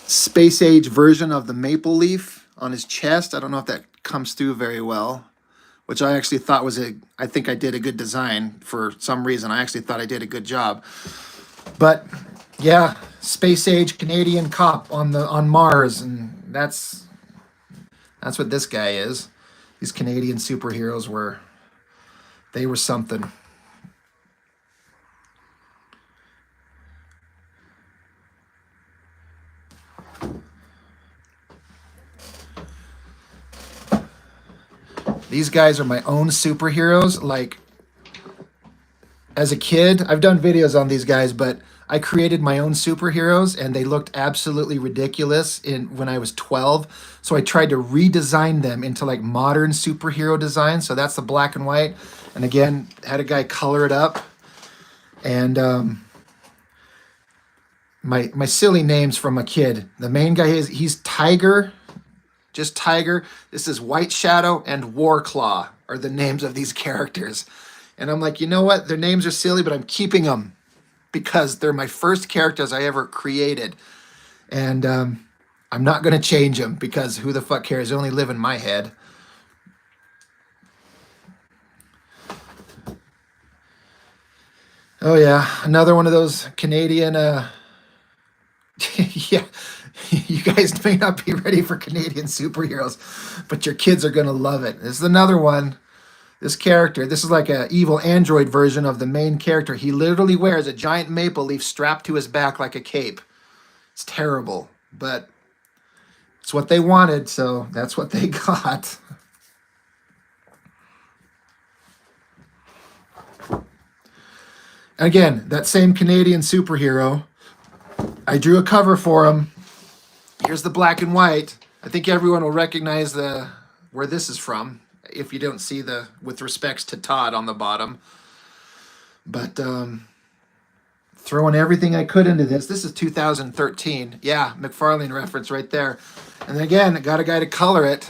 space age version of the maple leaf on his chest. I don't know if that comes through very well, which I actually thought was I think I did a good design for some reason. I actually thought I did a good job. But yeah, space age Canadian cop on Mars, and that's what this guy is. These Canadian superheroes were something. These guys are my own superheroes. Like, as a kid, I've done videos on these guys, but I created my own superheroes and they looked absolutely ridiculous when I was 12. So I tried to redesign them into like modern superhero design. So that's the black and white. And again, had a guy color it up. And my silly names from a kid. The main guy he's Tiger. Just Tiger. This is White Shadow and Warclaw are the names of these characters. And I'm like, you know what? Their names are silly, but I'm keeping them because they're my first characters I ever created. And I'm not going to change them because who the fuck cares? They only live in my head. Oh, yeah. Another one of those Canadian... yeah. You guys may not be ready for Canadian superheroes, but your kids are going to love it. This is another one. This character, this is like an evil android version of the main character. He literally wears a giant maple leaf strapped to his back like a cape. It's terrible, but it's what they wanted, so that's what they got. Again, that same Canadian superhero, I drew a cover for him. Here's the black and white. I think everyone will recognize where this is from if you don't see the with respects to Todd on the bottom. But throwing everything I could into this. This is 2013. Yeah, McFarlane reference right there. And then again, I got a guy to color it,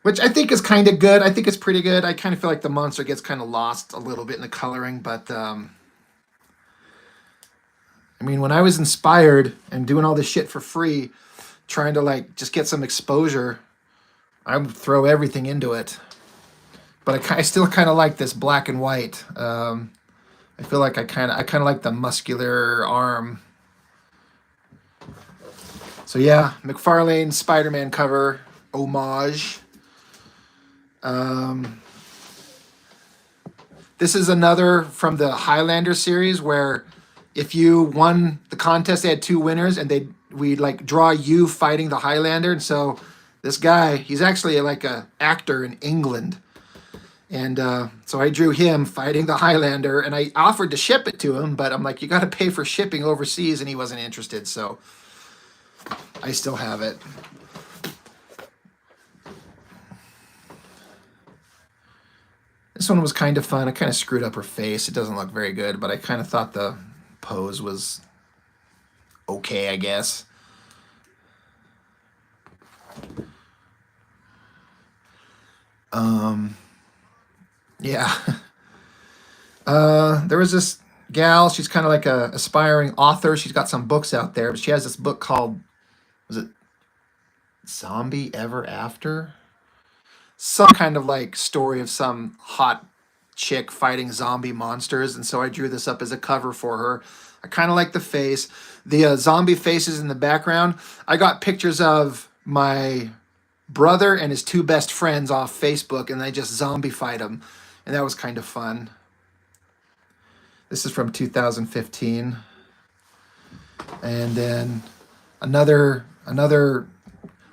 which I think is kind of good. I think it's pretty good. I kind of feel like the monster gets kind of lost a little bit in the coloring, but I mean, when I was inspired and doing all this shit for free, trying to like just get some exposure, I would throw everything into it. But I still kind of like this black and white. I feel like I kind of like the muscular arm. So yeah, McFarlane Spider-Man cover homage. This is another from the Highlander series where if you won the contest, they had two winners, and we'd like draw you fighting the Highlander. And so this guy, he's actually like a actor in England. And so I drew him fighting the Highlander, and I offered to ship it to him, but I'm like, you got to pay for shipping overseas, and he wasn't interested. So I still have it. This one was kind of fun. I kind of screwed up her face. It doesn't look very good, but I kind of thought the pose was okay, I guess. Yeah. There was this gal. She's kind of like a aspiring author. She's got some books out there, but she has this book called, was it Zombie Ever After? Some kind of like story of some hot chick fighting zombie monsters, and so I drew this up as a cover for her. I kind of like the face, the zombie faces in the background. I got pictures of my brother and his two best friends off Facebook, and they just zombie fight them, and that was kind of fun. This is from 2015, and then another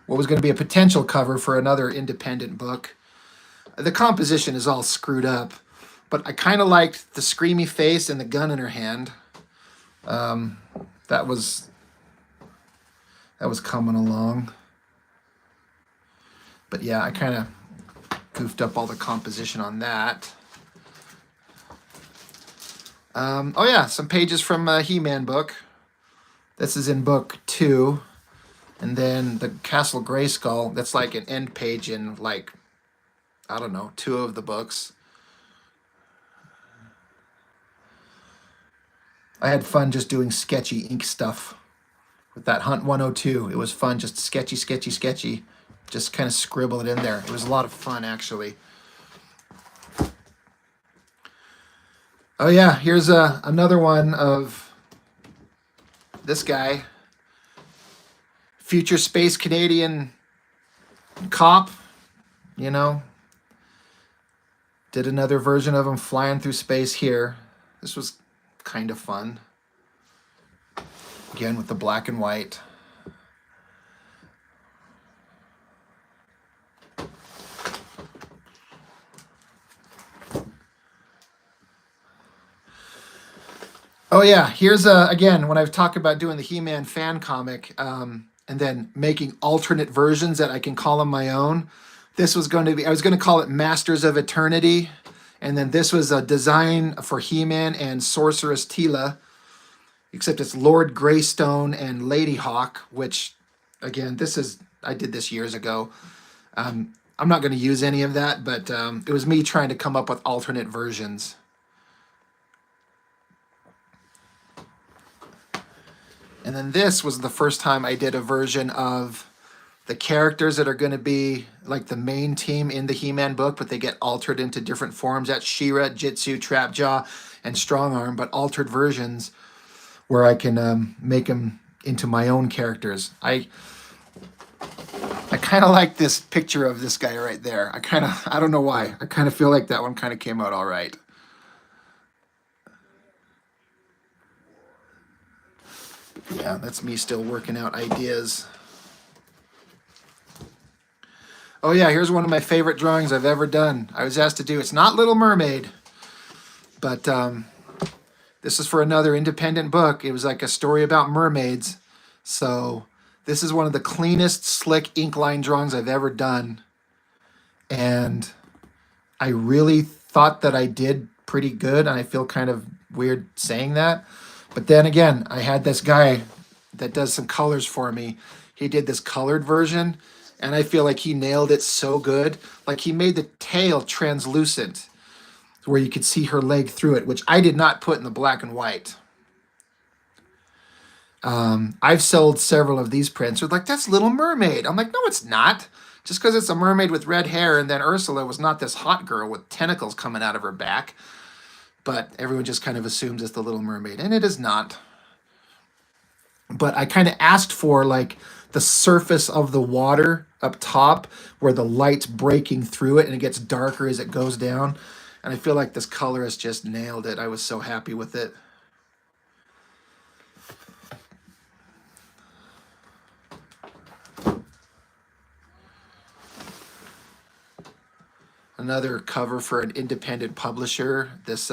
what was going to be a potential cover for another independent book. The composition is all screwed up, but I kind of liked the screamy face and the gun in her hand. That was coming along. But yeah, I kind of goofed up all the composition on that. Oh yeah, some pages from a He-Man book. This is in book 2. And then the Castle Grayskull, that's like an end page in like, I don't know, 2 of the books. I had fun just doing sketchy ink stuff with that Hunt 102. It was fun, just sketchy. Just kind of scribble it in there. It was a lot of fun, actually. Oh yeah, here's another one of this guy. Future space Canadian cop, you know. Did another version of him flying through space here. This was kind of fun. Again, with the black and white. Oh yeah, here's again, when I've talked about doing the He-Man fan comic, and then making alternate versions that I can call them my own. This was going to be, I was going to call it Masters of Eternity. And then this was a design for He-Man and Sorceress Teela. Except it's Lord Greystone and Lady Hawk, which, again, I did this years ago. I'm not going to use any of that, but it was me trying to come up with alternate versions. And then this was the first time I did a version of the characters that are going to be like the main team in the He-Man book, but they get altered into different forms. That's She-Ra, Jitsu, Trapjaw, and Strongarm, but altered versions where I can make them into my own characters. I kind of like this picture of this guy right there. I don't know why. I kind of feel like that one kind of came out all right. Yeah, that's me still working out ideas. Oh yeah, here's one of my favorite drawings I've ever done. I was asked to do, it's not Little Mermaid, but this is for another independent book. It was like a story about mermaids. So this is one of the cleanest, slick ink line drawings I've ever done. And I really thought that I did pretty good, and I feel kind of weird saying that. But then again, I had this guy that does some colors for me. He did this colored version, and I feel like he nailed it so good. Like he made the tail translucent where you could see her leg through it, which I did not put in the black and white. I've sold several of these prints with like, that's Little Mermaid. I'm like, no, it's not. Just because it's a mermaid with red hair, and then Ursula was not this hot girl with tentacles coming out of her back. But everyone just kind of assumes it's the Little Mermaid, and it is not. But I kind of asked for like the surface of the water up top where the light's breaking through it and it gets darker as it goes down. And I feel like this colorist just nailed it. I was so happy with it. Another cover for an independent publisher. This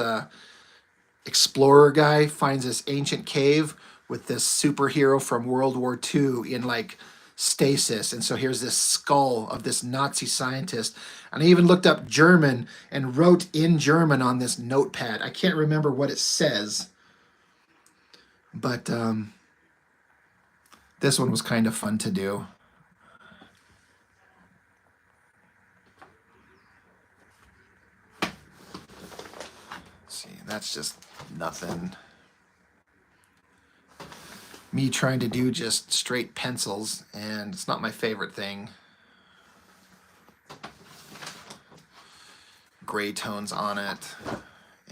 explorer guy finds this ancient cave with this superhero from World War II in like stasis. And so here's this skull of this Nazi scientist. And I even looked up German and wrote in German on this notepad. I can't remember what it says, but this one was kind of fun to do. That's just nothing. Me trying to do just straight pencils, and it's not my favorite thing. Gray tones on it.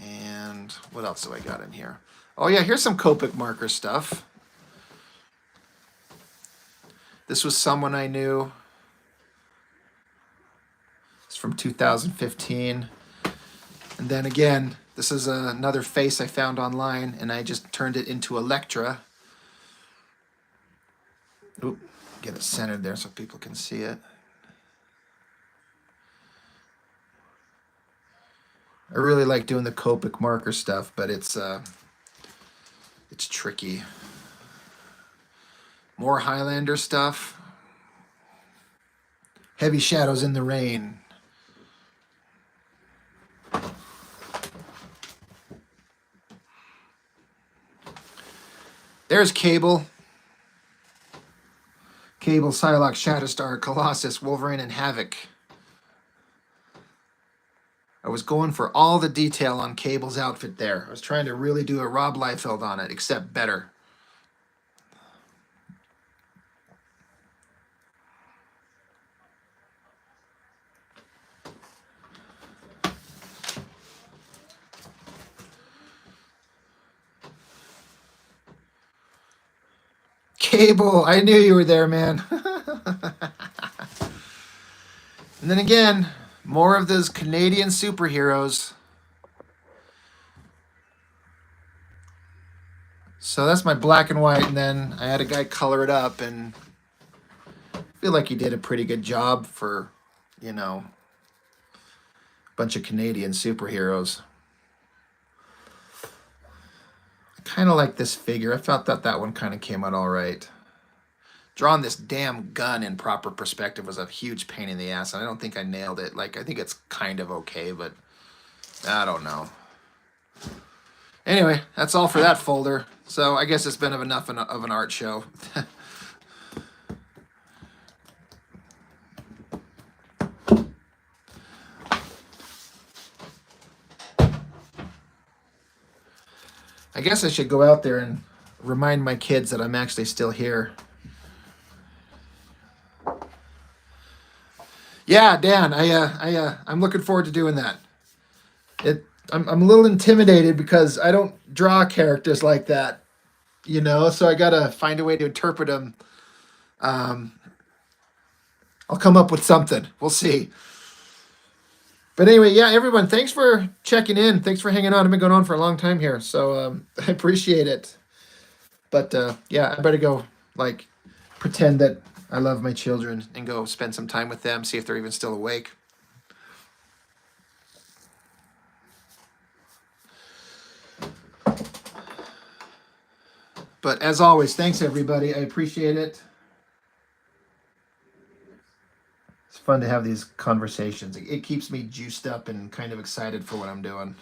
And what else do I got in here? Oh yeah, here's some Copic marker stuff. This was someone I knew. It's from 2015. And then again, this is another face I found online, and I just turned it into Electra. Oop, get it centered there so people can see it. I really like doing the Copic marker stuff, but it's tricky. More Highlander stuff. Heavy Shadows in the Rain. There's Cable. Cable, Psylocke, Shatterstar, Colossus, Wolverine, and Havoc. I was going for all the detail on Cable's outfit there. I was trying to really do a Rob Liefeld on it, except better. Cable, I knew you were there, man. And then again, more of those Canadian superheroes. So that's my black and white, and then I had a guy color it up, and I feel like he did a pretty good job for, you know, a bunch of Canadian superheroes. Kind of like this figure. I felt that one kind of came out all right. Drawing this damn gun in proper perspective was a huge pain in the ass, and I don't think I nailed it. Like, I think it's kind of okay, but I don't know. Anyway, that's all for that folder. So I guess it's been enough of an art show. I guess I should go out there and remind my kids that I'm actually still here. Yeah, Dan, I'm looking forward to doing that. I'm a little intimidated because I don't draw characters like that, you know, so I gotta find a way to interpret them. I'll come up with something. We'll see. But anyway, yeah, everyone, thanks for checking in. Thanks for hanging on. I've been going on for a long time here, so I appreciate it. But yeah, I better go, like, pretend that I love my children and go spend some time with them, see if they're even still awake. But as always, thanks, everybody. I appreciate it. Fun to have these conversations. It keeps me juiced up and kind of excited for what I'm doing.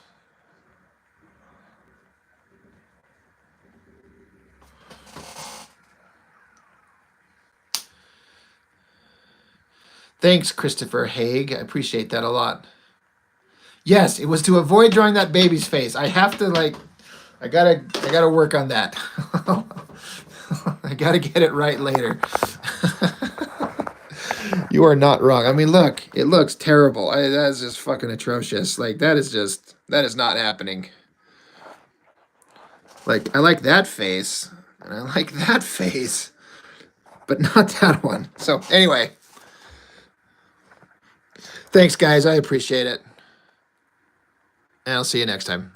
Thanks, Christopher Haig. I appreciate that a lot. Yes, it was to avoid drawing that baby's face. I have to, like, I gotta work on that. I gotta get it right later. You are not wrong. I mean, look, it looks terrible. That is just fucking atrocious. Like, that is not happening. Like, I like that face, and I like that face, but not that one. So, anyway, thanks, guys. I appreciate it. And I'll see you next time.